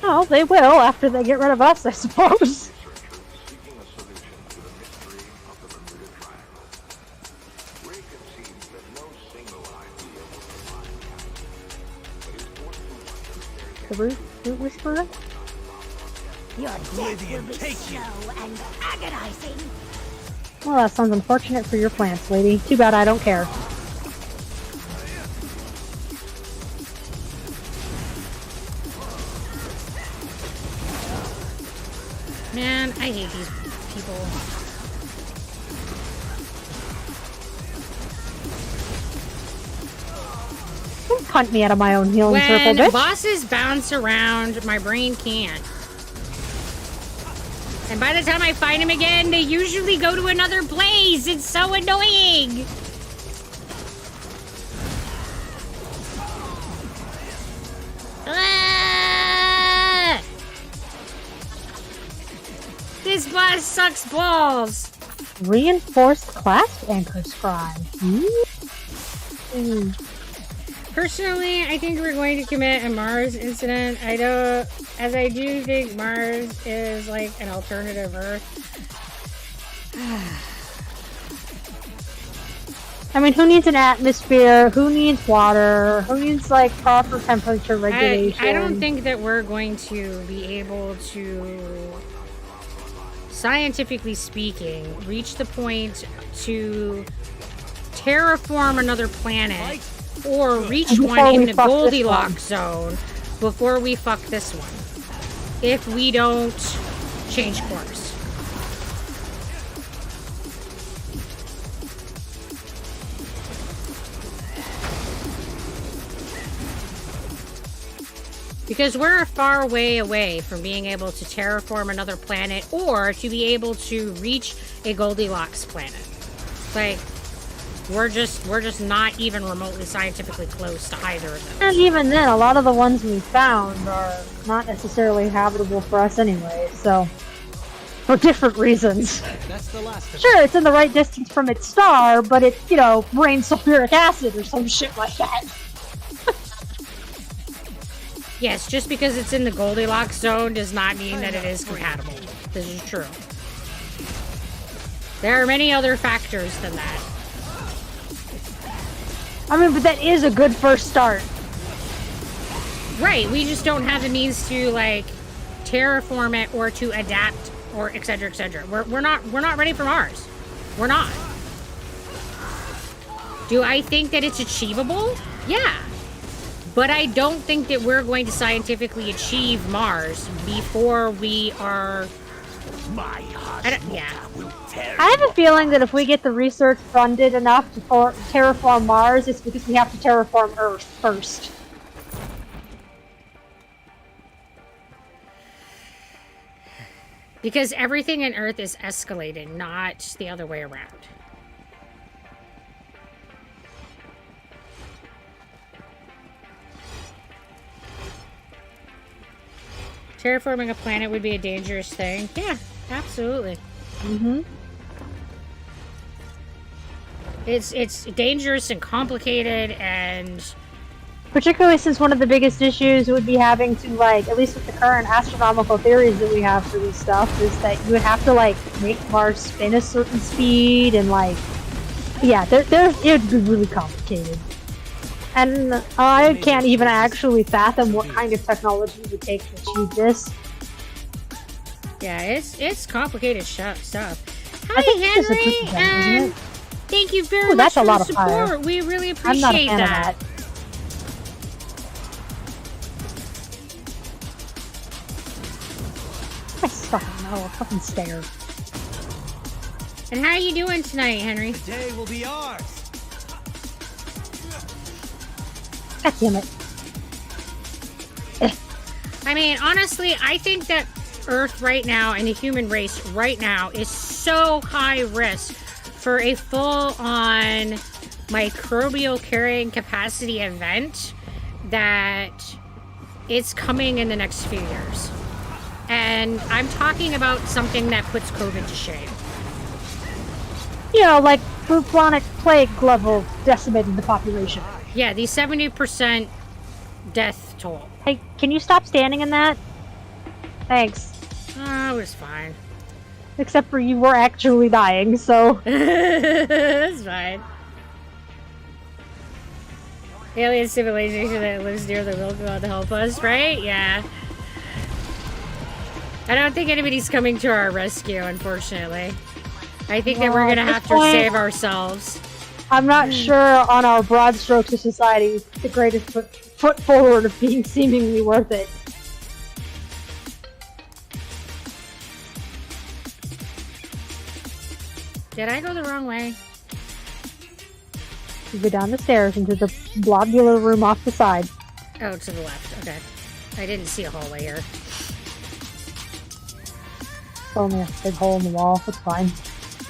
Oh, they will after they get rid of us, I suppose. The root whisperer? Your death will be slow and agonizing. Well, that sounds unfortunate for your plants, lady. Too bad I don't care. Man, I hate these people. Don't punt me out of my own healing circle, When bitch. bosses bounce around, my brain can't. And by the time I find him again, they usually go to another place. It's so annoying. Ah! This boss sucks balls. Reinforced class anchor scribe. Personally, I think we're going to commit a Mars incident. I do think Mars is like an alternative Earth. I mean, who needs an atmosphere? Who needs water? Who needs, like, proper temperature regulation? I don't think that we're going to be able to, scientifically speaking, reach the point to terraform another planet or reach one in the Goldilocks zone before we fuck this one. If we don't change course. Because we're a far way away from being able to terraform another planet or to be able to reach a Goldilocks planet. Like, we're just not even remotely scientifically close to either of them. And even then, a lot of the ones we found are not necessarily habitable for us anyway, so... For different reasons. That's the last of it. Sure, it's in the right distance from its star, but it, rains sulfuric acid or some shit like that. Yes, just because it's in the Goldilocks zone does not mean that it is compatible. This is true. There are many other factors than that. I mean, but that is a good first start. Right, we just don't have the means to, like, terraform it or to adapt or et cetera, et cetera. We're not ready for Mars. We're not. Do I think that it's achievable? Yeah. But I don't think that we're going to scientifically achieve Mars before we are... I have a feeling that if we get the research funded enough to terraform Mars, it's because we have to terraform Earth first. Because everything in Earth is escalating, not the other way around. Terraforming a planet would be a dangerous thing. Yeah, absolutely. Mm-hmm. It's dangerous and complicated and... Particularly since one of the biggest issues would be having to, like, at least with the current astronomical theories that we have for this stuff, is that you would have to, like, make Mars spin a certain speed and, like... Yeah, it would be really complicated. And I can't even actually fathom what kind of technology it would take to achieve this. Yeah, it's complicated stuff. I Hi, think this is a Henry, cookie gun, isn't and it? thank you very Ooh, much that's a for lot the of fire. support. We really I'm appreciate not a fan that. of that. I fucking know, a fucking stare. And how are you doing tonight, Henry? Today will be ours. God damn it. I mean, honestly, I think that Earth right now and the human race right now is so high risk for a full-on microbial carrying capacity event that it's coming in the next few years. And I'm talking about something that puts COVID to shame. You know, like bubonic plague level decimating the population. Yeah, the 70% death toll. Hey, can you stop standing in that? Thanks. Oh, it was fine. Except for you were actually dying, so... It's fine. Alien civilization that lives near the Milky Way to help us, right? Yeah. I don't think anybody's coming to our rescue, unfortunately. I think that we're gonna have to save ourselves. I'm not sure on our broad strokes of society the greatest foot forward of being seemingly worth it. Did I go the wrong way? You go down the stairs into the globular room off the side. Oh, to the left. Okay. I didn't see a hallway here. It's only a big hole in the wall. It's fine.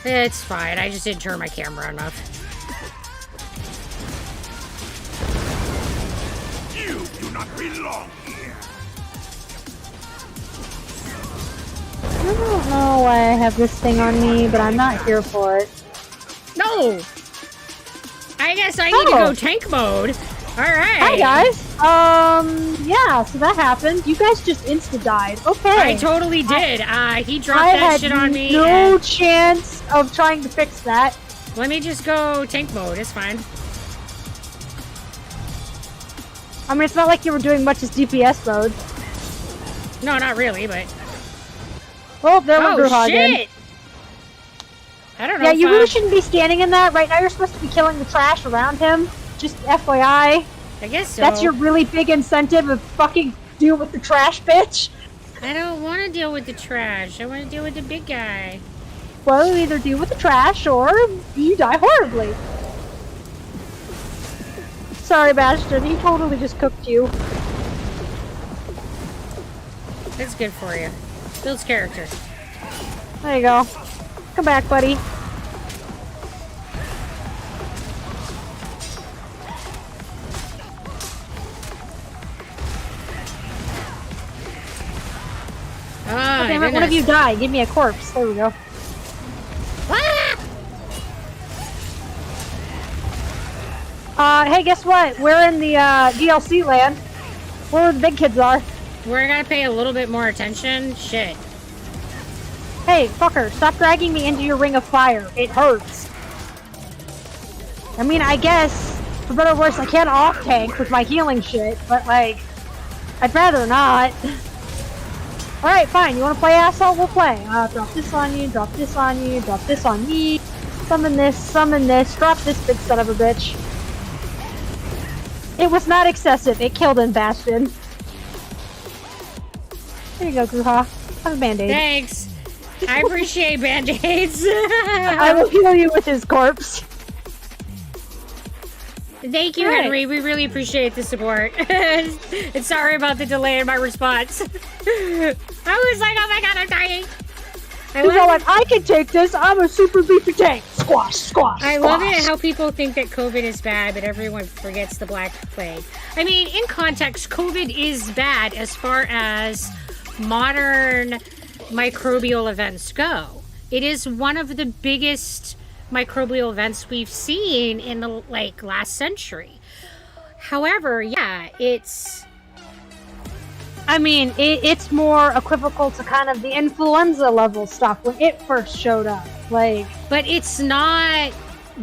It's fine. I just didn't turn my camera enough. You do not belong here. I don't know why I have this thing on me, but I'm not here for it. No! I guess I need to go tank mode. Alright. Hi, guys. Yeah, so that happened. You guys just insta-died. Okay. I totally did. He dropped I that had shit on me. no chance of trying to fix that. Let me just go tank mode. It's fine. I mean, it's not like you were doing much as DPS mode. No, not really, but... Oh, there went Oh, Gruha again. shit! I don't know Yeah, if you really shouldn't be standing in that. Right now you're supposed to be killing the trash around him. Just FYI. I guess so. That's your really big incentive of fucking deal with the trash, bitch. I don't want to deal with the trash. I want to deal with the big guy. Well, you either deal with the trash or you die horribly. Sorry, Bastion. He totally just cooked you. That's good for you. Builds character. There you go. Come back, buddy. Ah, Damn it, one of you die. Give me a corpse. There we go. Hey, guess what? We're in the DLC land. Where the big kids are. We're gonna pay a little bit more attention. Shit. Hey, fucker, stop dragging me into your ring of fire. It hurts. I mean, I guess, for better or worse, I can off-tank with my healing shit, but, like, I'd rather not. Alright, fine. You wanna play asshole? We'll play. Drop this on you, drop this on you, drop this on me. Summon this, drop this big son of a bitch. It was not excessive. It killed him, Bastion. There you go, Gruha. Have a band-aid. Thanks. I appreciate band-aids. I will heal you with his corpse. Thank you, Henry. We really appreciate the support. And sorry about the delay in my response. I was like, oh my god, I'm dying. He's all like, I can take this. I'm a super beefy tank. Squash, squash, I squash. love it how people think that COVID is bad, but everyone forgets the Black Plague. I mean, in context, COVID is bad as far as modern microbial events go. It is one of the biggest microbial events we've seen in the last century. However, yeah, it's... I mean, it's more equivocal to kind of the influenza level stuff when it first showed up. Like, but it's not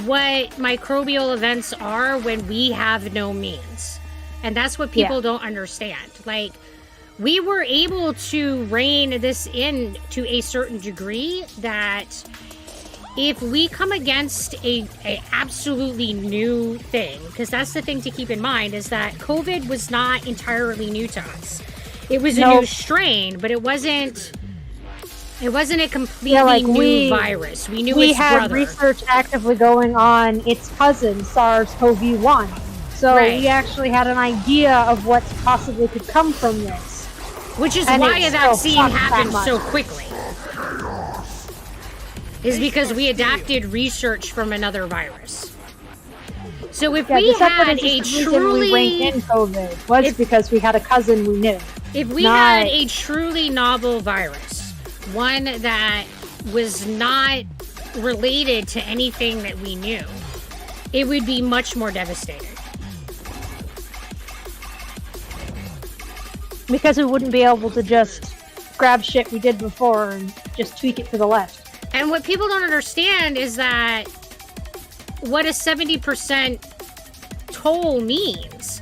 what microbial events are when we have no means. And that's what people don't understand. Like, we were able to rein this in to a certain degree that if we come against a absolutely new thing, because that's the thing to keep in mind, is that COVID was not entirely new to us. It was a new strain, but it wasn't a completely new virus. We knew its brother. We had research actively going on its cousin, SARS-CoV-1. So we actually had an idea of what possibly could come from this. Which is why a vaccine happened so quickly. Is because we adapted research from another virus. So if we had a truly... we reined in COVID was because we had a cousin we knew. If we had a truly novel virus, one that was not related to anything that we knew, it would be much more devastating. Because we wouldn't be able to just grab shit we did before and just tweak it to the left. And what people don't understand is that what a 70% toll means.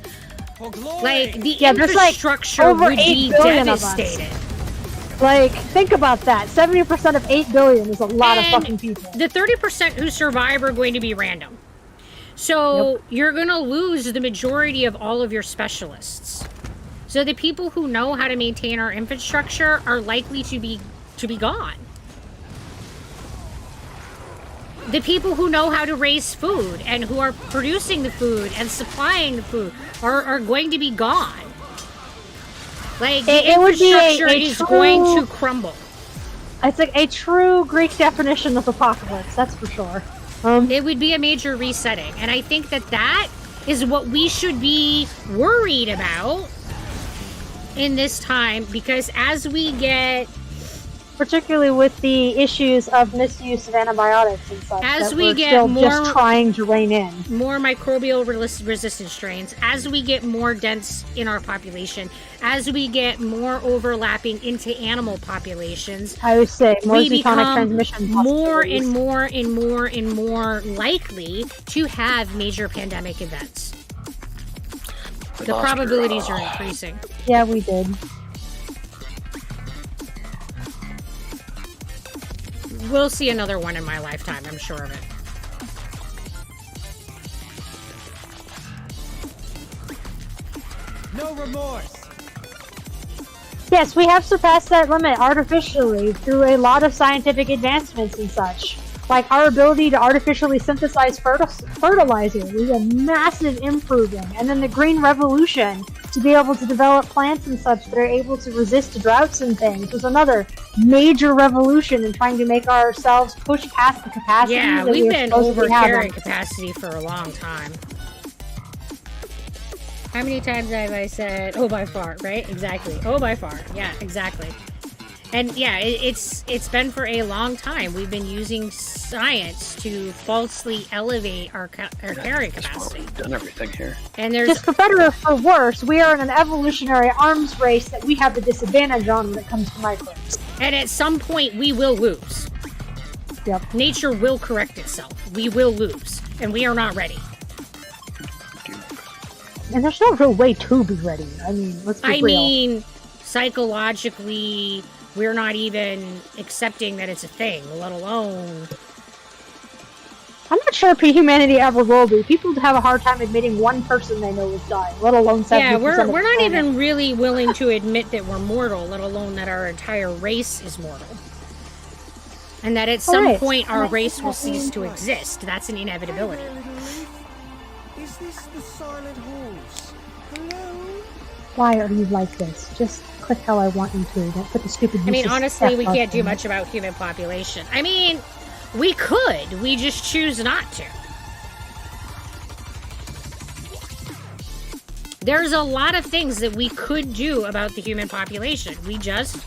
Like, the infrastructure would be devastated. Like, think about that. 70% of 8 billion is a lot of fucking people. The 30% who survive are going to be random. So you're going to lose the majority of all of your specialists. So the people who know how to maintain our infrastructure are likely to be gone. The people who know how to raise food and who are producing the food and supplying the food are going to be gone. Like, the infrastructure is going to crumble. It's like a true Greek definition of apocalypse, that's for sure. It would be a major resetting. And I think that is what we should be worried about in this time, because as we get... particularly with the issues of misuse of antibiotics and such, as that we we're get still more, just trying to rein in. More microbial resistant strains, as we get more dense in our population, as we get more overlapping into animal populations, I would say more we zoonotic become transmission more and more and more and more likely to have major pandemic events. The probabilities are increasing. Yeah, we did. We'll see another one in my lifetime, I'm sure of it. No remorse. Yes, we have surpassed that limit artificially through a lot of scientific advancements and such. Like our ability to artificially synthesize fertilizer was a massive improvement. And then the Green Revolution, to be able to develop plants and such that are able to resist droughts and things, was another major revolution in trying to make ourselves push past the capacity. Yeah, that we've been over carrying having. capacity for a long time. How many times have I said, oh, by far, right? Exactly. Oh, by far. Yeah, exactly. And yeah, it's been for a long time. We've been using science to falsely elevate our carrying capacity. We've done everything here. And there's just for better or for worse, we are in an evolutionary arms race that we have the disadvantage on when it comes to microbes. And at some point, we will lose. Yep. Nature will correct itself. We will lose, and we are not ready. And there's no real way to be ready. I mean, let's be real. I mean, psychologically, we're not even accepting that it's a thing, let alone... I'm not sure if humanity ever will be. People have a hard time admitting one person they know is dying, let alone 70%. Yeah, we're not even really willing to admit that we're mortal, let alone that our entire race is mortal. And that at some point our race will cease to exist. That's an inevitability. Is this the Silent Halls? Hello? Why are you like this? Just click how I want you to. Don't put the stupid... I mean, honestly, we can't do much about human population. I mean, we could. We just choose not to. There's a lot of things that we could do about the human population. We just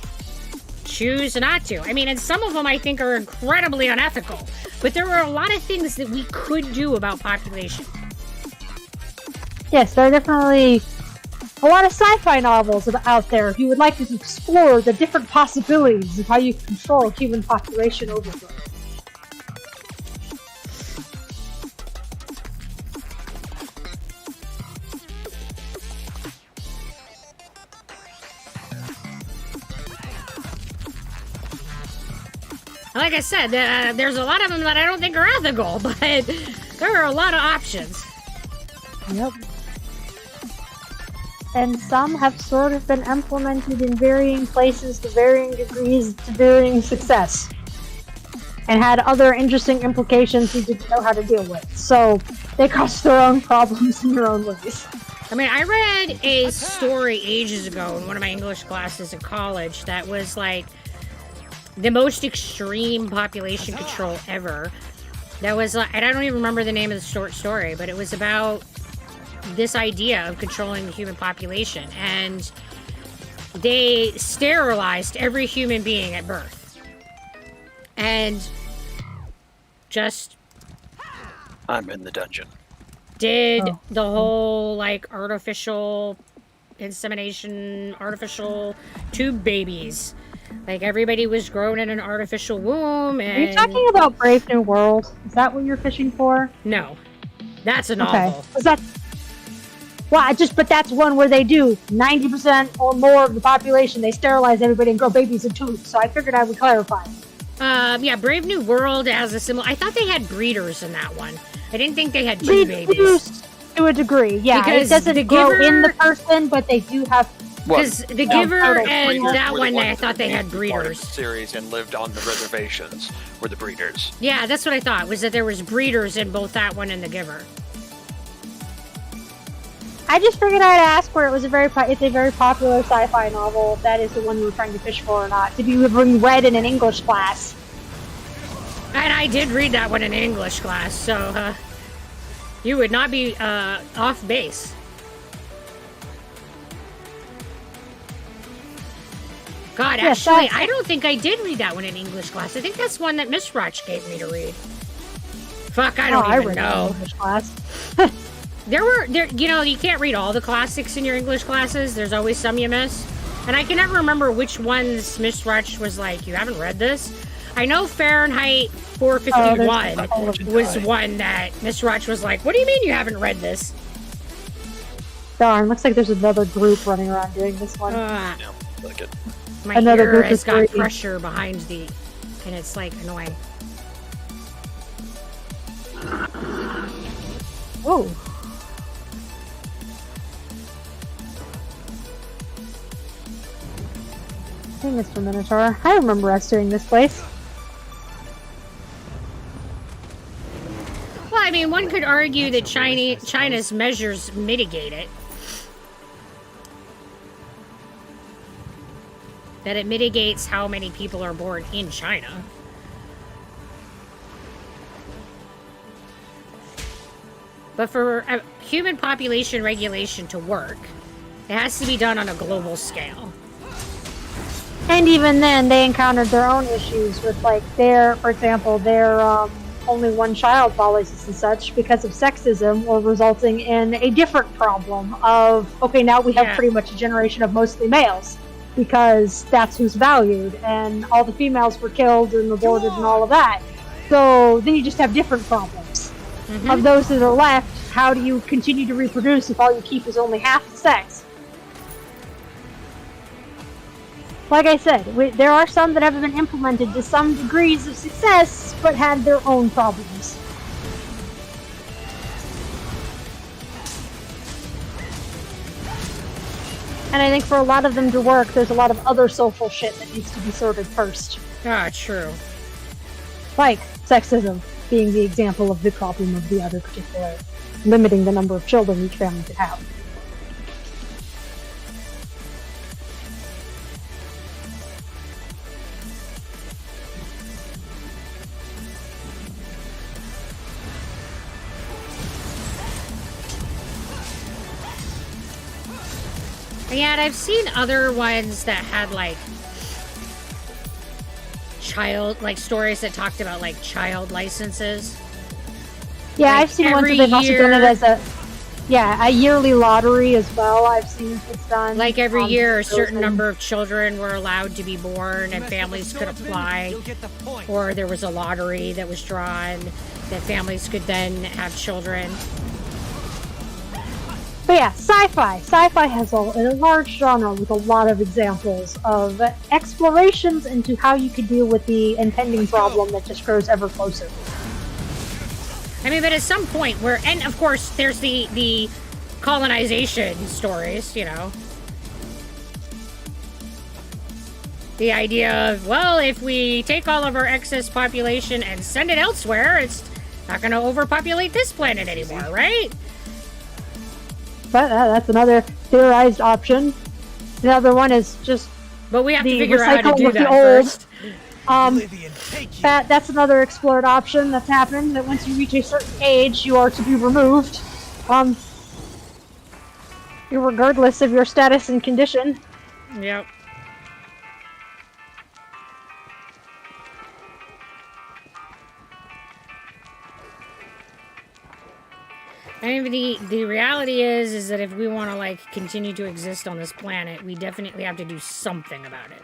choose not to. I mean, and some of them I think are incredibly unethical. But there are a lot of things that we could do about population. Yes, there are definitely a lot of sci-fi novels out there if you would like to explore the different possibilities of how you control human population overgrowth. Like I said, there's a lot of them that I don't think are ethical, but there are a lot of options. Yep. And some have sort of been implemented in varying places to varying degrees to varying success. And had other interesting implications we didn't know how to deal with. So they cause their own problems in their own ways. I mean, I read a story ages ago in one of my English classes in college that was like the most extreme population control ever. That was like, and I don't even remember the name of the short story, but it was about this idea of controlling the human population, and they sterilized every human being at birth and just I'm in the dungeon. did the whole like artificial insemination, artificial tube babies. Like everybody was grown in an artificial womb. And... Are you talking about Brave New World? Is that what you're fishing for? No, that's a novel. Okay. Was that? Well, but that's one where they do 90% or more of the population. They sterilize everybody and grow babies in tubes. So I figured I would clarify. Yeah, Brave New World has a similar. I thought they had breeders in that one. I didn't think they had tube babies. To a degree, yeah. Because it doesn't the grow Giver, in the person, but they do have. Because the Giver and that one, I thought they had Part of breeders. the series and lived on the reservations were the breeders. Yeah, that's what I thought. Was that there was breeders in both that one and the Giver. I just figured I'd ask where it was it's a very popular sci-fi novel. If that is the one you were trying to fish for or not. To be read in an English class. And I did read that one in English class, so you would not be off base. God, Yes, actually, I don't think I did read that one in English class. I think that's one that Miss Rotch gave me to read. Fuck, I don't even read it in know. English class. You know, you can't read all the classics in your English classes. There's always some you miss. And I can never remember which ones Miss Rotch was like, you haven't read this? I know Fahrenheit 451 was one that Miss Rotch was like, what do you mean you haven't read this? Darn, looks like there's another group running around doing this one. Yeah, like it. My Another ear group has is got breathing. pressure behind the, and it's like annoying. Oh. Hey, Mr. Minotaur. I remember us doing this place. Well, I mean, one could argue that China's measures mitigate it. That it mitigates how many people are born in China. But for human population regulation to work, it has to be done on a global scale. And even then, they encountered their own issues with, like, for example, their only one child policies and such because of sexism were resulting in a different problem of, okay, now we have pretty much a generation of mostly males because that's who's valued, and all the females were killed and aborted and all of that. So then you just have different problems. Mm-hmm. Of those that are left, how do you continue to reproduce if all you keep is only half the sex? Like I said, there are some that have been implemented to some degrees of success, but had their own problems. And I think for a lot of them to work, there's a lot of other social shit that needs to be sorted first. Ah, true. Like sexism being the example of the problem of the other particular, limiting the number of children each family could have. Yeah, and I've seen other ones that had like stories that talked about like child licenses. Yeah, Like, I've seen ones every that they've also done it year- as a yearly lottery as well. I've seen it's done. Like every year, a those certain things. number of children were allowed to be born, and families could apply, You'll get the point. or there was a lottery that was drawn that families could then have children. But yeah, sci-fi. Sci-fi has a large genre with a lot of examples of explorations into how you could deal with the impending problem that just grows ever closer. I mean, but at some point and of course, there's the colonization stories, you know. The idea of, well, if we take all of our excess population and send it elsewhere, it's not going to overpopulate this planet anymore, right? But that's another theorized option. The other one is just. But we have to figure out how to do that first. That's another explored option that's happened. That once you reach a certain age, you are to be removed. Regardless of your status and condition. Yep. I mean, the reality is that if we want to, like, continue to exist on this planet, we definitely have to do something about it.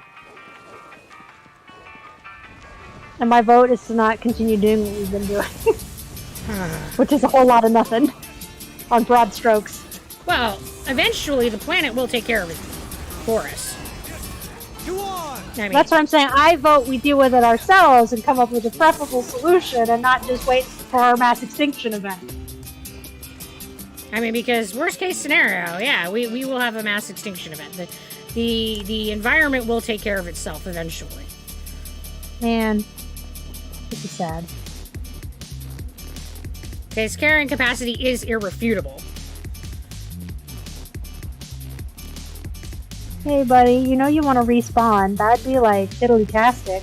And my vote is to not continue doing what we've been doing. Which is a whole lot of nothing. On broad strokes. Well, eventually the planet will take care of it for us. Go on! I mean, that's what I'm saying. I vote we deal with it ourselves and come up with a preferable solution and not just wait for our mass extinction event. I mean, because worst case scenario, yeah, we will have a mass extinction event. The environment will take care of itself eventually. Man, this is sad. Okay, its carrying capacity is irrefutable. Hey, buddy, you know you want to respawn. That'd be like fiddly-tastic.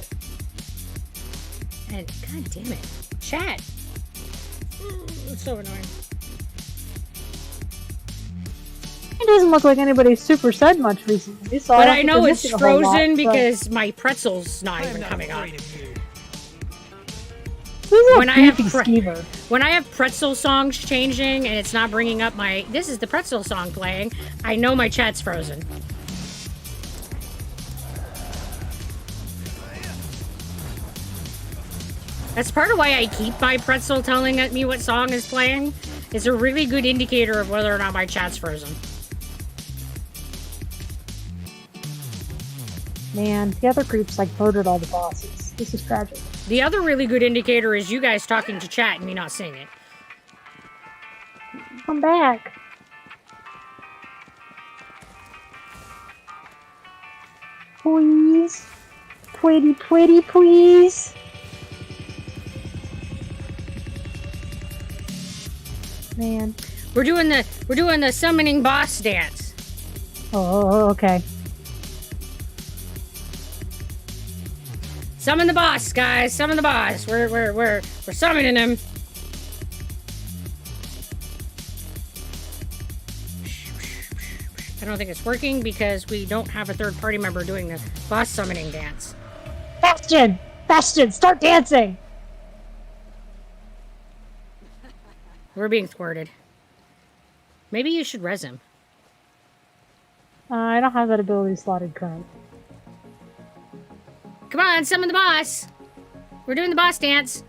And god damn it, chat. It's so annoying. It doesn't look like anybody's super said much recently, so but I know it's frozen because my pretzel's not even coming up. When I have pretzel songs changing and it's not bringing up my this is the pretzel song playing, I know my chat's frozen. That's part of why I keep my pretzel telling me what song is playing. It's a really good indicator of whether or not my chat's frozen. Man, the other groups like murdered all the bosses. This is tragic. The other really good indicator is you guys talking to chat and me not seeing it. Come back. Please. Pretty, please. Man. We're doing the summoning boss dance. Oh, okay. Summon the boss, guys. Summon the boss. We're summoning him. I don't think it's working because we don't have a third party member doing the boss summoning dance. Bastion, start dancing. We're being thwarted. Maybe you should res him. I don't have that ability slotted current. Come on, summon the boss. We're doing the boss dance.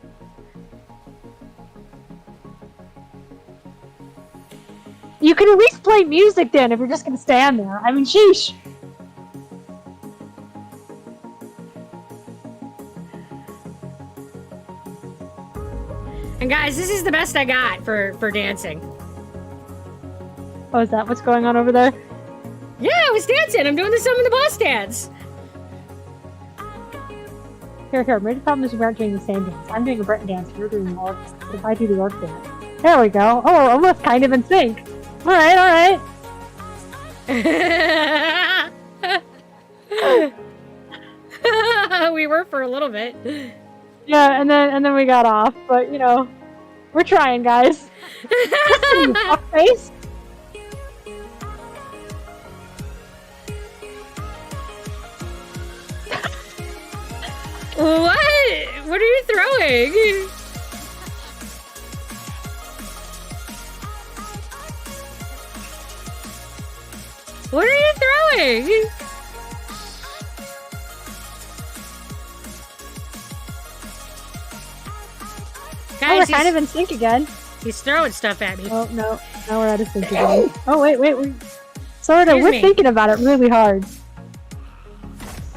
You can at least play music then if you're just gonna stand there. I mean, sheesh. And guys, this is the best I got for dancing. Oh, is that what's going on over there? Yeah, I was dancing. I'm doing the summon the boss dance. Here. Maybe the problem is we aren't doing the same dance. I'm doing a Breton dance, you're doing the orc. If I do the orc dance. There we go. Oh, we're almost kind of in sync. Alright. We were for a little bit. Yeah, and then we got off, but you know, we're trying, guys. Listen, you fuckface. What? What are you throwing? What are you throwing? Guys, we're kind of in sync again. He's throwing stuff at me. Oh, no. Now we're out of sync again. Oh, wait. We're Excuse me. thinking about it really hard.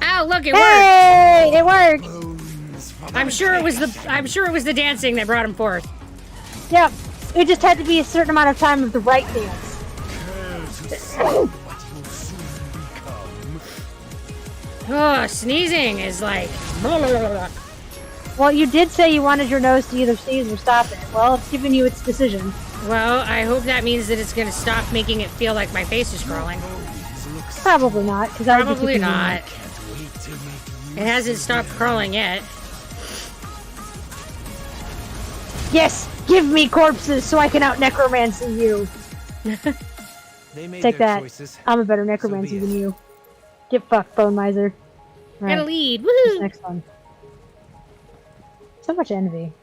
Oh, look, it worked. Hey! It worked! I'm sure it was the dancing that brought him forth. Yep. It just had to be a certain amount of time of the right dance. Oh, sneezing is like... Blah, blah, blah, blah. Well, you did say you wanted your nose to either sneeze or stop it. Well, it's given you its decision. Well, I hope that means that it's gonna stop making it feel like my face is crawling. Probably not, because Probably not. It hasn't stopped crawling yet. Yes! Give me corpses so I can out necromancy you! They made Take their that. choices. I'm a better necromancer So be than it. you. Get fucked, Bone Miser. Got a Right. lead. What's Woohoo! next one? So much envy.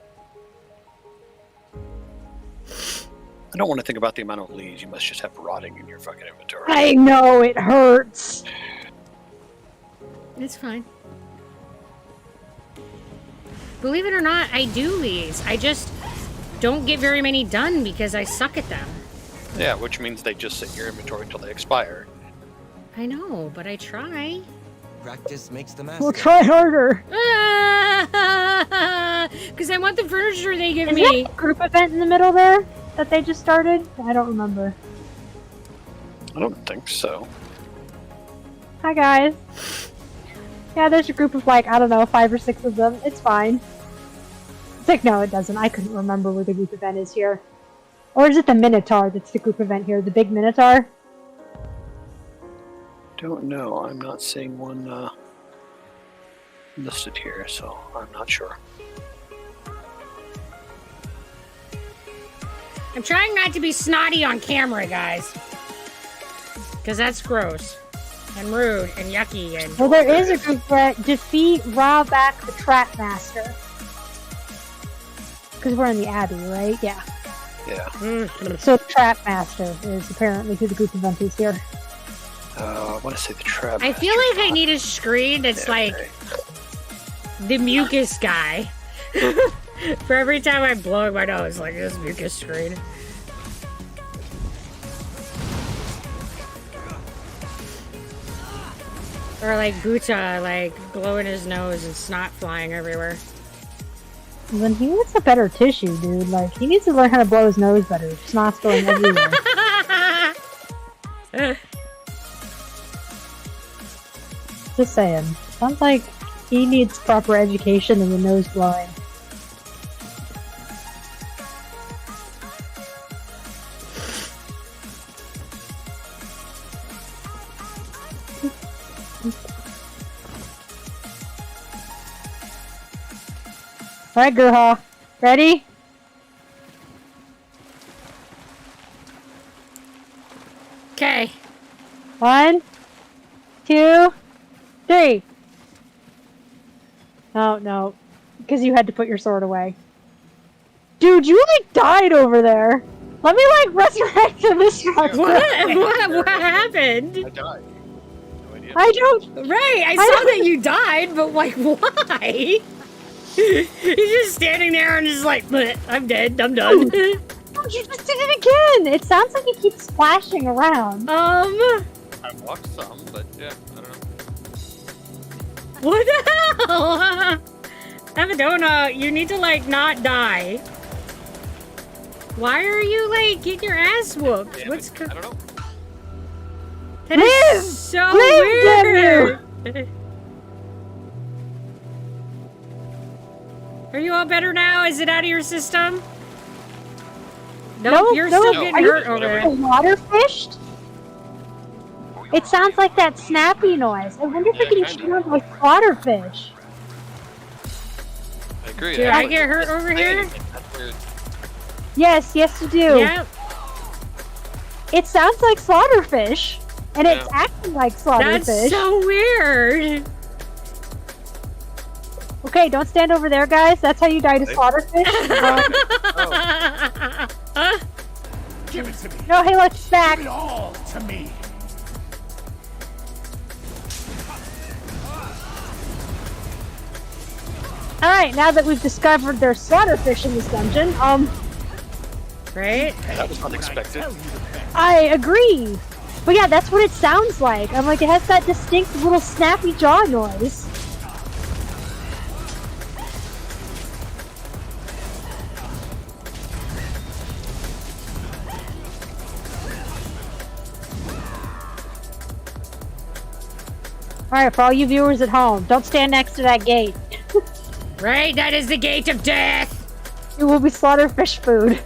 I don't want to think about the amount of leads you must just have rotting in your fucking inventory. I know, it hurts! It's fine. Believe it or not, I do leads. I just don't get very many done because I suck at them. Yeah, which means they just sit in your inventory until they expire. I know, but I try. Practice makes the master. We'll try harder! Because I want the furniture they give Is me. that a group event in the middle there that they just started? I don't remember. I don't think so. Hi guys. Yeah, there's a group of like, I don't know, 5 or 6 of them. It's fine. It's like, no, it doesn't. I couldn't remember where the group event is here. Or is it the Minotaur that's the group event here? The big Minotaur? Don't know. I'm not seeing one listed here, so I'm not sure. I'm trying not to be snotty on camera, guys. Because that's gross. And rude and yucky and... Well, there is a group that defeat back the Trap Master. Because we're in the Abbey, right? Yeah. Yeah. So the Trap Master is apparently who the group event is here. I want to say the trap. I feel like I need a screen that's like the mucus guy. For every time I'm blowing my nose, like this mucus screen. Or like Guta, like blowing his nose and snot flying everywhere. Then he needs a better tissue, dude. Like, he needs to learn how to blow his nose better. Snot's going everywhere. Just saying. Sounds like he needs proper education in the nose blowing. Alright, Gurha. Ready? Okay. 1, 2, 3. Oh, no. Because you had to put your sword away. Dude, you like died over there. Let me like resurrect the destructor. What happened? I died. No idea. I don't. Right, I saw that you died, but like, why? He's just standing there and just like, "Bleh, I'm dead, I'm done. Dude, you just did it again. It sounds like it keeps splashing around. I walked some, but yeah, I don't know. What the hell? Amadona, you need to like not die. Why are you like getting your ass whooped? Damn What's it. I don't know. that is so weird. Are you all better now? Is it out of your system? Nope, you're still getting hurt over there. Water fished? It sounds like that snappy noise. I wonder if I can shoot on like water fish. I agree. Did I get hurt over here? That's weird. Yes, yes you do. Yep. It sounds like slaughterfish, and it's Yeah. acting like slaughterfish. That's so weird. Okay, don't stand over there, guys. That's how you die to slaughterfish. Give it to me. No, hey, let's back. Give it all to me. Alright, now that we've discovered there's slaughterfish in this dungeon, Right? That was unexpected. I agree. But yeah, that's what it sounds like. I'm like, it has that distinct little snappy jaw noise. Alright, for all you viewers at home, don't stand next to that gate. Right? That is the gate of death! It will be slaughter fish food.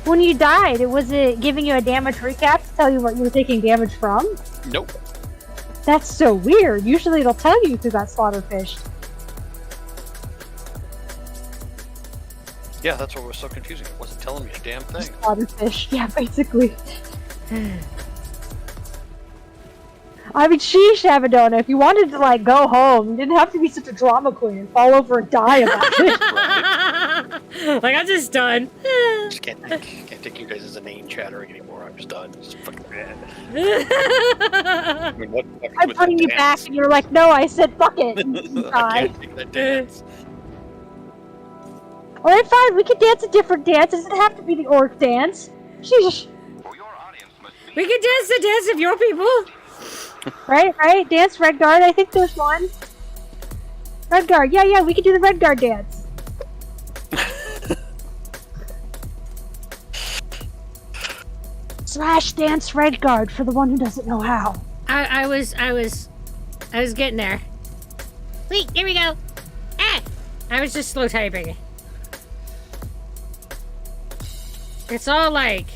When you died, was it giving you a damage recap to tell you what you were taking damage from? Nope. That's so weird. Usually it'll tell you if you got slaughter fished. Yeah, that's what was so confusing. It wasn't telling me a damn thing. Slaughter fish, yeah, basically. I mean, sheesh, Abaddona, if you wanted to, like, go home, you didn't have to be such a drama queen and fall over and die about it. Like, I'm just done. Just can't take you guys as inane chattering anymore. I'm just done. It's fucking bad. I mean, what the fuck I'm with putting that you dance? back, and you're like, no, I said fuck it. And you I die. can't take that dance. Alright, fine, we can dance a different dance. It doesn't have to be the orc dance. Sheesh. We can dance the dance of your people. Right? Dance Redguard, I think there's one. Redguard, yeah, we can do the Redguard dance. Slash dance Redguard for the one who doesn't know how. I was getting there. Wait, here we go. Ah! I was just slow typing. It's all like...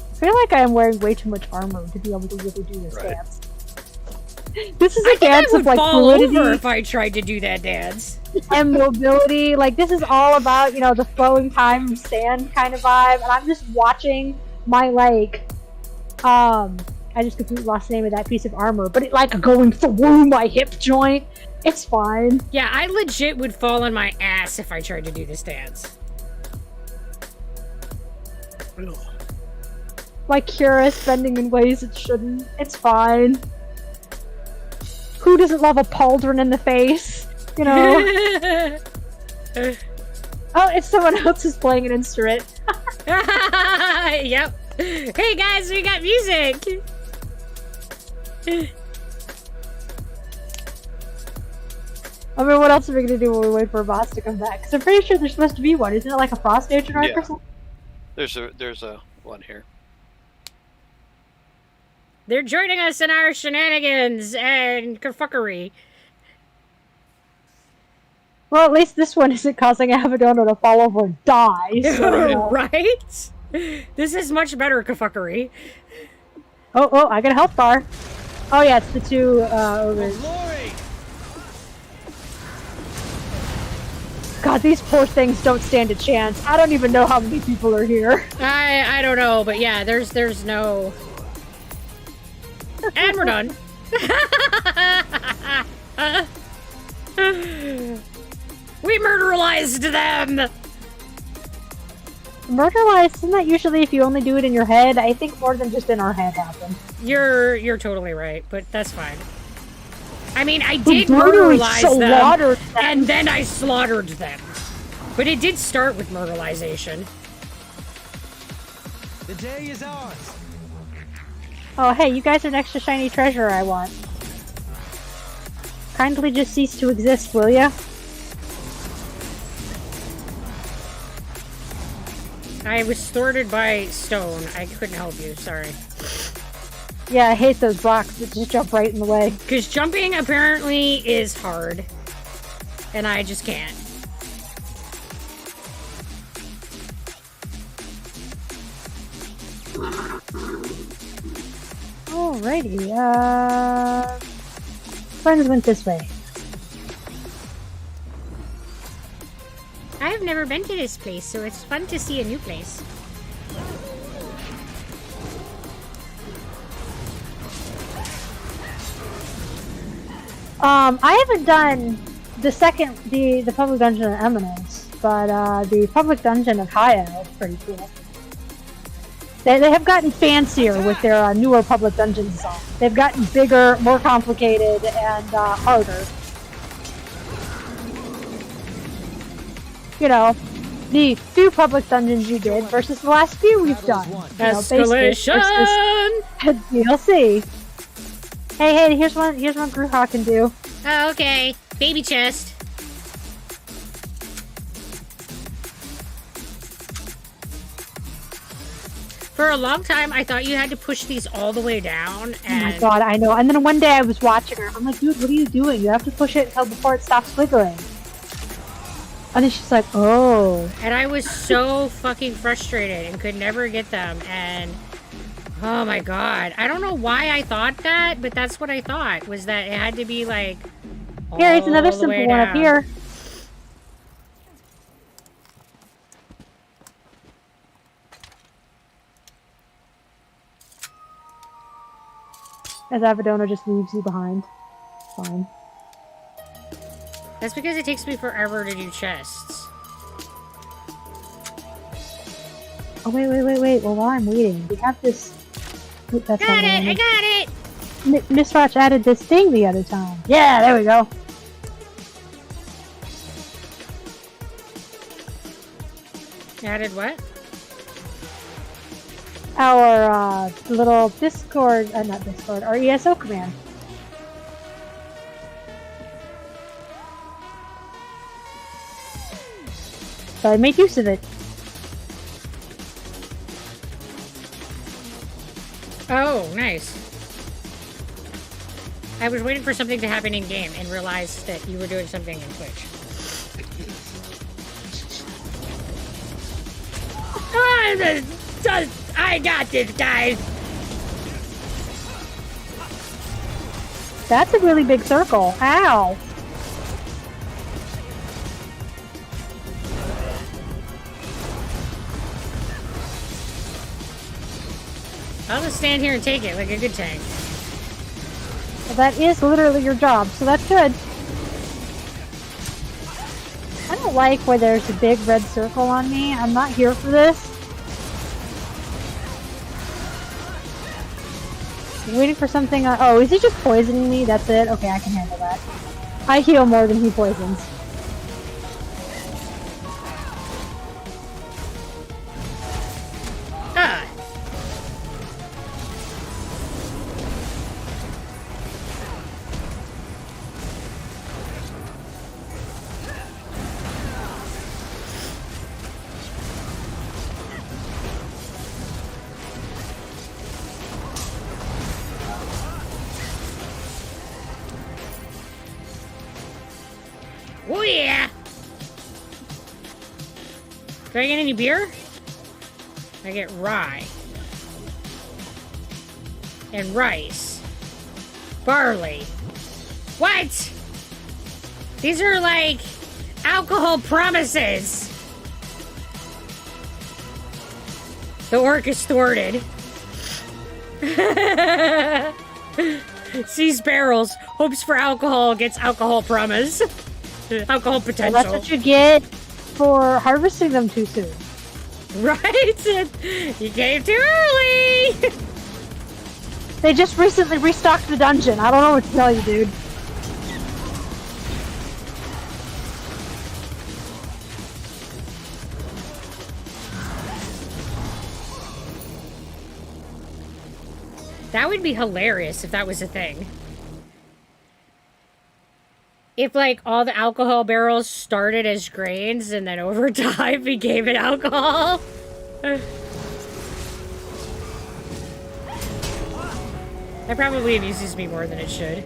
I feel like I am wearing way too much armor to be able to really do this Right. dance. This is I a think I dance would of like fall over fluidity if I tried to do that dance. and mobility. Like, this is all about, you know, the flowing time of sand kind of vibe. And I'm just watching my, like, I just completely lost the name of that piece of armor, but it, like, going through my hip joint. It's fine. Yeah, I legit would fall on my ass if I tried to do this dance. My Curious bending in ways it shouldn't. It's fine. Who doesn't love a pauldron in the face? You know? Oh, it's someone else who's playing an instrument. Yep. Hey guys, we got music. I mean, what else are we gonna do while we wait for a boss to come back? Because I'm pretty sure there's supposed to be one. Isn't it like a frost agent arc Yeah. or something? There's a one here. They're joining us in our shenanigans and kerfuckery. Well, at least this one isn't causing Abaddona to fall over and die. So, you know. Right? This is much better kerfuckery. Oh, I got a health bar. Oh yeah, it's the two ogres. Glory! God, these poor things don't stand a chance. I don't even know how many people are here. I don't know, but yeah, there's no... And we're done. We murderalized them! Murderalized, isn't that usually if you only do it in your head? I think more than just in our head happens. You're totally right, but that's fine. I mean, I did brutally murderalize slaughtered them, them. and then I slaughtered them. But it did start with murderalization. The day is ours. Oh, hey, you guys are an extra shiny treasure I want. Kindly just cease to exist, will ya? I was thwarted by stone. I couldn't help you, sorry. Yeah, I hate those blocks that just jump right in the way. Because jumping apparently is hard. And I just can't. Alrighty, friends went this way. I've never been to this place, so it's fun to see a new place. I haven't done the public dungeon of Eminence, but the public dungeon of Haya is pretty cool. They have gotten fancier with their newer public dungeons. They've gotten bigger, more complicated, and harder. You know, the few public dungeons you did versus the last few we've done. Escalation! DLC. Hey, here's one Gruha can do. Oh, okay. Baby chest. For a long time, I thought you had to push these all the way down. And oh my god, I know. And then one day I was watching her. I'm like, dude, what are you doing? You have to push it until before it stops wiggling. And then she's like, oh. And I was so fucking frustrated and could never get them. And oh my god, I don't know why I thought that, but that's what I thought, was that it had to be like here, it's another simple one up here. As Avadona just leaves you behind. Fine. That's because it takes me forever to do chests. Oh, wait. Well, while I'm waiting, we have this... Oop, that's got it! I got it! Miss Roch added this thing the other time. Yeah, there we go. Added what? Our little Discord, not Discord, our ESO command. So I made use of it. Oh, nice. I was waiting for something to happen in game and realized that you were doing something in Twitch. I got this, guys! That's a really big circle. Ow! I'll just stand here and take it like a good tank. Well, that is literally your job, so that's good. I don't like where there's a big red circle on me. I'm not here for this. I'm waiting for something. Oh, is he just poisoning me? That's it? Okay, I can handle that. I heal more than he poisons. Ah! Oh yeah! Do I get any beer? I get rye. And rice. Barley. What? These are like alcohol promises. The orc is thwarted. Sees barrels, hopes for alcohol, gets alcohol promise. Alcohol potential. Well, that's what you get for harvesting them too soon. Right? You came too early! They just recently restocked the dungeon. I don't know what to tell you, dude. That would be hilarious if that was a thing. If, like, all the alcohol barrels started as grains and then over time became an alcohol. That probably amuses me more than it should.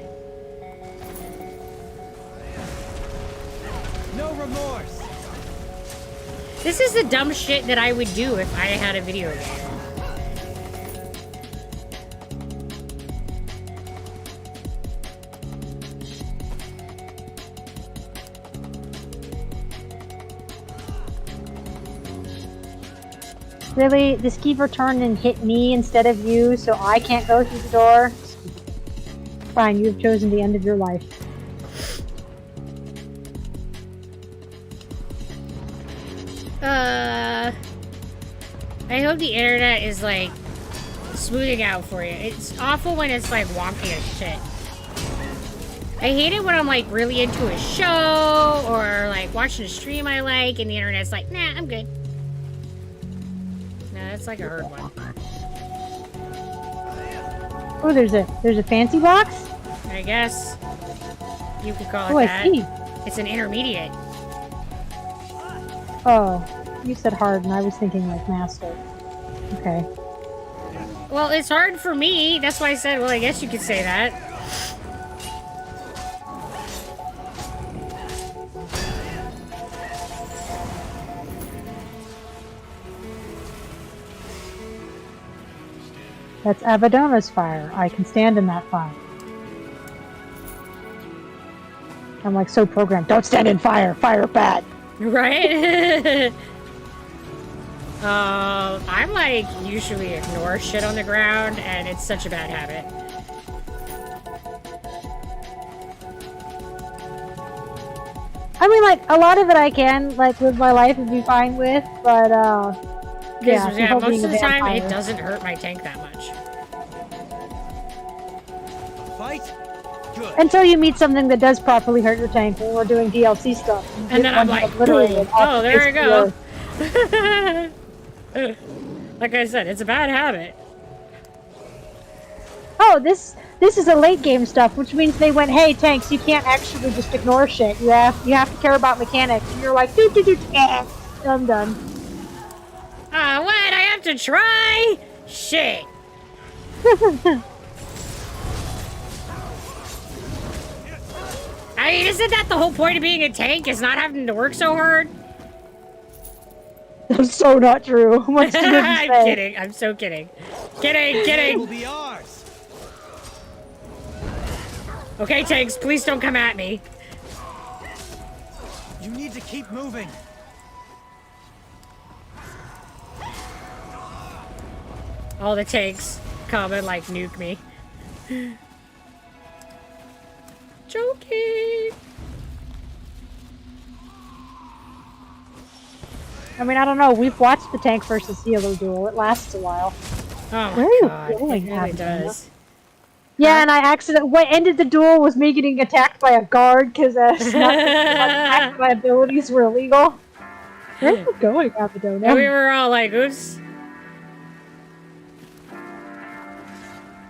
No remorse. This is the dumb shit that I would do if I had a video game. Really? The skeever turned and hit me instead of you, so I can't go through the door? Fine, you have chosen the end of your life. I hope the internet is like smoothing out for you. It's awful when it's like wonky as shit. I hate it when I'm like really into a show or like watching a stream I like and the internet's like, nah, I'm good. No, that's like a hard one. Oh, there's a fancy box? I guess you could call it Oh, I that. see. It's an intermediate. Oh, you said hard and I was thinking like master. Okay. Well, it's hard for me. That's why I said, well, I guess you could say that. That's Avadona's fire. I can stand in that fire. I'm like so programmed. Don't stand in fire. Fire bad. Right? I'm like usually ignore shit on the ground, and it's such a bad habit. I mean, like a lot of it I can like live my life and be fine with, but Because yeah, most being of a the time vampire. it doesn't hurt my tank that much. Fight? Good. Until you meet something that does properly hurt your tank when we're doing DLC stuff. And then I'm like, boom. Oh, there we go. Like I said, it's a bad habit. Oh, this is a late game stuff, which means they went, hey, tanks, you can't actually just ignore shit. You have to care about mechanics. And you're like, I'm done. Ah, what? I have to try? Shit. I mean, isn't that the whole point of being a tank, is not having to work so hard? That's so not true. What's the good I'm say? kidding. I'm so kidding. Kidding, It will kidding. be ours. Okay, tanks, please don't come at me. You need to keep moving. All the tanks come and like nuke me. Joking. I mean, I don't know. We've watched the tank versus healer duel. It lasts a while. Oh Where are my you god, it going, really Abigail? does. Yeah, and what ended the duel was me getting attacked by a guard because my abilities were illegal. Where are you going, Abadona? And we were all like, oops.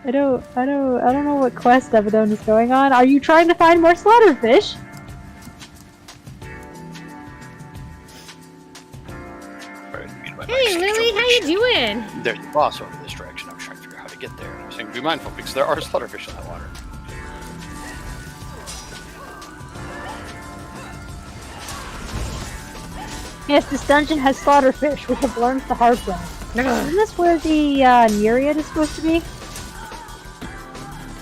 I don't know what quest Abadona is going on. Are you trying to find more slaughterfish? Hey, Lily, how you doing? There's the boss over this direction. I was trying to figure out how to get there. I was saying, be mindful because there are slaughterfish in that water. Yes, this dungeon has slaughterfish. We have learned the hard way. Isn't this where the Nereid is supposed to be?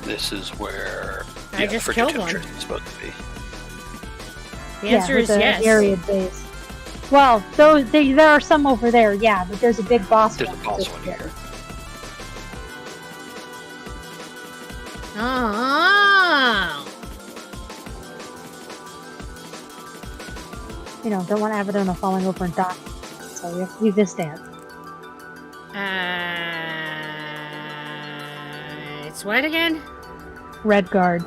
This is where I the just frigid killed one. temperature is supposed to be. The answer is yes. Nereid base. Well, there are some over there, yeah, but there's a big boss There's a one. boss one here. Oh. You know, don't want Abadona falling over and dying. So we have to do this dance. It's what again? Red guard.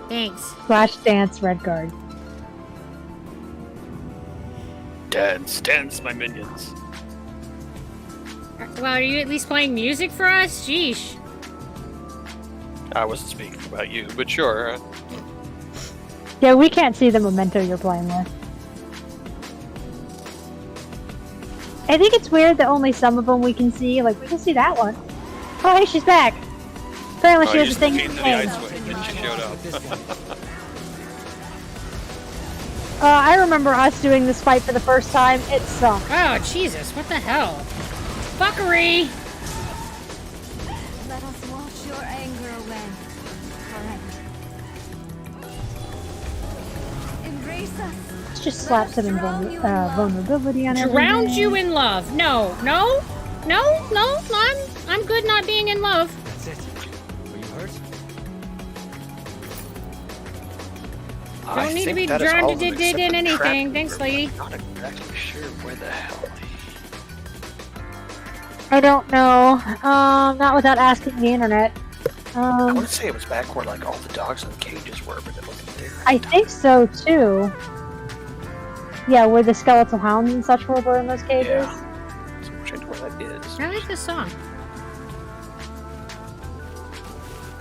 Thanks. Flash dance, red guard. Dance, dance, my minions. Well, are you at least playing music for us? Sheesh. I wasn't speaking about you, but sure. Yeah, we can't see the memento you're playing with. I think it's weird that only some of them we can see. Like, we can see that one. Oh, hey, she's back. Apparently she has a thing in to the say. ice wave and she showed up. I remember us doing this fight for the first time. It sucked. Oh, Jesus, what the hell? Fuckery! Let us wash your anger away, friend. Embrace us. Let's just slap some vulnerability on everything. Drowned you in love. No, no, no, no, I'm good not being in love. That's it. Were you hurt? Don't need to be drowned in anything. Thanks, lady. I'm not exactly sure where the hell I don't know. Not without asking the internet. I want to say it was back where like all the dogs in the cages were, but it wasn't there. I think so too. Yeah, where the skeletal hounds and such were in those cages. Yeah. So I'm trying to where that is. I like this song.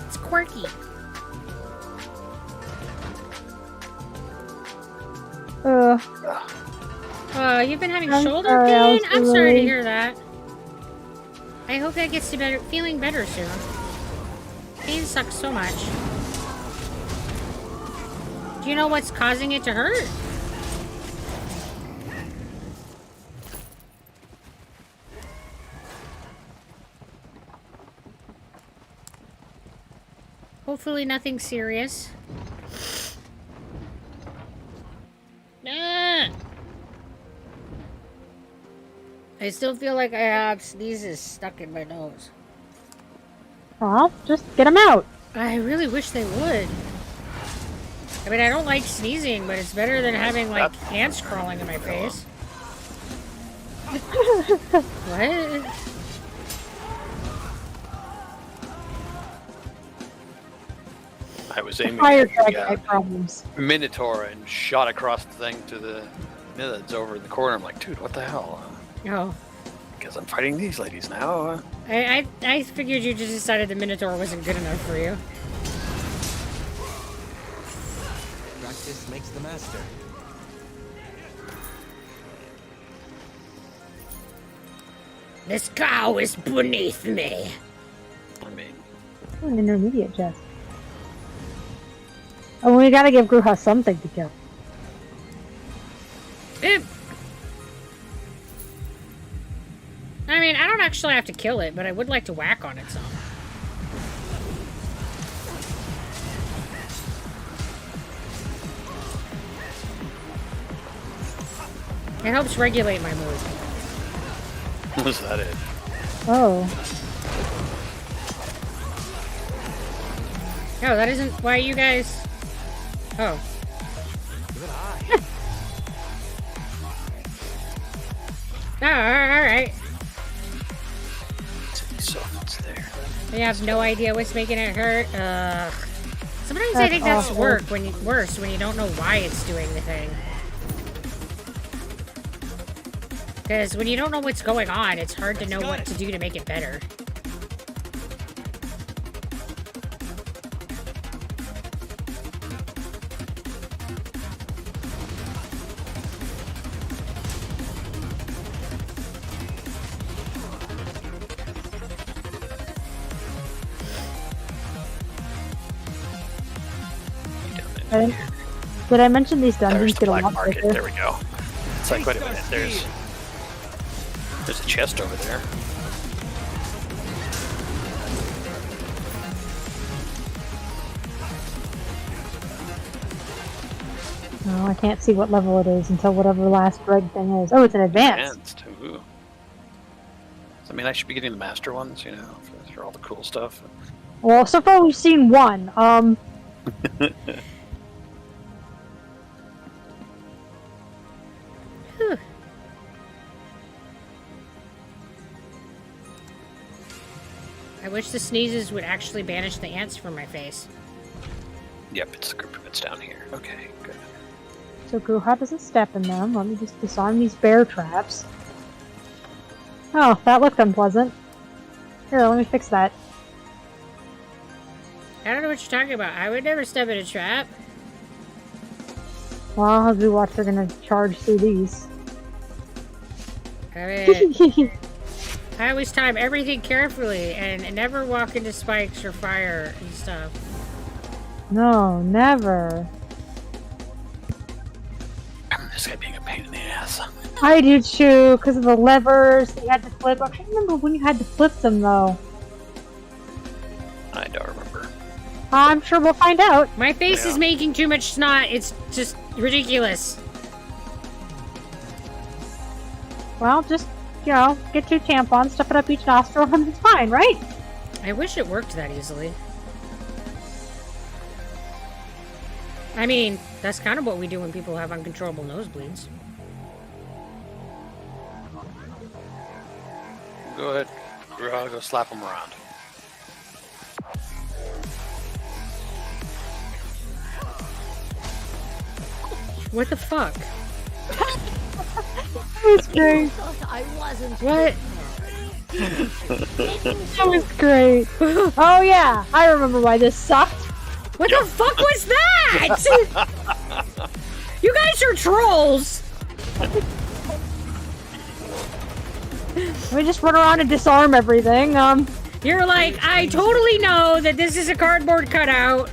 It's quirky. You've been having shoulder sorry, pain? I'm sorry to really- hear that. I hope that gets to better, feeling better soon. Pain sucks so much. Do you know what's causing it to hurt? Hopefully nothing serious. Ah! I still feel like I have sneezes stuck in my nose. Well, just get them out. I really wish they would. I mean, I don't like sneezing, but it's better than having, like, ants crawling in my face. What? I was aiming Fire at dragon the eye problems. Minotaur and shot across the thing to the mids over in the corner. I'm like, dude, what the hell? Oh. Because I'm fighting these ladies now. I figured you just decided the Minotaur wasn't good enough for you. Practice makes the master. This cow is beneath me. I mean, An intermediate chest. Oh, we gotta give Gruha something to kill. I mean, I don't actually have to kill it, but I would like to whack on it some. It helps regulate my mood. was that it? Oh. No, that isn't why you guys... Oh. Good eye. Oh, alright. So it's there. You have no idea what's making it hurt. Sometimes I think that's awful. worse when you don't know why it's doing the thing. Because when you don't know what's going on, it's hard to know what to do to make it better. Did I mention these dungeons There's the get a black lot market. bigger? There we go. It's like, wait a minute. There's a chest over there. No, I can't see what level it is until whatever last red thing is. Oh, it's an advanced. Ooh. So, I mean, I should be getting the master ones, you know, for all the cool stuff. Well, so far we've seen one. Whew. I wish the sneezes would actually banish the ants from my face. Yep, it's the group of it's down here. Okay, good. So Gruha doesn't step in them. Let me just disarm these bear traps. Oh, that looked unpleasant. Here, let me fix that. I don't know what you're talking about. I would never step in a trap. Well, as we watch, they're gonna charge through these. I mean, I always time everything carefully and never walk into spikes or fire and stuff. No, never. This guy being a pain in the ass. I do too, because of the levers that you had to flip. I can't remember when you had to flip them, though. I don't remember. I'm sure we'll find out. My face Yeah. is making too much snot. It's just ridiculous. Well, just, you know, get 2 tampons, stuff it up each nostril, and it's fine, right? I wish it worked that easily. I mean, that's kind of what we do when people have uncontrollable nosebleeds. Go ahead. go slap them around. What the fuck? That's great. Thought I wasn't. What? That was great. Oh yeah, I remember why this sucked. What the fuck was that? You guys are trolls. We just run around and disarm everything. You're like, I totally know that this is a cardboard cutout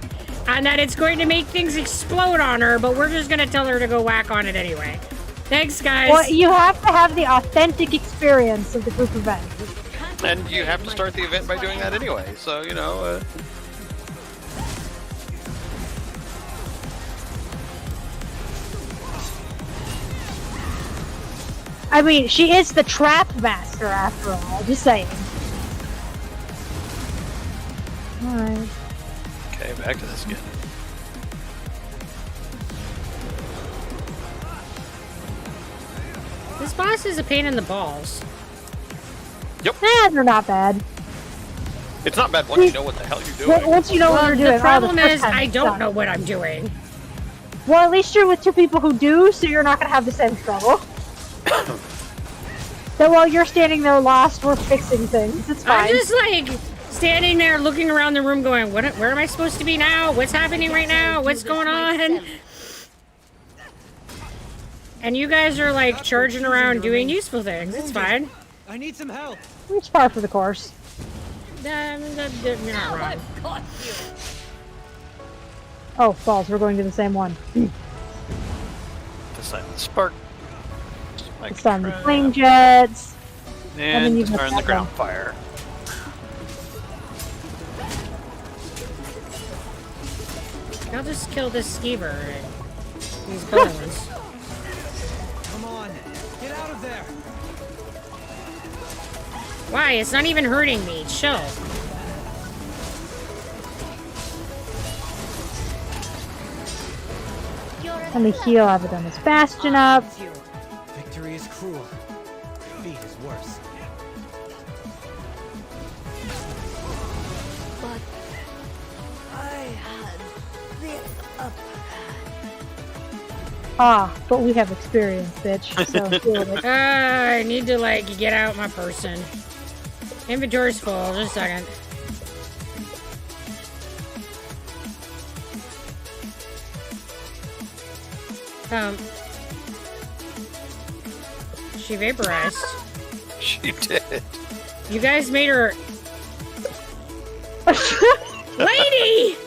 and that it's going to make things explode on her, but we're just gonna tell her to go whack on it anyway. Thanks, guys. Well, you have to have the authentic experience of the group event. And you have to start the event by doing that anyway, so, you know... I mean, she is the trap master after all, just saying. Alright. Okay, back to this again. This boss is a pain in the balls. They're not bad. It's not bad once you know what the hell you're doing. Once you know what you're doing. The problem first is, time I it's don't done. know what I'm doing. Well, at least you're with two people who do, so you're not going to have the same struggle. So while you're standing there lost, we're fixing things. It's fine. I'm just like standing there looking around the room going, where am I supposed to be now? What's happening right now? What's going on? And you guys are like charging around doing useful things. It's fine. I need some help. It's par for the course. You're not wrong. I've caught you. Oh, balls, we're going to the same one. The silent spark. It's on the flame jets. then And you disarm have the that ground one. fire. I'll just kill this skeever and these bones. Come on, get out of there. Why? It's not even hurting me. Chill. Let me heal Abaddon's Bastion up. Victory is cruel. Defeat is worse. But I had this upper Ah, but we have experience, bitch. So deal with it. I need to like get out my person. Inventory's full. Just a second. She vaporized. She did. You guys made her. Lady!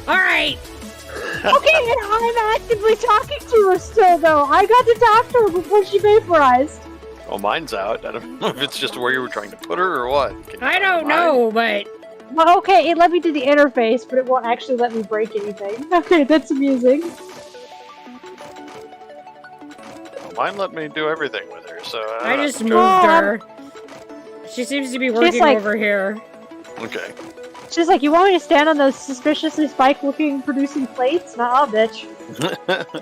Alright. Okay, and I'm actively talking to her still, though. I got to talk to her before she vaporized. Well, mine's out. I don't know if it's just where you were trying to put her or what. Can you I find don't mine? know, but. Well, okay, it let me do the interface, but it won't actually let me break anything. Okay, that's amusing. Well, mine let me do everything with her, so... I just moved Oh, her. She seems to be working like- over here. Okay. She's like, you want me to stand on those suspiciously spike-looking producing plates? Nah, bitch.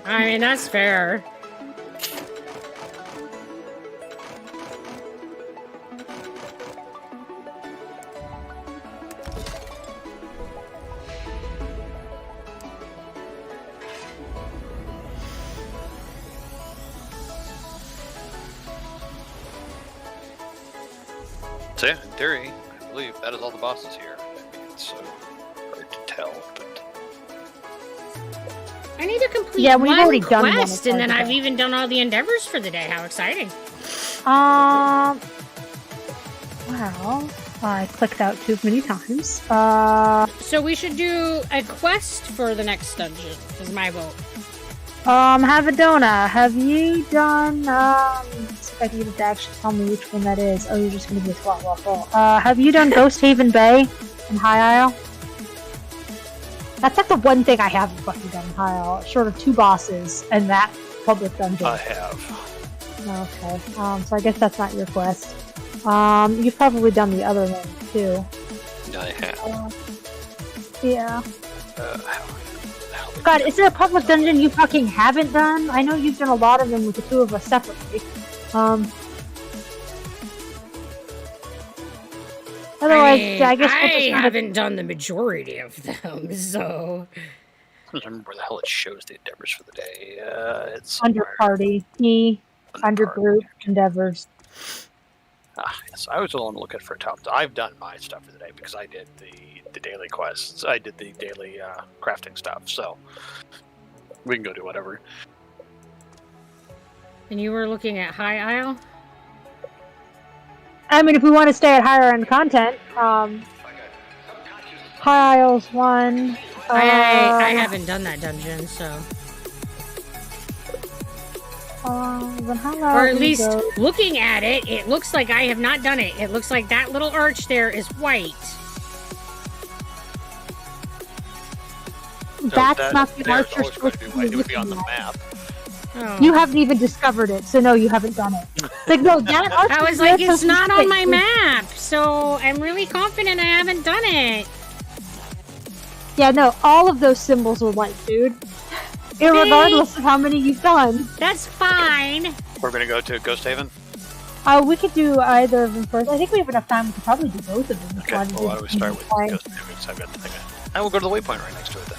I mean, that's fair. So yeah, in theory, I believe that is all the bosses here. It's so hard to tell, but... I need to complete Yeah, we've one already done one quest, as and far then as I've that. even done all the endeavors for the day. How exciting! Wow. I clicked out too many times. So we should do a quest for the next dungeon, is my vote. Havadona, have you done, let's see if I can get it to actually tell me which one that is. Oh, you're just gonna be a slot waffle. Have you done Ghost Haven Bay in High Isle? That's like the one thing I haven't fucking done in High Isle, short of 2 bosses and that public dungeon. I have. Okay, so I guess that's not your quest. You've probably done the other one, too. I have. Yeah. How God, is there a public dungeon you fucking haven't done? I know you've done a lot of them with the two of us separately. Otherwise, I guess we'll just haven't done the majority of them, so... I don't remember where the hell it shows the endeavors for the day. It's under party, under group endeavors. Yes, I was alone looking for tomes. I've done my stuff for the day because I did the daily quests. I did the daily crafting stuff, so we can go do whatever. And you were looking at High Isle? I mean, if we want to stay at higher end content, High Isle's one. I haven't done that dungeon, so... Or at least, looking at it, it looks like I have not done it. It looks like that little arch there is white. That's not the arch you're supposed to be. It would be on the map. Oh. You haven't even discovered it, so no, you haven't done it. Like, no, that arch I was like, it's not on my map, so I'm really confident I haven't done it. Yeah, no, all of those symbols are white, dude. Irregardless of how many you've done. That's fine. We're gonna go to Ghost Haven? We could do either of them first. I think we have enough time. We could probably do both of them. Okay, well, why don't we start with Ghost Haven? So I've got the thing. I will go to the waypoint right next to it then.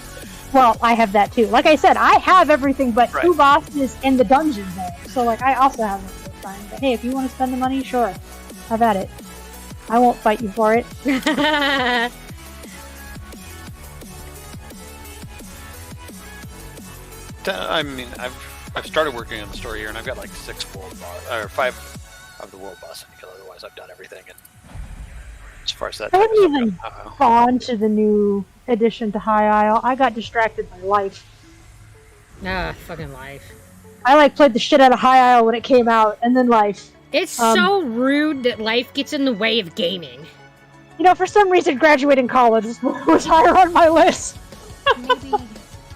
Well, I have that too. Like I said, I have everything but 2 bosses in the dungeon there. So, like, I also have it this time. But hey, if you want to spend the money, sure. Have at it. I won't fight you for it. I mean, I've started working on the story here, and I've got like 5 of the world boss. Because otherwise, I've done everything. And as far as that, I haven't even gone to the new addition to High Isle. I got distracted by life. Fucking life. I like played the shit out of High Isle when it came out, and then life. It's so rude that life gets in the way of gaming. You know, for some reason, graduating college was higher on my list.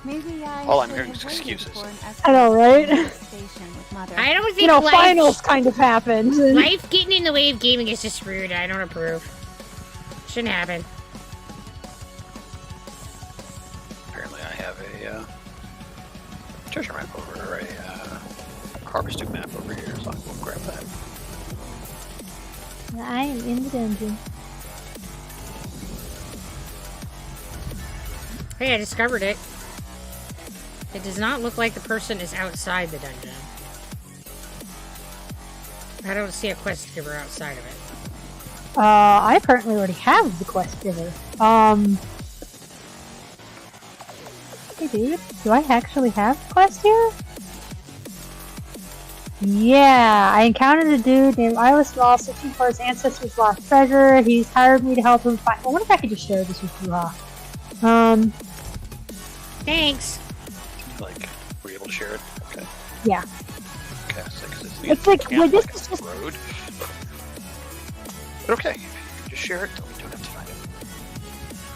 Maybe all I'm hearing is excuses. I know, right? I don't think finals kind of happened. Life getting in the way of gaming is just rude. I don't approve. Shouldn't happen. Apparently, I have a treasure map over, or a harvesting map over here, so I'll go grab that. I am in the dungeon. Hey, I discovered it. It does not look like the person is outside the dungeon. I don't see a quest giver outside of it. I apparently already have the quest giver. Hey dude, do I actually have the quest here? Yeah, I encountered a dude named Iowa Small searching for his ancestors' lost treasure. He's hired me to help him find... I wonder if I could just share this with you, Thanks. Like, were you able to share it? Okay. Yeah. Okay, it's like, well, this is just... road. But okay, just share it, we don't have to find it.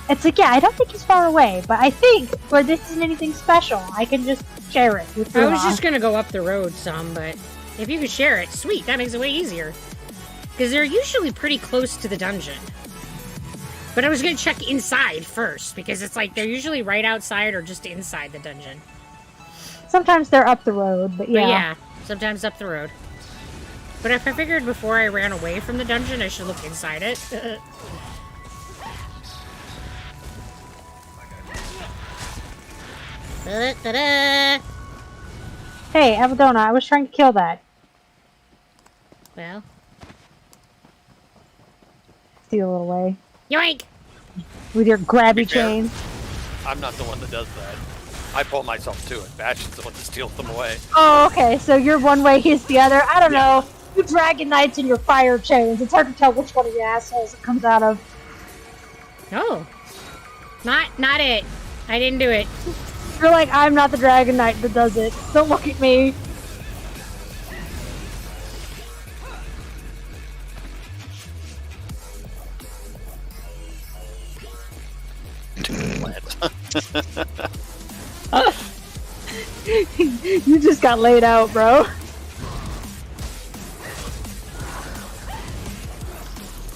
It's like, yeah, I don't think he's far away, but I think where this isn't anything special, I can just share it with you. I was just gonna go up the road some, but if you could share it, sweet, that makes it way easier. Because they're usually pretty close to the dungeon. But I was gonna check inside first, because it's like they're usually right outside or just inside the dungeon. Sometimes they're up the road, but yeah. But yeah, sometimes up the road. But if I figured before I ran away from the dungeon, I should look inside it. Hey, Abadona, I was trying to kill that. Well. Steal it away. Yoink! With your grabby chains. I'm not the one that does that. I pull myself to it. Bash is the one that steals them away. Oh, okay, so you're one way, he's the other. I don't know. You dragon knights in your fire chains. It's hard to tell which one of the assholes it comes out of. Oh. Not it. I didn't do it. You're like, I'm not the dragon knight that does it. Don't look at me. You just got laid out, bro.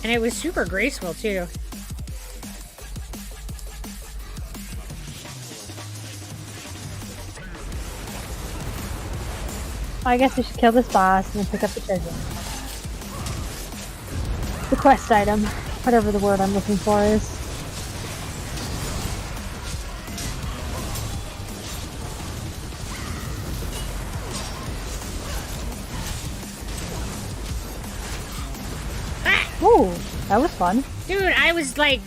And it was super graceful, too. I guess we should kill this boss and then pick up the treasure. The quest item. Whatever the word I'm looking for is. Ooh, that was fun. Dude, I was like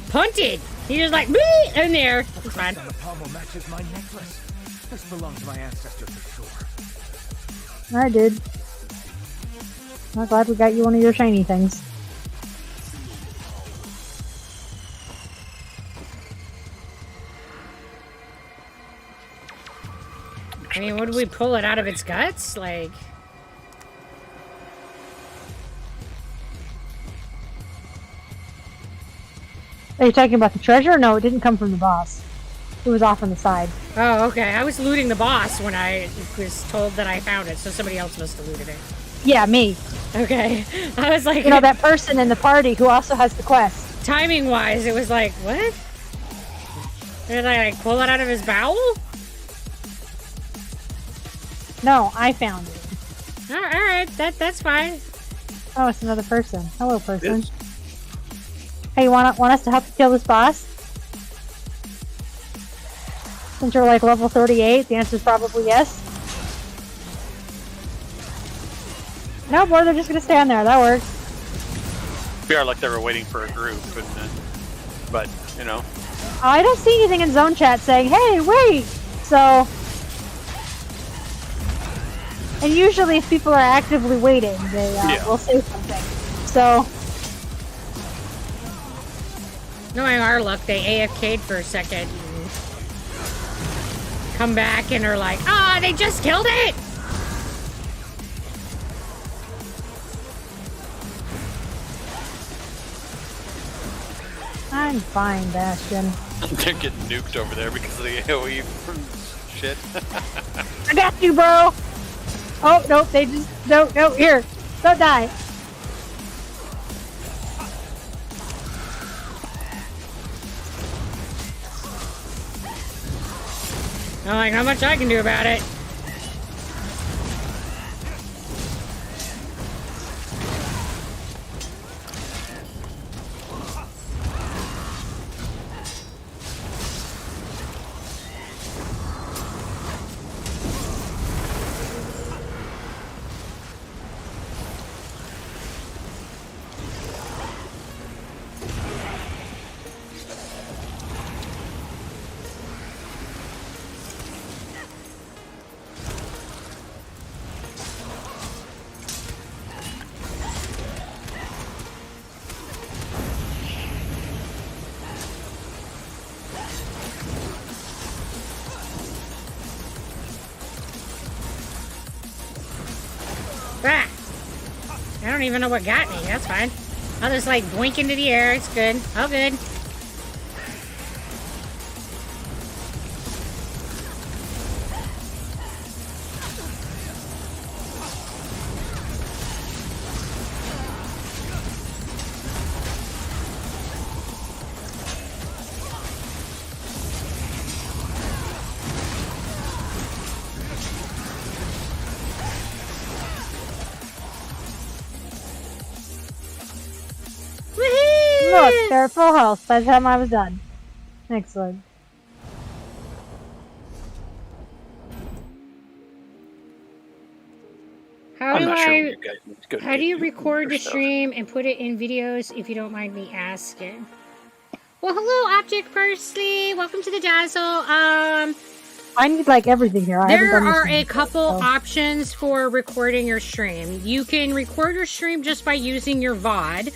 punted. He was like, "Bee!" in there. It's fine. The pommel matches my necklace. This belonged to my ancestor for sure. Alright, dude. I'm glad we got you one of your shiny things. I mean, would we pull it out of its guts? Like... Are you talking about the treasure? No, it didn't come from the boss. It was off on the side. Oh, okay. I was looting the boss when I was told that I found it, so somebody else must have looted it. Yeah, me. Okay. I was like... You know, that person in the party who also has the quest. Timing-wise, it was like, what? Did I, like, pull it out of his bowel? No, I found it. Alright, that's fine. Oh, it's another person. Hello, person. Hey, you want us to help you kill this boss? Since you're like level 38, the answer is probably yes. No, boy, they're just gonna stand there. That works. We are like they were waiting for a group, but you know. I don't see anything in zone chat saying, "Hey, wait!" So, and usually, if people are actively waiting, they will say something. So. Knowing our luck, they AFK'd for a second and come back and are like, ah, they just killed it! I'm fine, Bastion. They're getting nuked over there because of the AoE shit. I got you, bro! Oh, nope, they just... No, here. Don't die. I'm like, how much I can do about it? Ah! I don't even know what got me. That's fine. I'll just like boink into the air. It's good. All good. Look, they're at full health by the time I was done. Excellent. How I'm do not sure I... what you guys need to go How do you do record your the stuff. stream and put it in videos, if you don't mind me asking? Well, hello, Object Parsley. Welcome to the Dazzle. I need like everything here. There are a couple options for recording your stream. You can record your stream just by using your VOD.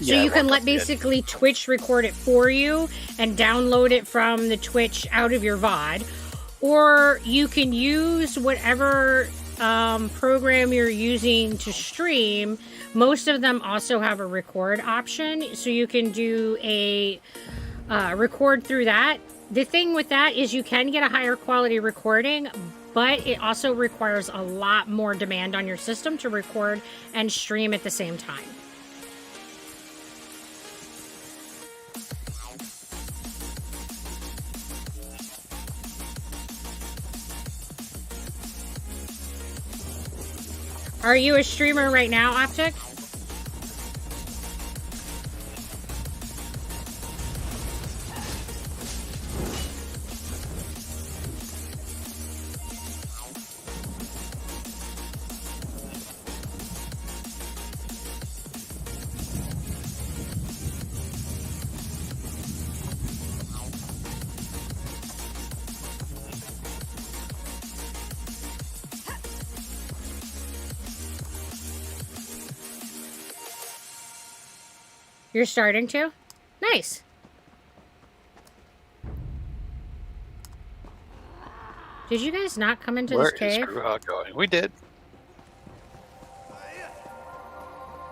So you can let basically Twitch record it for you and download it from the Twitch out of your VOD. Or you can use whatever program you're using to stream. Most of them also have a record option, so you can do a record through that. The thing with that is you can get a higher quality recording, but it also requires a lot more demand on your system to record and stream at the same time. Are you a streamer right now, Optic? You're starting to? Nice. Did you guys not come into Where this cave? is Screwhawk going? We did.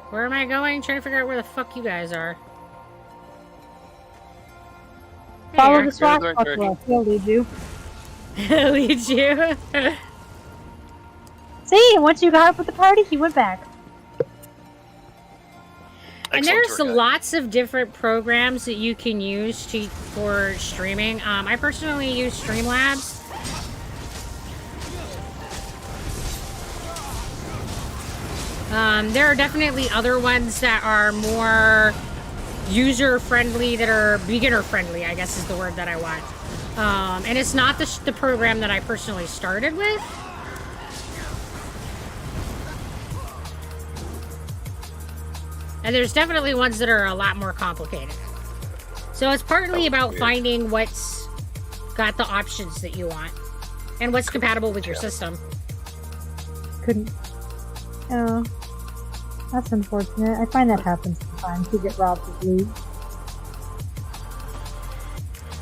Where am I going? Trying to figure out where the fuck you guys are. Follow There the swat Go the right buffalo. He'll lead you. you lead you. See, once you got up with the party, he went back. And Excellent there's tour guide. lots of different programs that you can use for streaming. I personally use Streamlabs. There are definitely other ones that are more user-friendly, that are beginner-friendly, I guess is the word that I want. And it's not the program that I personally started with. And there's definitely ones that are a lot more complicated. So it's partly about finding what's got the options that you want and what's compatible with your system. Couldn't. Oh. That's unfortunate. I find that happens sometimes. You get robbed of loot.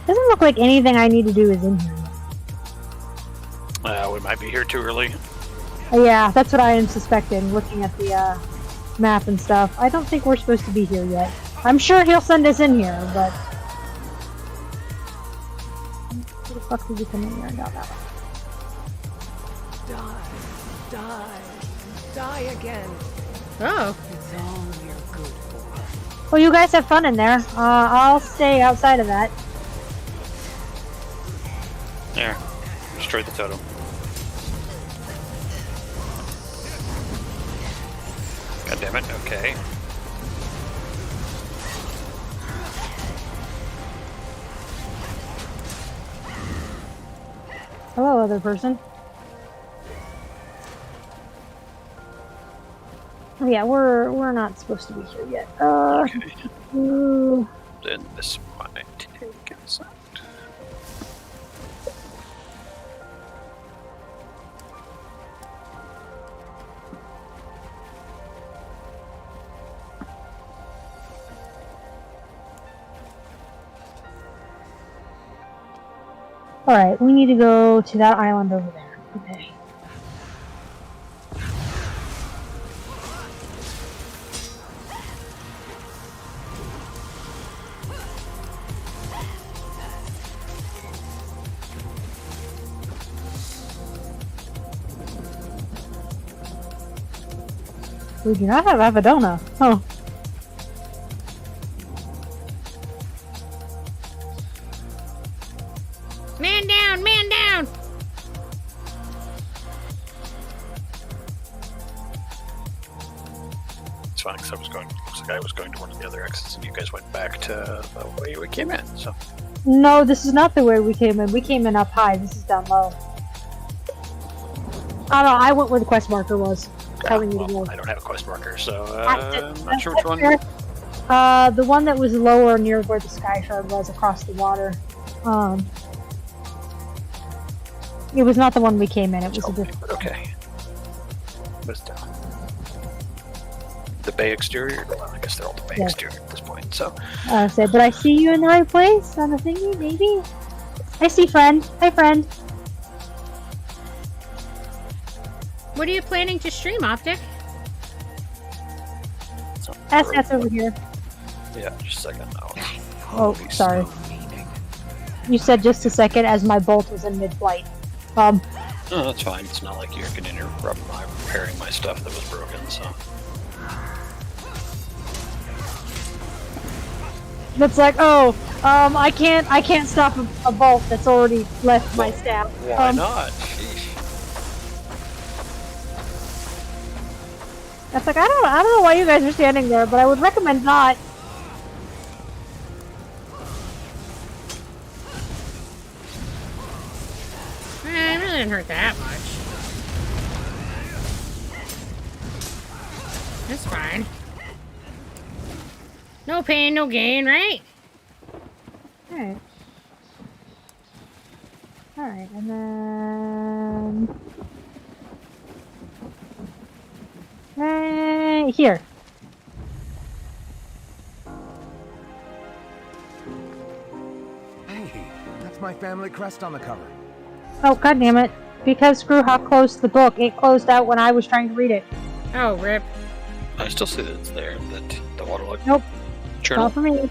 Doesn't look like anything I need to do is in here. We might be here too early. Yeah, that's what I am suspecting, looking at the map and stuff. I don't think we're supposed to be here yet. I'm sure he'll send us in here, but... Where the fuck did we come in here and down that way? Die again. Oh. It's all you're good for. Well, you guys have fun in there. I'll stay outside of that. There. Destroy the totem. God damn it, okay. Hello, other person. Yeah, we're not supposed to be here yet. Okay. Ooh. Then this might take a second. Alright, we need to go to that island over there. Okay. We do not have Avadona. Oh. Man down! Man down! It's fine, because looks like I was going to one of the other exits, and you guys went back to the way we came in, so. No, this is not the way we came in. We came in up high. This is down low. I don't know. I went where the quest marker was. Telling you to go. I don't have a quest marker, so That's I'm not sure which one. The one that was lower near where the sky shard was across the water. It was not the one we came in. It was a different one. Okay. What's down? The bay exterior? Well, I guess they're all the bay Yeah. exterior at this point, so. But I see you in the right place on the thingy, maybe? I see friend. Hi, friend. What are you planning to stream, Optic? That's over here. Yeah, just a second. Oh, sorry. You said just a second as my bolt was in mid-flight. No, that's fine. It's not like you're going to interrupt my repairing my stuff that was broken, so. It's like, oh, I can't stop a bolt that's already left my staff. Why not? Sheesh. That's like, I don't know why you guys are standing there, but I would recommend not. It really didn't hurt that much. That's fine. No pain, no gain, right? Alright. Alright, and then... right here. Hey, that's my family crest on the cover. Oh, god damn it. Because Screwhawk closed the book, it closed out when I was trying to read it. Oh, rip. I still see that it's there. That the waterlogged Nope. journal. Not for me.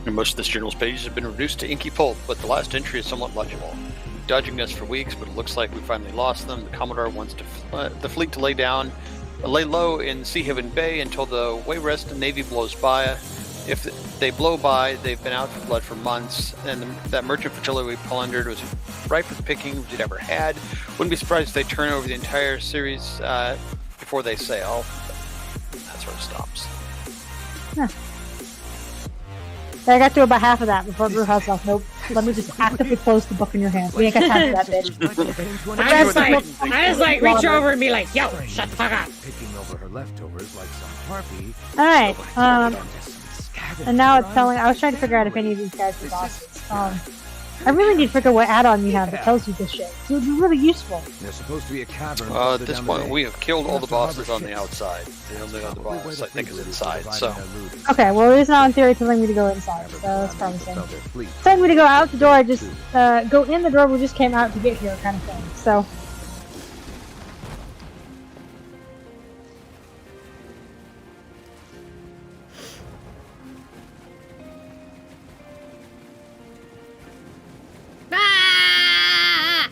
And most of this journal's pages have been reduced to inky pulp, but the last entry is somewhat legible. Dodging us for weeks, but it looks like we finally lost them. The Commodore wants the fleet to lay low in Sea Haven Bay until the Wayrest Navy blows by. If they blow by, they've been out for blood for months, and that merchant flotilla we plundered was ripe for the picking we'd ever had. Wouldn't be surprised if they turn over the entire series before they sail. That's where it stops. Huh. I got to about half of that before Screwhawk's like, nope, let me just actively close the book in your hand. We ain't got time for that, bitch. I was like, reach over and be like, yo, shut the fuck up. Picking over her leftovers like some harpy. Alright, and now it's telling, I was trying to figure out if any of these guys were bosses. I really need to figure out what add-on you have that tells you this shit. It would be really useful. There's supposed to be a cavern. At this point, we have killed all the bosses on the outside. The only other boss, I think, is inside, so... Okay, well it is now in theory telling me to go inside, so that's promising. It's telling me to go out the door, I just, go in the door we just came out to get here kind of thing, so... Ah!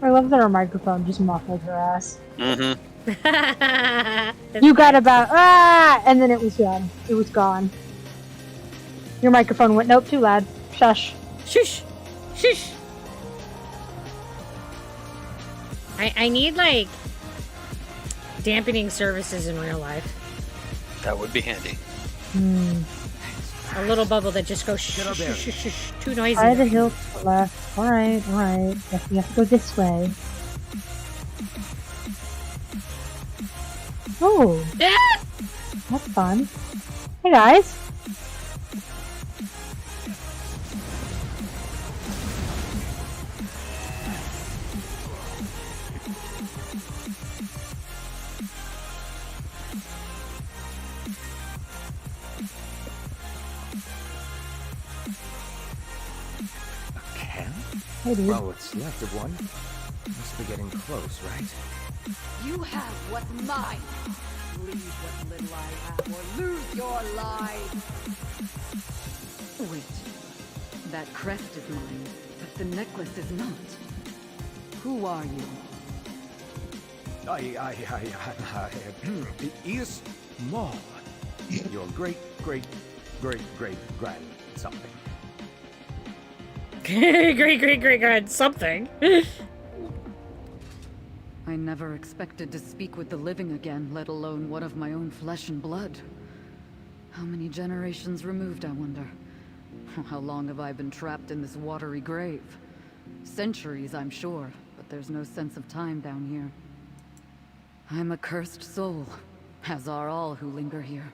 I love that our microphone just muffled her ass. Mm-hmm. You got about, and then it was done. It was gone. Your microphone went, nope, too loud. Shush. Shush! Shush! I need, like, dampening services in real life. That would be handy. A little bubble that just goes shh, shh, shh, shh, shh, too noisy. Try the hill to the left. Alright, alright. Guess we have to go this way. Oh, Ah! that's fun. Hey guys. Hey dude. Well, what's left of one. Must be getting close, right? You have what's mine. Leave what little I have or lose your lives. Wait. That crest is mine, but the necklace is not. Who are you? ESO Maul. Your great grand something. Great, something. I never expected to speak with the living again, let alone one of my own flesh and blood. How many generations removed, I wonder? How long have I been trapped in this watery grave? Centuries, I'm sure, but there's no sense of time down here. I'm a cursed soul, as are all who linger here.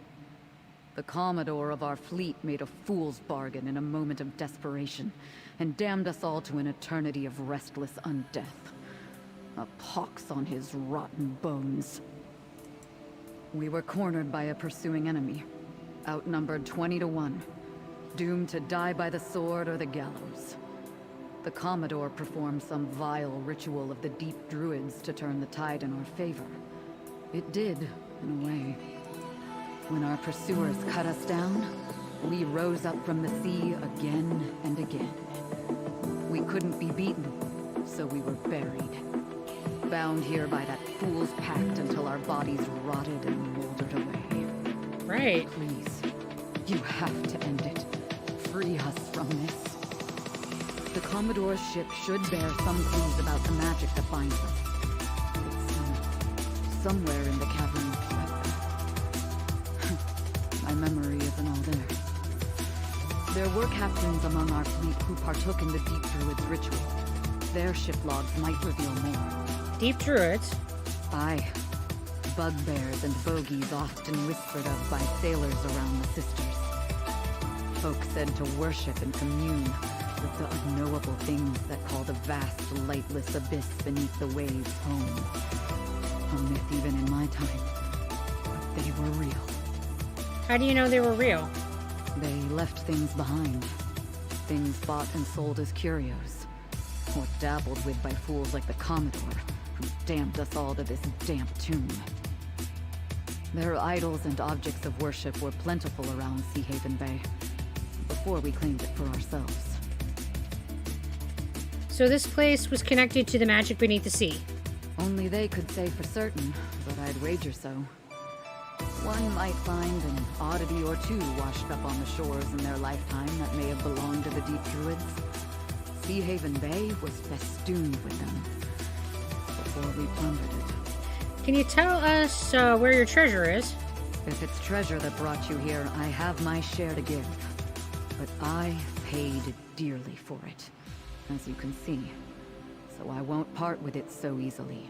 The Commodore of our fleet made a fool's bargain in a moment of desperation, and damned us all to an eternity of restless undeath. A pox on his rotten bones. We were cornered by a pursuing enemy, outnumbered 20 to 1, doomed to die by the sword or the gallows. The Commodore performed some vile ritual of the deep druids to turn the tide in our favor. It did, in a way. When our pursuers cut us down, we rose up from the sea again and again. We couldn't be beaten, so we were buried. Bound here by that fool's pact until our bodies rotted and moldered away. Right. Please, you have to end it. Free us from this. The Commodore's ship should bear some clues about the magic that binds us. It's somewhere in the cavern. My memory isn't all there. There were captains among our fleet who partook in the Deep Druid's ritual. Their ship logs might reveal more. Deep Druids? Aye. Bugbears and bogies often whispered of by sailors around the Sisters. Folk said to worship and commune with the unknowable things that call the vast, lightless abyss beneath the waves home. A myth even in my time. But they were real. How do you know they were real? They left things behind. Things bought and sold as curios. Or dabbled with by fools like the Commodore, who damned us all to this damp tomb. Their idols and objects of worship were plentiful around Sea Haven Bay, before we claimed it for ourselves. So this place was connected to the magic beneath the sea. Only they could say for certain, but I'd wager so. One might find an oddity or two washed up on the shores in their lifetime that may have belonged to the Deep Druids. Sea Haven Bay was festooned with them before we plundered it. Can you tell us where your treasure is? If it's treasure that brought you here, I have my share to give. But I paid dearly for it, as you can see. So I won't part with it so easily.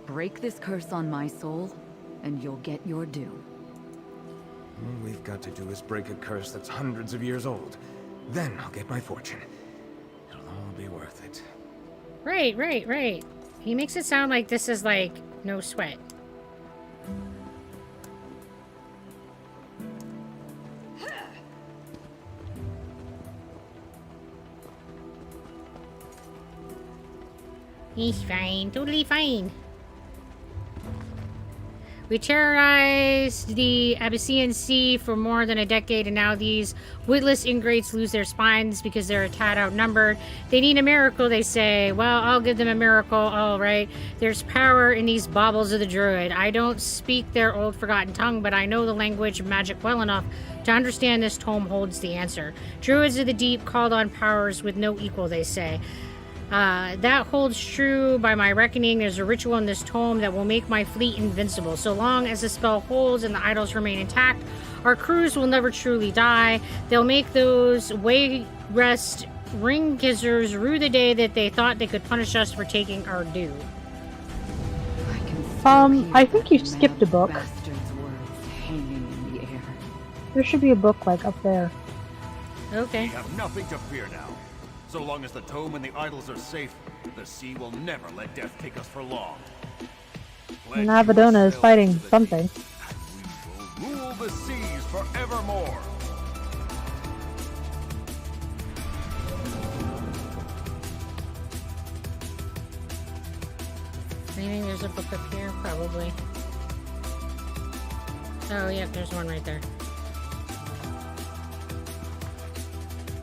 Break this curse on my soul, and you'll get your due. All we've got to do is break a curse that's hundreds of years old. Then I'll get my fortune. It'll all be worth it. Right. He makes it sound like this is like no sweat. He's fine, totally fine. We terrorized the Abyssinian Sea for more than a decade, and now these witless ingrates lose their spines because they're a tad outnumbered. They need a miracle, they say. Well, I'll give them a miracle, all right. There's power in these baubles of the Druid. I don't speak their old forgotten tongue, but I know the language of magic well enough to understand this tome holds the answer. Druids of the deep called on powers with no equal, they say. That holds true by my reckoning. There's a ritual in this tome that will make my fleet invincible. So long as the spell holds and the idols remain intact, our crews will never truly die. They'll make those way-rest ring-kissers rue the day that they thought they could punish us for taking our due. I think you skipped a book. Bastard's words hanging in the air. There should be a book, like, up there. Okay. We have nothing to fear now. So long as the tome and the idols are safe, the sea will never let death take us for long. And Avadona is fighting something. We will rule the seas forevermore. I think there's a book up here, probably. Oh, yeah, there's one right there.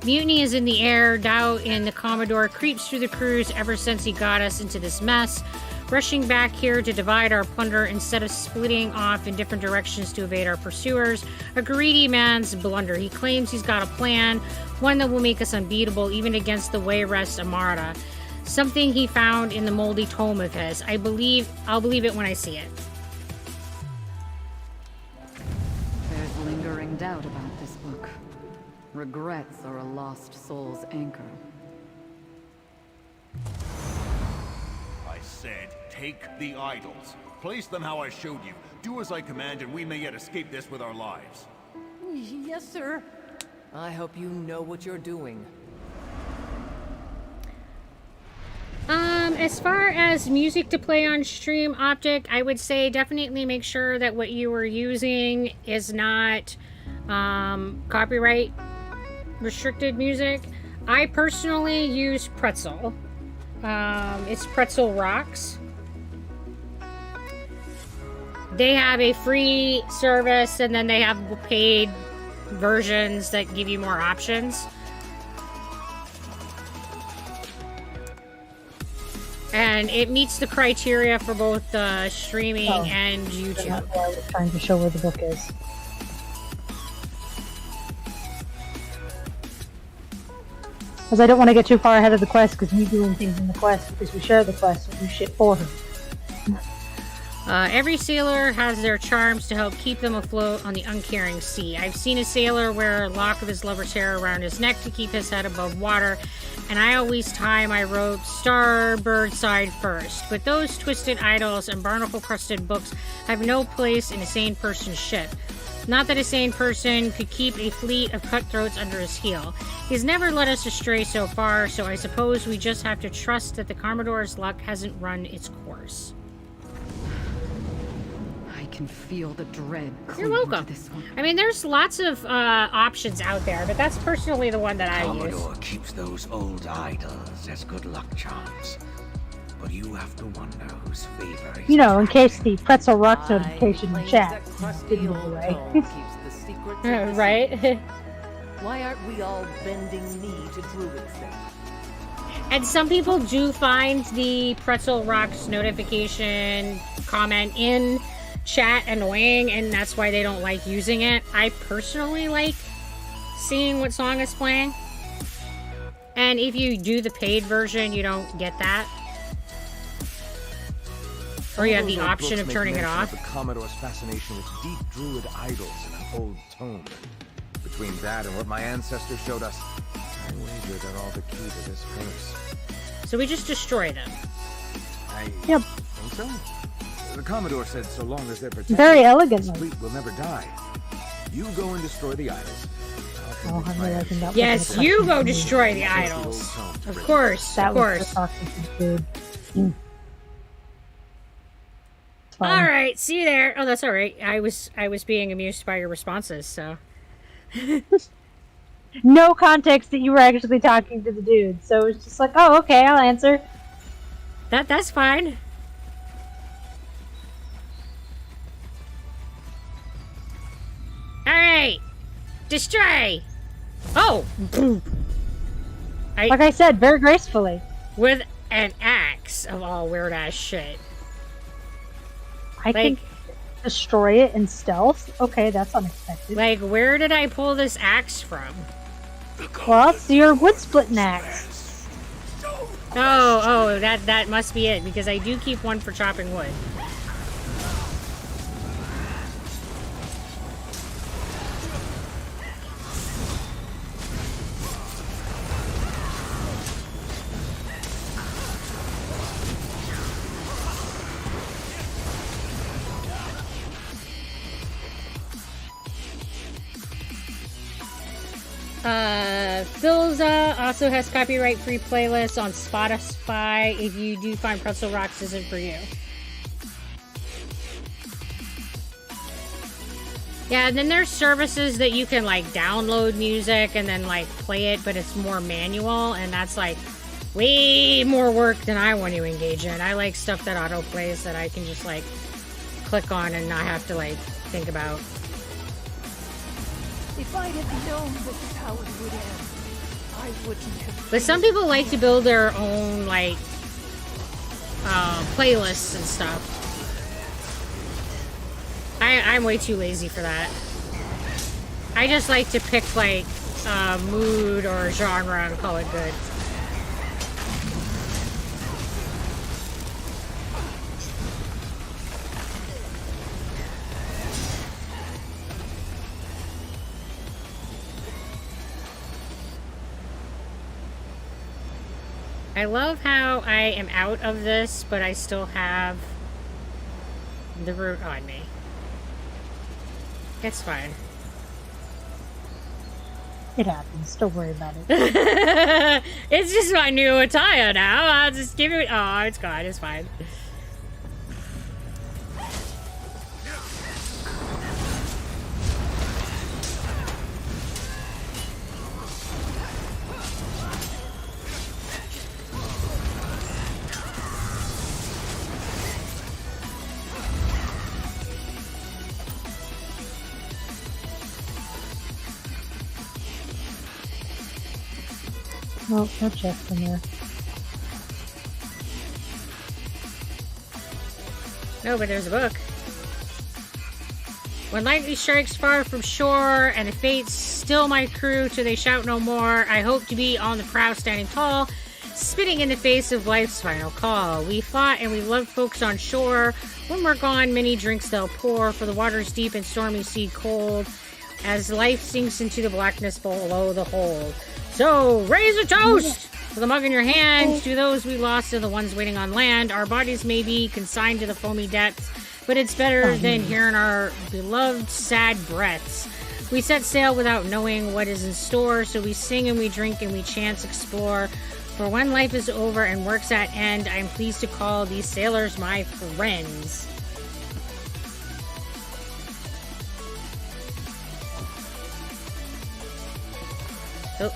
Mutiny is in the air. Doubt in the Commodore creeps through the crews ever since he got us into this mess. Rushing back here to divide our plunder instead of splitting off in different directions to evade our pursuers. A greedy man's blunder. He claims he's got a plan, one that will make us unbeatable even against the Wayrest Armada. Something he found in the moldy tome of his. I'll believe it when I see it. There's lingering doubt about this book. Regrets are a lost soul's anchor. I said, take the idols. Place them how I showed you. Do as I command, and we may yet escape this with our lives. Yes, sir. I hope you know what you're doing. As far as music to play on stream, Optic, I would say definitely make sure that what you were using is not copyright restricted music. I personally use Pretzel. It's Pretzel Rocks. They have a free service, and then they have paid versions that give you more options. And it meets the criteria for both streaming and YouTube. That's why I was trying to show where the book is. Because I don't want to get too far ahead of the quest, because me doing things in the quest, because we share the quest, we do shit for her. Every sailor has their charms to help keep them afloat on the uncaring sea. I've seen a sailor wear a lock of his lover's hair around his neck to keep his head above water, and I always tie my rope starboard side first. But those twisted idols and barnacle-crusted books have no place in a sane person's ship. Not that a sane person could keep a fleet of cutthroats under his heel. He's never led us astray so far, so I suppose we just have to trust that the Commodore's luck hasn't run its course. I can feel the dread. You're welcome. This one. I mean, there's lots of options out there, but that's personally the one that I use. Commodore keeps those old idols as good luck charms. But you have to wonder whose favor he's You know, in case attracting. the Pretzel Rocks notification in Claims chat that crusty didn't old go away. tome keeps the secrets of the Right? sea. Why aren't we all bending knee to druids then? And some people do find the Pretzel Rocks notification comment in chat annoying, and that's why they don't like using it. I personally like seeing what song is playing. And if you do the paid version, you don't get that. Or you have the Those old option books of make turning it mention off. of the Commodore's fascination with deep druid idols in an old tome. Between that and what my ancestors showed us, I wager they're all the key to this curse. So we just destroy them. I Yep. think so. The Commodore said so long as they're protected, Very his elegantly. fleet will never die. You go and destroy the idols. I'll Oh, convince I'm my realizing that Yes, wasn't a you question go for me. destroy the Take the idols. old tome to Of prison. course, That of was course. the talking food. It's fine. All right, see you there. Oh, that's all right. I was being amused by your responses, so. No context that you were actually talking to the dude, so it's just like, oh, okay, I'll answer. That's fine. All right, destroy. Oh, Like I said, very gracefully. with an axe of all weird ass shit. I can destroy it in stealth. Okay, that's unexpected. Like, where did I pull this axe from? Well, it's your wood splitting axe. Oh, that must be it, because I do keep one for chopping wood. Philza also has copyright-free playlists on Spotify. If you do find Pretzel Rocks isn't for you. Yeah, and then there's services that you can like download music and then like play it, but it's more manual, and that's like way more work than I want to engage in. I like stuff that auto plays that I can just like click on and not have to like think about. If I had known this is how it would end, I wouldn't have. But some people like to build their own like playlists and stuff. I'm way too lazy for that. I just like to pick like mood or genre and call it good. I love how I am out of this, but I still have the root on me. It's fine. It happens. Don't worry about it. It's just my new attire now. I'll just give it. Oh, it's gone. It's fine. No, no chest in there. No, but there's a book. When lightning strikes far from shore, and the fates still my crew till they shout no more, I hope to be on the prow standing tall, spitting in the face of life's final call. We fought and we loved folks on shore. When we're gone, many drinks they'll pour, for the water's deep and stormy sea cold, as life sinks into the blackness below the hold. So, raise a toast! With a mug in your hand, to those we lost and the ones waiting on land. Our bodies may be consigned to the foamy depths, but it's better than hearing our beloved sad breaths. We set sail without knowing what is in store, so we sing and we drink and we chance explore. For when life is over and work's at end, I'm pleased to call these sailors my friends. Oh.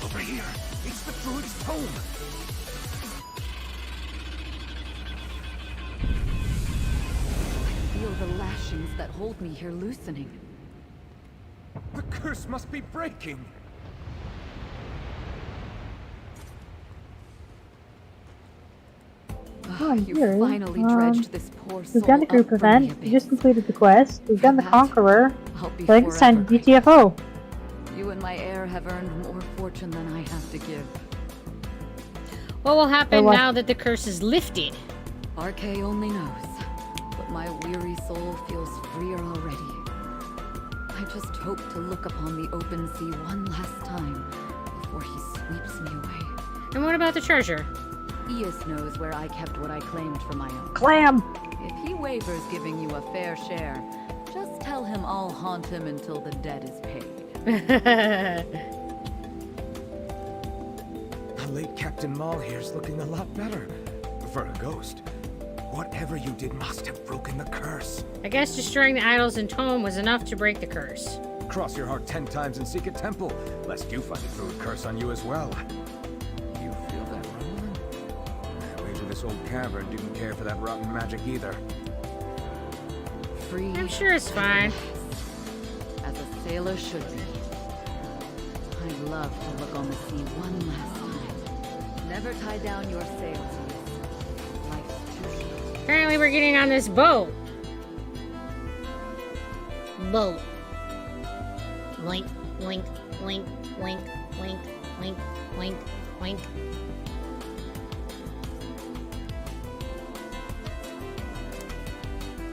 Over here. It's the druid's tome. Feel the lashings that hold me here loosening. The curse must be breaking. You finally dredged this poor soul. We've done the group up from the event. We just abyss. completed the quest. We've done the Conqueror. I'll be I think it's time to forever GTFO. You and my heir have earned more fortune than I have to give. What will happen what? now that the curse is lifted? RK only knows, but my weary soul feels freer already. I just hope to look upon the open sea one last time before he sweeps me away. And what about the treasure? Eos knows where I kept what I claimed for my own. Clam! If he wavers giving you a fair share, just tell him I'll haunt him until the debt is paid. The late Captain Maul here's looking a lot better. For a ghost. Whatever you did must have broken the curse. I guess destroying the idols and tome was enough to break the curse. Cross your heart 10 times and seek a temple, lest you find a druid curse on you as well. You feel that rumbling? I wager this old cavern didn't care for that rotten magic either. Free. I'm sure it's fine. As a sailor should be. I'd love to look on the sea one last time. Never tie down your sails, Eos. Life's too short. Apparently we're getting on this boat. Boat. Link, link, link, link, link, link, link, link.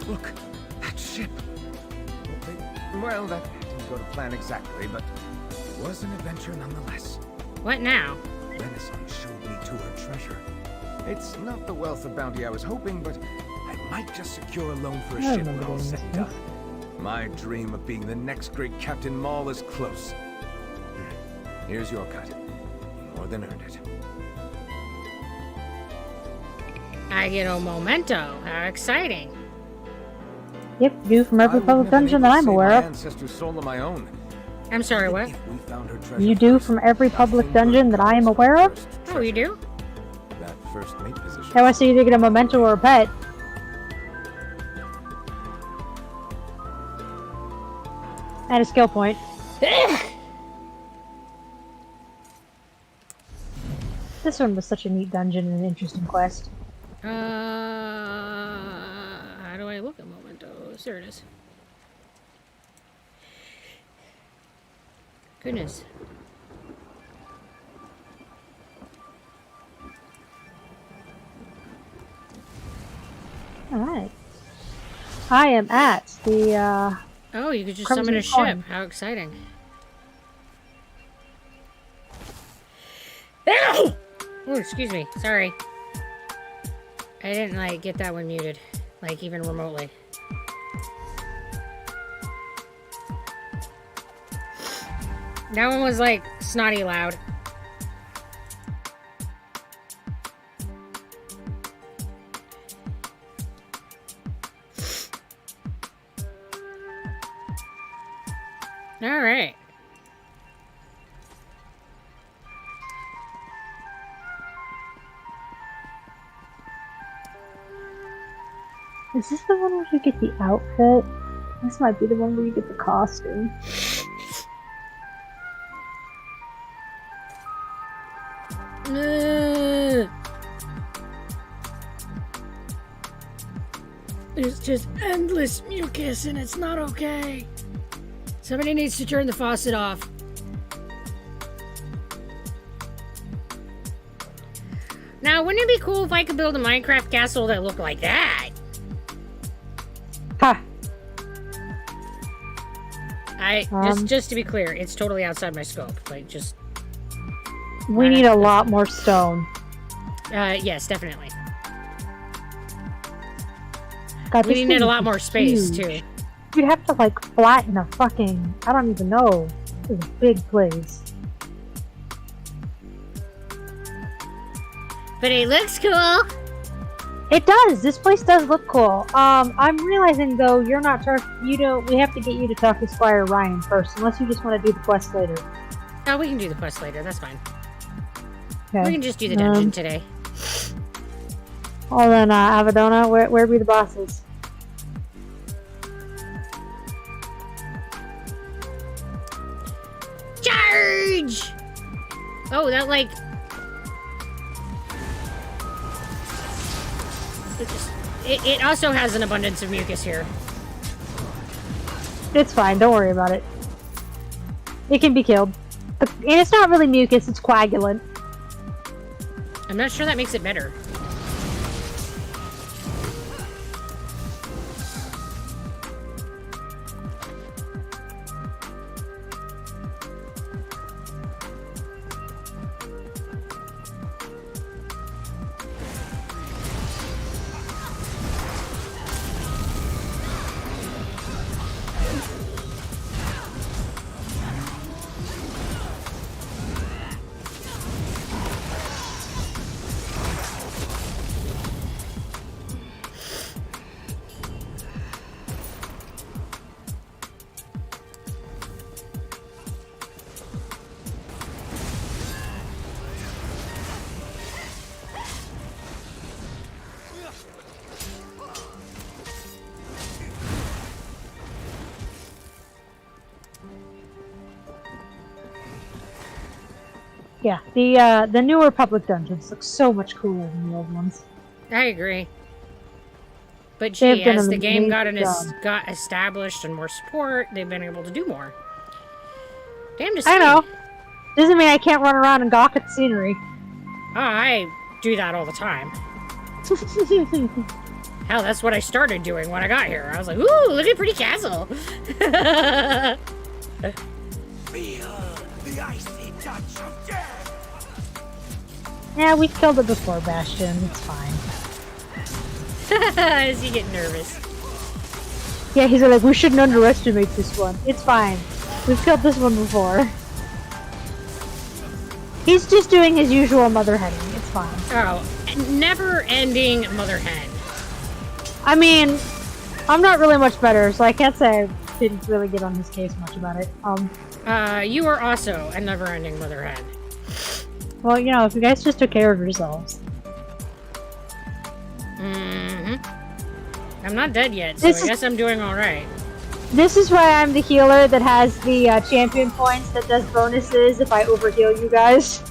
Look, that ship. Well, that didn't go to plan exactly, but it was an adventure nonetheless. What now? Renaissance showed me to her treasure. It's not the wealth of bounty I was hoping, but I might just secure a loan for a I ship remember when all's doing said and this, done. My dream of being the next great Captain Maul is close. Here's your cut. You more than earned it. I get a memento. How exciting. Yep, you do from every I would public never dungeon need to that I'm save aware my of. ancestors' soul of my own. I'm sorry, what? If we found her treasure You do first, from every public nothing dungeon but that I am aware of? first Oh, you treasure. do? That first mate position. How I see you to get a memento or a pet. And a skill point. This one was such a neat dungeon and an interesting quest. How do I look at mementos? There it is. Goodness. Alright. I am at the, Oh, you could just Crimson summon a ship. Coin. How exciting. Ow! Oh, excuse me. Sorry. I didn't, like, get that one muted. Like, even remotely. That one was, like, snotty loud. All right. Is this the one where you get the outfit? This might be the one where you get the costume. There's just endless mucus and it's not okay. Somebody needs to turn the faucet off. Now, wouldn't it be cool if I could build a Minecraft castle that looked like that? Ha! Just to be clear, it's totally outside my scope. Like, just... We need a lot more stone. Yes, definitely. God, We this need thing a is lot more space, huge. too. You'd have to, like, flatten a fucking... I don't even know. This is a big place. But it looks cool. It does. This place does look cool. I'm realizing though you're not we have to get you to talk to Squire Ryan first, unless you just want to do the quest later. Oh, we can do the quest later. That's fine. Okay. We can just do the dungeon today. Well then, Avadona, where be the bosses? Charge! Oh, that like... It also has an abundance of mucus here. It's fine. Don't worry about it. It can be killed. And it's not really mucus. It's coagulant. I'm not sure that makes it better. Yeah, the newer public dungeons look so much cooler than the old ones. I agree. But They've gee, done as an the game got amazing job. got established and more support, they've been able to do more. Damn to I know. Doesn't mean I can't run around and gawk at the scenery. Oh, I do that all the time. Hell, that's what I started doing when I got here. I was like, ooh, look at pretty castle. Feel the icy touch of death. Yeah, we've killed it before, Bastion. It's fine. Does he get nervous? Yeah, he's like, we shouldn't underestimate this one. It's fine. We've killed this one before. He's just doing his usual mother heading. It's fine. Oh, never-ending mother hen. I mean, I'm not really much better, so I can't say I didn't really get on his case much about it. You are also a never-ending mother hen. Well, you know, if you guys just took care of yourselves. I'm not dead yet, so I guess I'm doing alright. This is why I'm the healer that has the champion points that does bonuses if I overheal you guys.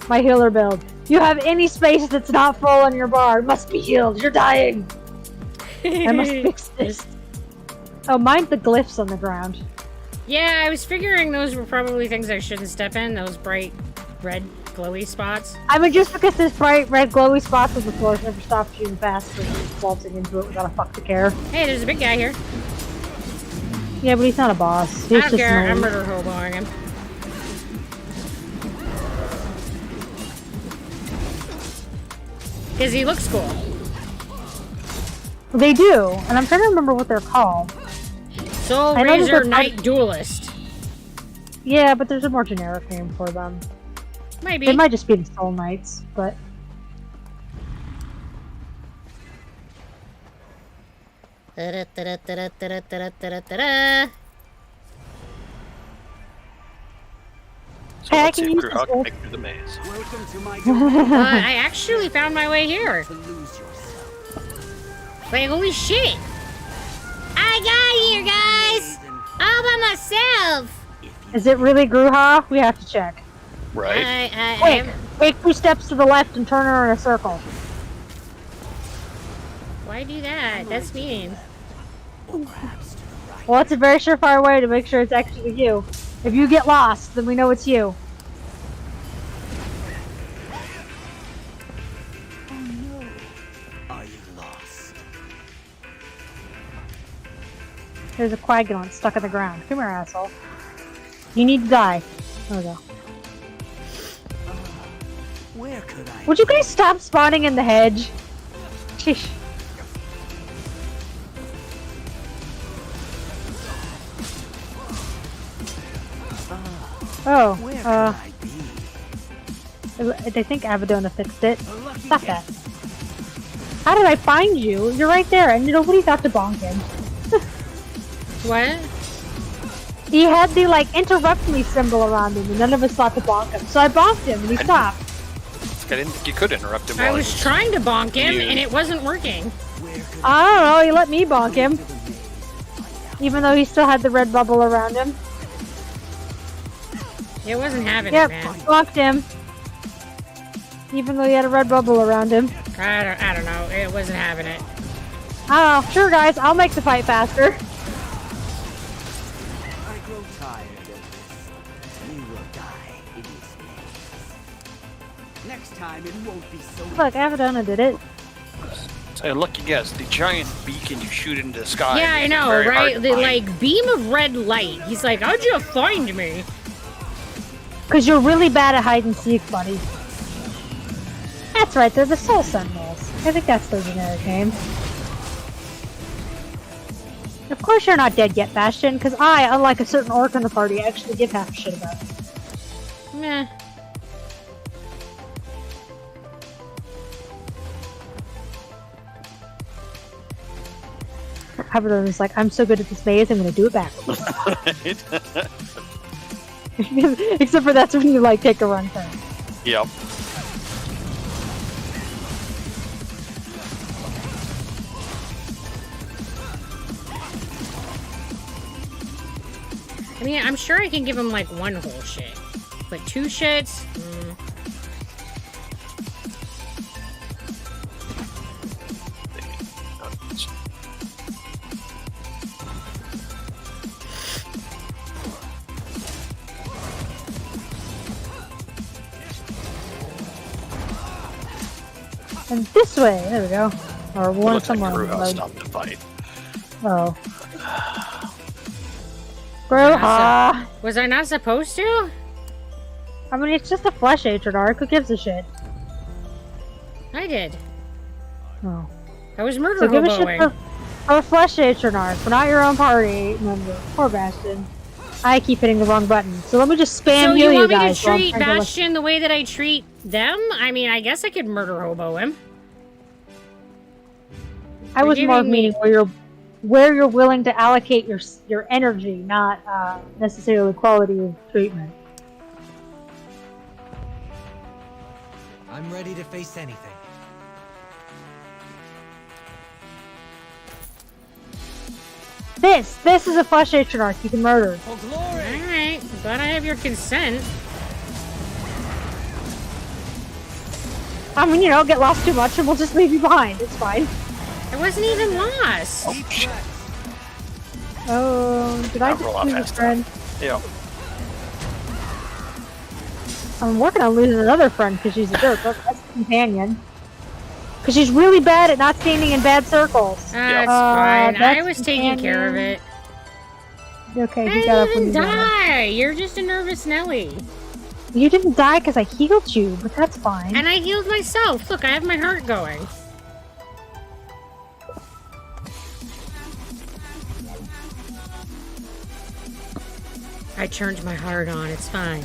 My healer build. You have any space that's not full on your bar. Must be healed. You're dying. I must fix this. Oh, mind the glyphs on the ground. Yeah, I was figuring those were probably things I shouldn't step in. Those bright red glowy spots. I mean, just because there's bright red glowy spots on the floor never stops you in fast from waltzing into it without a fuck to care. Hey, there's a big guy here. Yeah, but he's not a boss. He's I don't just care. annoying. I'm murder hoboing him. Because he looks cool. They do, and I'm trying to remember what they're called. Soul I know that Razor they're Knight Duelist. Yeah, but there's a more generic name for them. Maybe. They might just be the Soul Knights, but... hey, I let's see can if use Crew this Hawk can old... make it through the maze. Welcome to my domain. I actually found my way here. To lose yourself. Like, holy shit. I got here, guys. All by myself. Is it really Gruha? We have to check. Right? Quick, take 2 steps to the left and turn her in a circle. Why do that? That's mean. Well, it's a very surefire way to make sure it's actually you. If you get lost, then we know it's you. Are you lost? There's a coagulant stuck in the ground. Come here, asshole. You need to die. There we go. Where could I? Would you guys stop spawning in the hedge? Sheesh. Oh, Where could I be? I think Avedona fixed it. Stop that. How did I find you? You're right there, and nobody thought to bonk him. What? He had the, like, interrupt me symbol around him, and none of us thought to bonk him. So I bonked him, and he stopped. I didn't think you could interrupt him. I while was he was trying to bonk him, You- and it wasn't working. I don't know, he let me bonk him. Even though he still had the red bubble around him. It wasn't having Yep, it, man. bonked him. Even though he had a red bubble around him. I don't know. It wasn't having it. I don't know. Sure, guys, I'll make the fight faster. I grow tired of this. You will die in his place. Next time it won't be so. Look, Avedona did it. So lucky guess, the giant beacon you shoot into the sky. Yeah, I makes it know, very hard right? to The, find. like, beam of red light. He's like, how'd you find me? Because you're really bad at hide and seek, buddy. That's right, they're the Soul Sentinels. I think that's their generic name. Of course you're not dead yet, Bastion, because I, unlike a certain orc in the party, actually give half a shit about it. Meh. Avedona is like, I'm so good at this maze, I'm gonna do it backwards. Except for that's when you, like, take a run turn. Yep. I mean, I'm sure I can give him, like, one whole shit. But 2 shits? And this way, there we go. Or one Looks like somewhere. Crew on the Hawk road. stopped the fight. Oh. Broha! Was I not supposed to? I mean, it's just a flesh hatred arc. Who gives a shit? I did. Oh. I was murder So give a shit hoboing. for flesh hatred arc, but not your own party member. Poor Bastion. I keep hitting the wrong button. So let me just spam So heal you want me to guys. while I'm treat trying to look- Bastion the way that I treat them? I mean, I guess I could murder hobo him. I was You're more giving me- meaning where you're willing to allocate your energy, not necessarily quality of treatment. I'm ready to face anything. This is a flesh hatred arc you can murder. For glory! Alright, glad I have your consent. I mean, you know, get lost too much and we'll just leave you behind. It's fine. I wasn't even lost. Deep breath. Oh, did I I'll roll just off lose a fast friend? Yep. I'm working on losing another friend because she's a jerk. That's a companion. Because she's really bad at not standing in bad circles. That's fine. I that's was taking care of it. Okay, I he got up when didn't you got up. die. You're just a nervous Nelly. You didn't die because I healed you, but that's fine. And I healed myself. Look, I have my heart going. I turned my heart on. It's fine.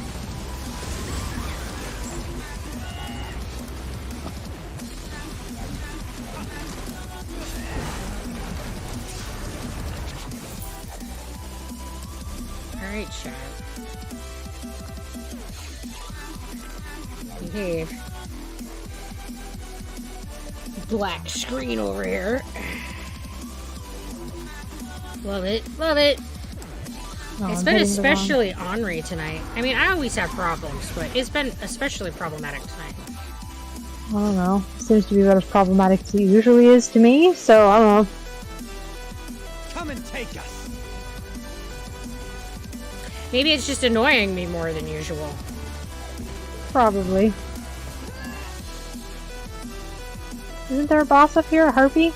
Alright, chat. Hey. Black screen over here. Love it. Love it. Oh, It's I'm been hitting the wrong- especially ornery tonight. I mean, I always have problems, but it's been especially problematic tonight. I don't know. Seems to be about as problematic as it usually is to me, so I don't know. Come and take us. Maybe it's just annoying me more than usual. Probably. Isn't there a boss up here, a harpy?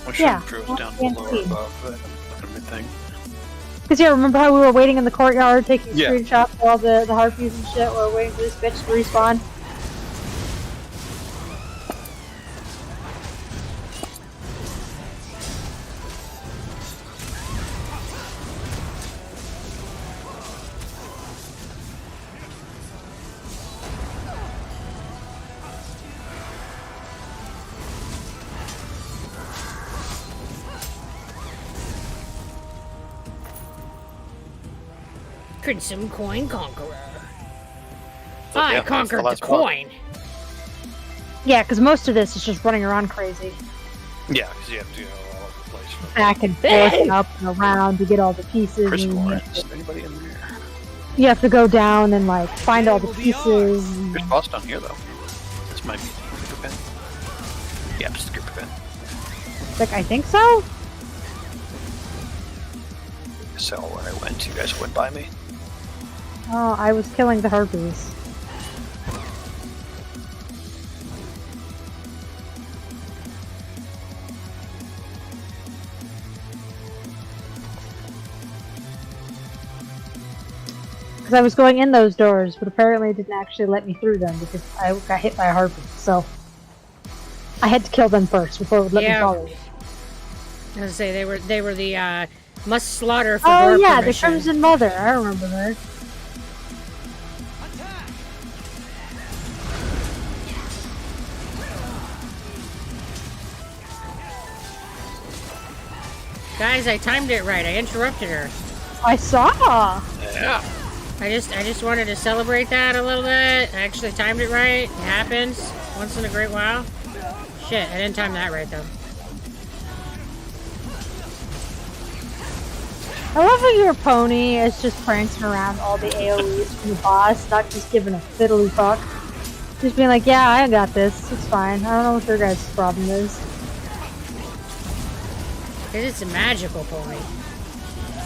I should Yeah. have drew us down Yeah. below or above, but not a good thing. Because yeah, remember how we were waiting in the courtyard taking Yeah. screenshots of all the harpies and shit? We were waiting for this bitch to respawn. Crimson Coin Conqueror. So, I yeah, that's the conquered the last part. coin. Yeah, because most of this is just running around crazy. Yeah, because you have to go all over the place. Back and forth and up and around to get all the pieces. Chris and Moore, is anybody in there? you have to go down and like find all the pieces. and- There's a boss down here, though. This might be the Creeper Pen. Yeah, it's the Creeper Pen. Like, I think so? So where I went, you guys went by me. Oh, I was killing the harpies. Because I was going in those doors, but apparently it didn't actually let me through them because I got hit by a harpy. So I had to kill them first before it would let me Yeah. follow you. I was gonna say they were the must slaughter for Oh door yeah, the permission. Crimson Mother. I remember her. Guys, I timed it right. I interrupted her. I saw. Yeah. I just wanted to celebrate that a little bit. I actually timed it right. It happens once in a great while. Shit, I didn't time that right though. I love how your pony is just prancing around all the AoEs from the boss, not just giving a fiddly fuck. Just being like, yeah, I got this. It's fine. I don't know what your guys' problem is. Because it's a magical pony.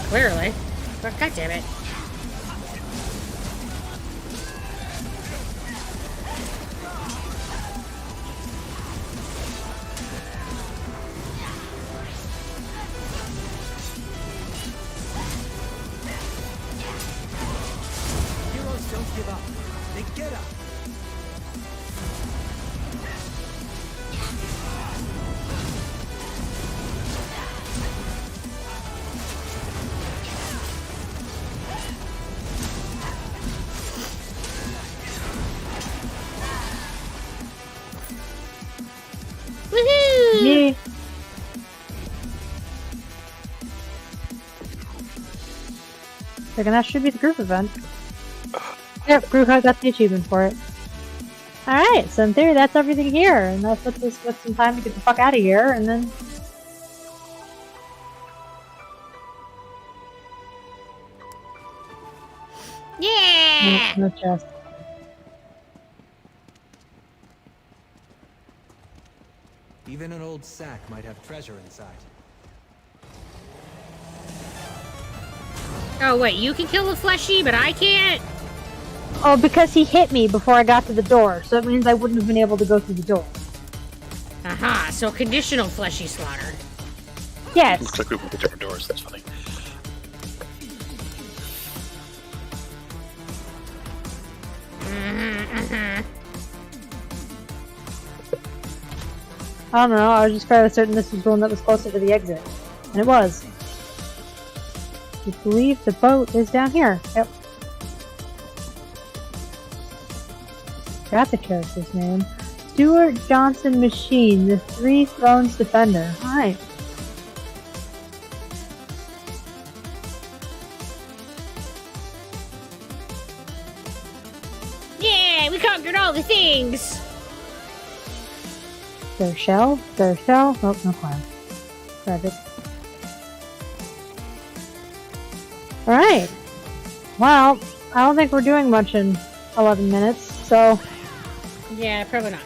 Clearly. But god damn it. Heroes don't give up. They get up. Woohoo! Yeah. Like, and that should be the group event. Yep, group got the achievement for it. Alright, so in theory that's everything here, and that lets us with some time to get the fuck out of here, and then... Yeah! No chest. Even an old sack might have treasure inside. Oh wait, you can kill the fleshy, but I can't? Oh, because he hit me before I got to the door, so it means I wouldn't have been able to go through the door. Aha, so conditional fleshy slaughter. Yes. Looks like we went to different doors. That's funny. I don't know, I was just fairly certain this was the one that was closer to the exit. And it was. I believe the boat is down here. Yep. Got the character's name. Stuart Johnson Machine, the Three Thrones Defender. Alright. Yeah, we conquered all the things. Their shell. Oh, no clown. Grab it. Alright. Well, I don't think we're doing much in 11 minutes, so... Yeah, probably not.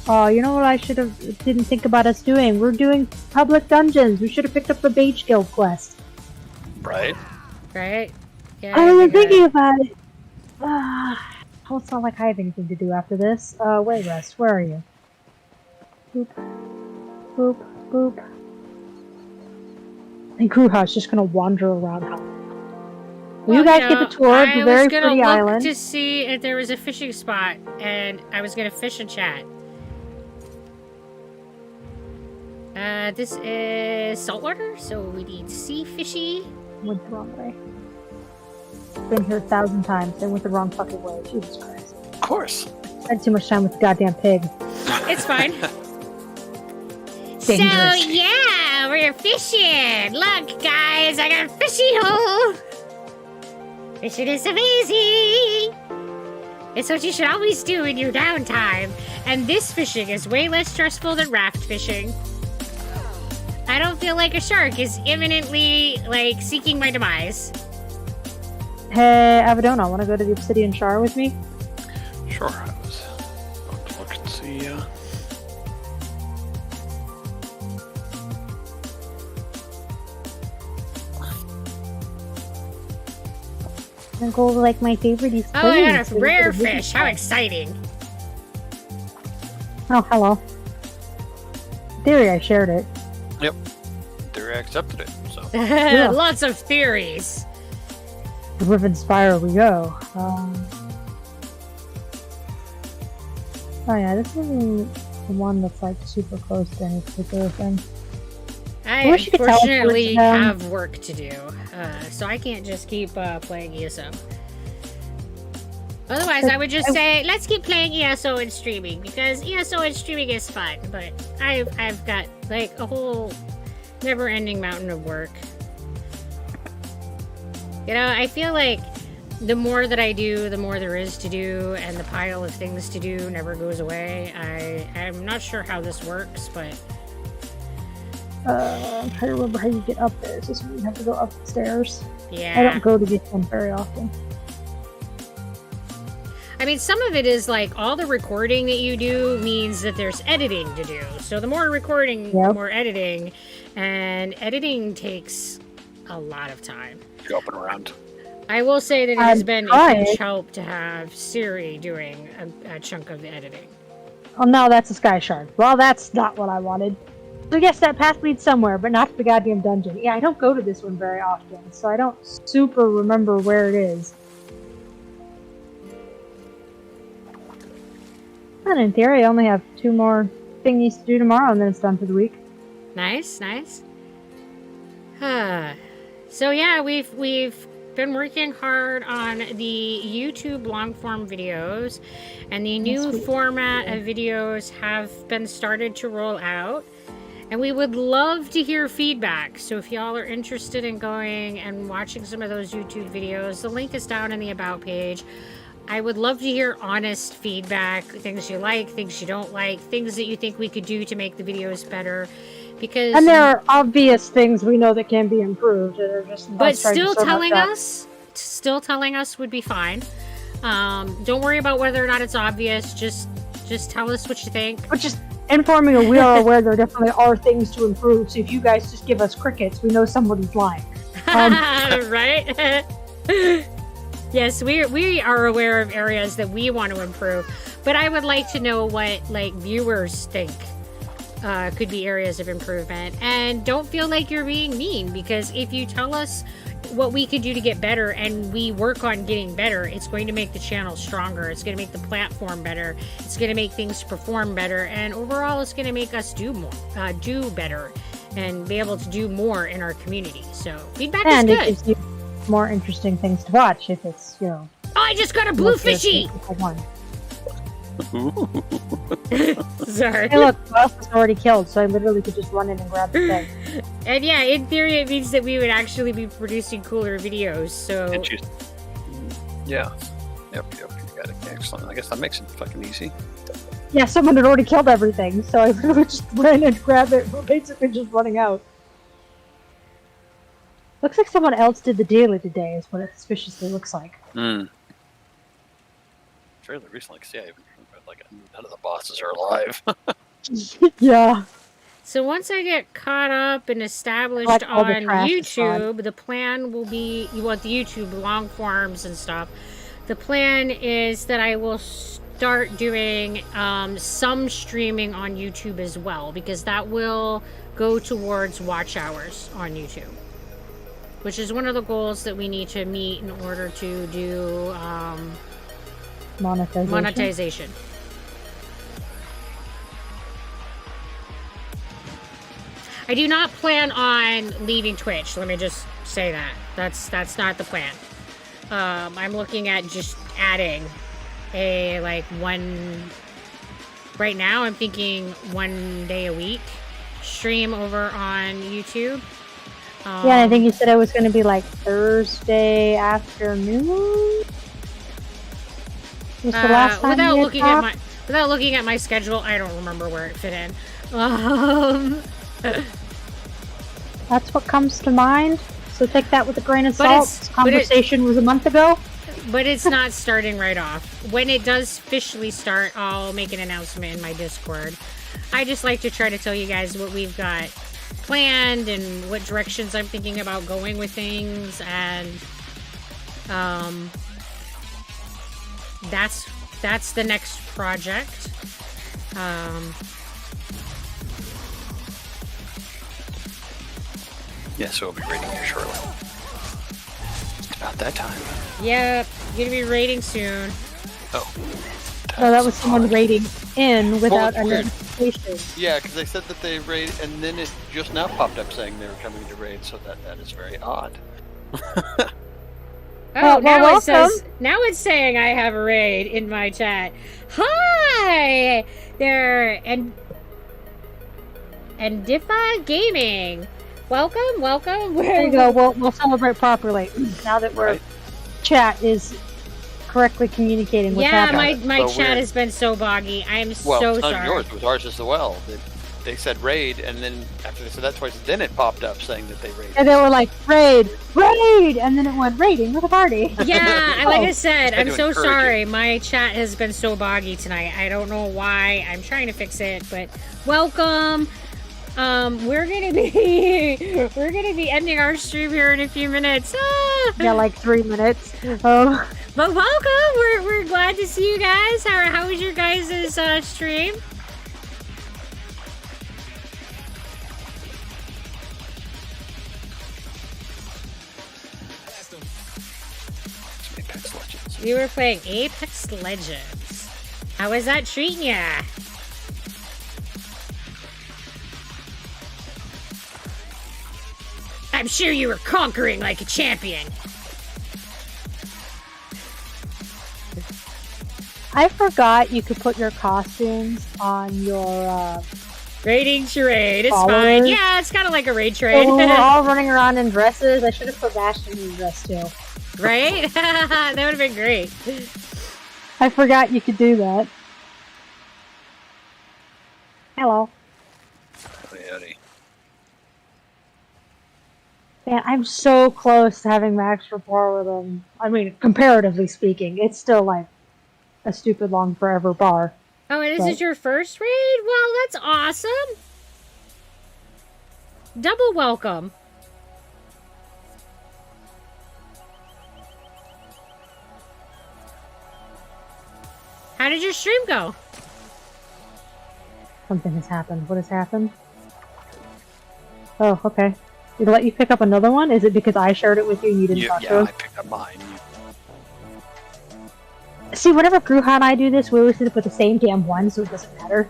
Oh, you know what I didn't think about us doing? We're doing public dungeons. We should have picked up the Mage Guild quest. Right? Right? Yeah. I was thinking about it. It's not like I have anything to do after this. Wait, Rest, where are you? Boop. Boop. Boop. I think Kruha's just gonna wander around. Well, you guys get the tour of the very pretty island. I was gonna look to see if there was a fishing spot, and I was gonna fish and chat. This is saltwater, so we need sea fishy. Went the wrong way. Been here 1,000 times and went the wrong fucking way. Jesus Christ. Of course. Spent too much time with the goddamn pig. It's fine. So, yeah, we're fishing. Look, guys, I got a fishy hole. Fishing is amazing. It's what you should always do in your downtime. And this fishing is way less stressful than raft fishing. I don't feel like a shark is imminently, like, seeking my demise. Hey, Avadona, want to go to the Obsidian Shard with me? Sure, I was about to look and see, And go over, like, my favorite East Oh, I got a rare fish. How exciting. Oh, hello. In theory, I shared it. Yep. They accepted it, so. Lots of theories. The Riven Spire we go. Oh yeah, this isn't the one that's like super close to any particular thing. I unfortunately have work to do, so I can't just keep playing ESO. Otherwise, I would just say, let's keep playing ESO and streaming, because ESO and streaming is fun, but I've got, like, a whole never-ending mountain of work. You know, I feel like the more that I do, the more there is to do, and the pile of things to do never goes away. I'm not sure how this works, but... I'm trying to remember how you get up there. Is this when you have to go up the stairs? Yeah. I don't go to this one very often. I mean, some of it is like all the recording that you do means that there's editing to do. So the more recording, the more editing. And editing takes a lot of time. Jumping around. I will say that it has been a huge help to have Siri doing a chunk of the editing. Oh no, that's a Sky Shard. Well, that's not what I wanted. So yes, that path leads somewhere, but not to the goddamn dungeon. Yeah, I don't go to this one very often, so I don't super remember where it is. And in theory, I only have 2 more thingies to do tomorrow, and then it's done for the week. Nice, nice. So yeah, we've been working hard on the YouTube long-form videos, and the new format of videos have been started to roll out. And we would love to hear feedback. So if y'all are interested in going and watching some of those YouTube videos, the link is down in the About page. I would love to hear honest feedback, things you like, things you don't like, things that you think we could do to make the videos better. Because and there are obvious things we know that can be improved. That are just but still telling us would be fine. Don't worry about whether or not it's obvious. Just tell us what you think. But just informing you, we are aware there definitely are things to improve. So if you guys just give us crickets, we know somebody's lying. Right? Yes, we are aware of areas that we want to improve, but I would like to know what viewers think could be areas of improvement. And don't feel like you're being mean, because if you tell us what we could do to get better and we work on getting better, it's going to make the channel stronger. It's going to make the platform better. It's going to make things perform better, and overall, it's going to make us do better, and be able to do more in our community. So feedback is good. It gives you more interesting things to watch if it's, Oh I just got a blue Look, there's fishy! one. Sorry. Hey, look, boss was already killed, so I literally could just run in and grab the thing. And yeah, in theory, it means that we would actually be producing cooler videos, so... Yeah. Yep, you got it. Excellent. I guess that makes it fucking easy. Yeah, someone had already killed everything, so I literally just ran and grabbed it. We're basically just running out. Looks like someone else did the daily today, is what it suspiciously looks like. Fairly recently, because yeah, like none of the bosses are alive. Yeah. So once I get caught up and established on YouTube, the plan will be, you want the YouTube long forms and stuff. The plan is that I will start doing some streaming on YouTube as well, because that will go towards watch hours on YouTube, which is one of the goals that we need to meet in order to do monetization. I do not plan on leaving Twitch. Let me just say that. That's not the plan. I'm looking at just adding a right now I'm thinking 1 day a week stream over on YouTube. Yeah, I think you said it was going to be like Thursday afternoon. Was the last time without looking at my schedule, I don't remember where it fit in. That's what comes to mind. So take that with a grain of salt. This conversation was a month ago. But it's not starting right off. When it does officially start, I'll make an announcement in my Discord. I just like to try to tell you guys what we've got planned and what directions I'm thinking about going with things, and that's the next project. Yeah, so we'll be raiding here shortly. It's about that time. Yep, you're gonna be raiding soon. Oh, that was someone raiding in without a notification. Yeah, because they said that they raid, and then it just now popped up saying they were coming to raid, so that is very odd. Now it's saying I have a raid in my chat. Hi there, and Diffa Gaming. Welcome. There you go. We'll celebrate properly now that we're chat is correctly communicating what's happening. Yeah, my chat has been so boggy. I'm so sorry. Well, not yours, it was ours as well. They said raid, and then after they said that twice, then it popped up saying that they raided. And they were like, raid! And then it went raiding with a party. Yeah, like I said, I'm so sorry. My chat has been so boggy tonight. I don't know why. I'm trying to fix it, but welcome. We're gonna be ending our stream here in a few minutes. Yeah, like 3 minutes. But welcome. We're glad to see you guys. How was your guys' stream? We were playing Apex Legends. How was that treating ya? I'm sure you were conquering like a champion. I forgot you could put your costumes on your raiding charade. It's followers. Fine. Yeah, it's kind of like a raid trade. So we're all running around in dresses. I should have put Bastion in a dress too. Right? That would have been great. I forgot you could do that. Hello. Howdy. Man, I'm so close to having max rapport with him. I mean, comparatively speaking, it's still like a stupid long forever bar. Oh, and this is your first raid? Well, that's awesome. Double welcome. How did your stream go? Something has happened. What has happened? Oh, okay. Did it let you pick up another one? Is it because I shared it with you and you didn't talk to us? I picked up mine. See, whenever Gruha and I do this, we always do it with the same damn one, so it doesn't matter.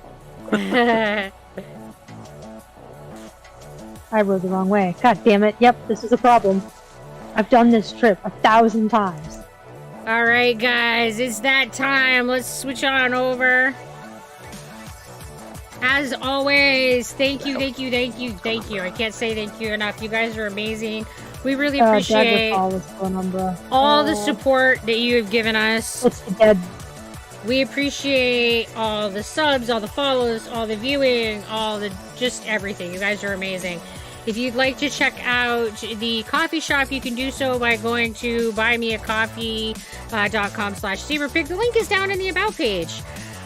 I rode the wrong way. God damn it. Yep, this is a problem. I've done this trip 1,000 times. All right, guys, it's that time. Let's switch on over. As always, thank you. I can't say thank you enough. You guys are amazing. We really appreciate all the support that you have given us. It's dead. We appreciate all the subs, all the follows, all the viewing, just everything. You guys are amazing. If you'd like to check out the coffee shop, you can do so by going to buymeacoffee.com/zebrapig. The link is down in the About page.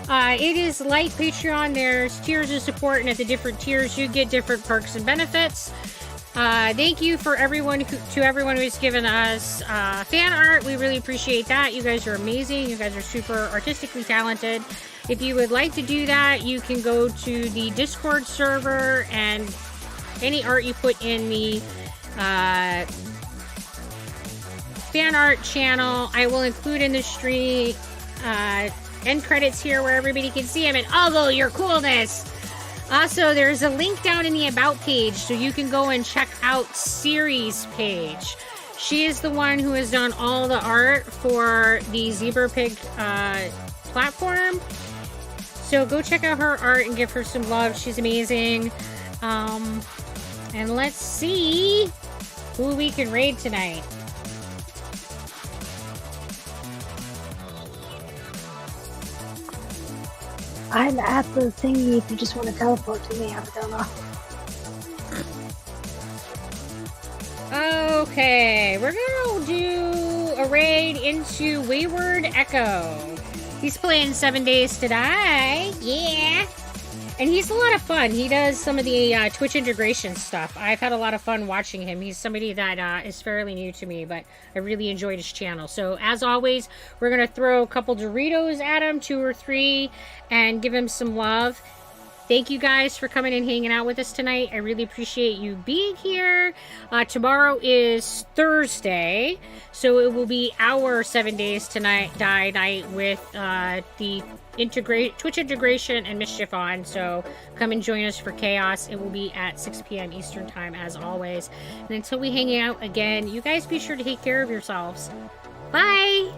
It is like Patreon. There's tiers of support, and at the different tiers, you get different perks and benefits. Thank you for everyone who's given us fan art. We really appreciate that. You guys are amazing. You guys are super artistically talented. If you would like to do that, you can go to the Discord server, and any art you put in the fan art channel, I will include in the stream end credits here where everybody can see them and ogle your coolness. Also, there's a link down in the About page, so you can go and check out Siri's page. She is the one who has done all the art for the Zebra Pig platform. So go check out her art and give her some love. She's amazing. And let's see who we can raid tonight. I'm at the thingy if you just want to teleport to me. I don't know. Okay, we're gonna do a raid into Wayward Echo. He's playing 7 Days to Die. Yeah. And he's a lot of fun. He does some of the Twitch integration stuff. I've had a lot of fun watching him. He's somebody that is fairly new to me, but I really enjoyed his channel. So, as always, we're going to throw a couple Doritos at him, 2 or 3, and give him some love. Thank you guys for coming and hanging out with us tonight. I really appreciate you being here. Tomorrow is Thursday, so it will be our 7 Days to Die night with the Twitch integration and Mischief on. So come and join us for Chaos. It will be at 6 p.m. Eastern Time, as always. And until we hang out again, you guys be sure to take care of yourselves. Bye!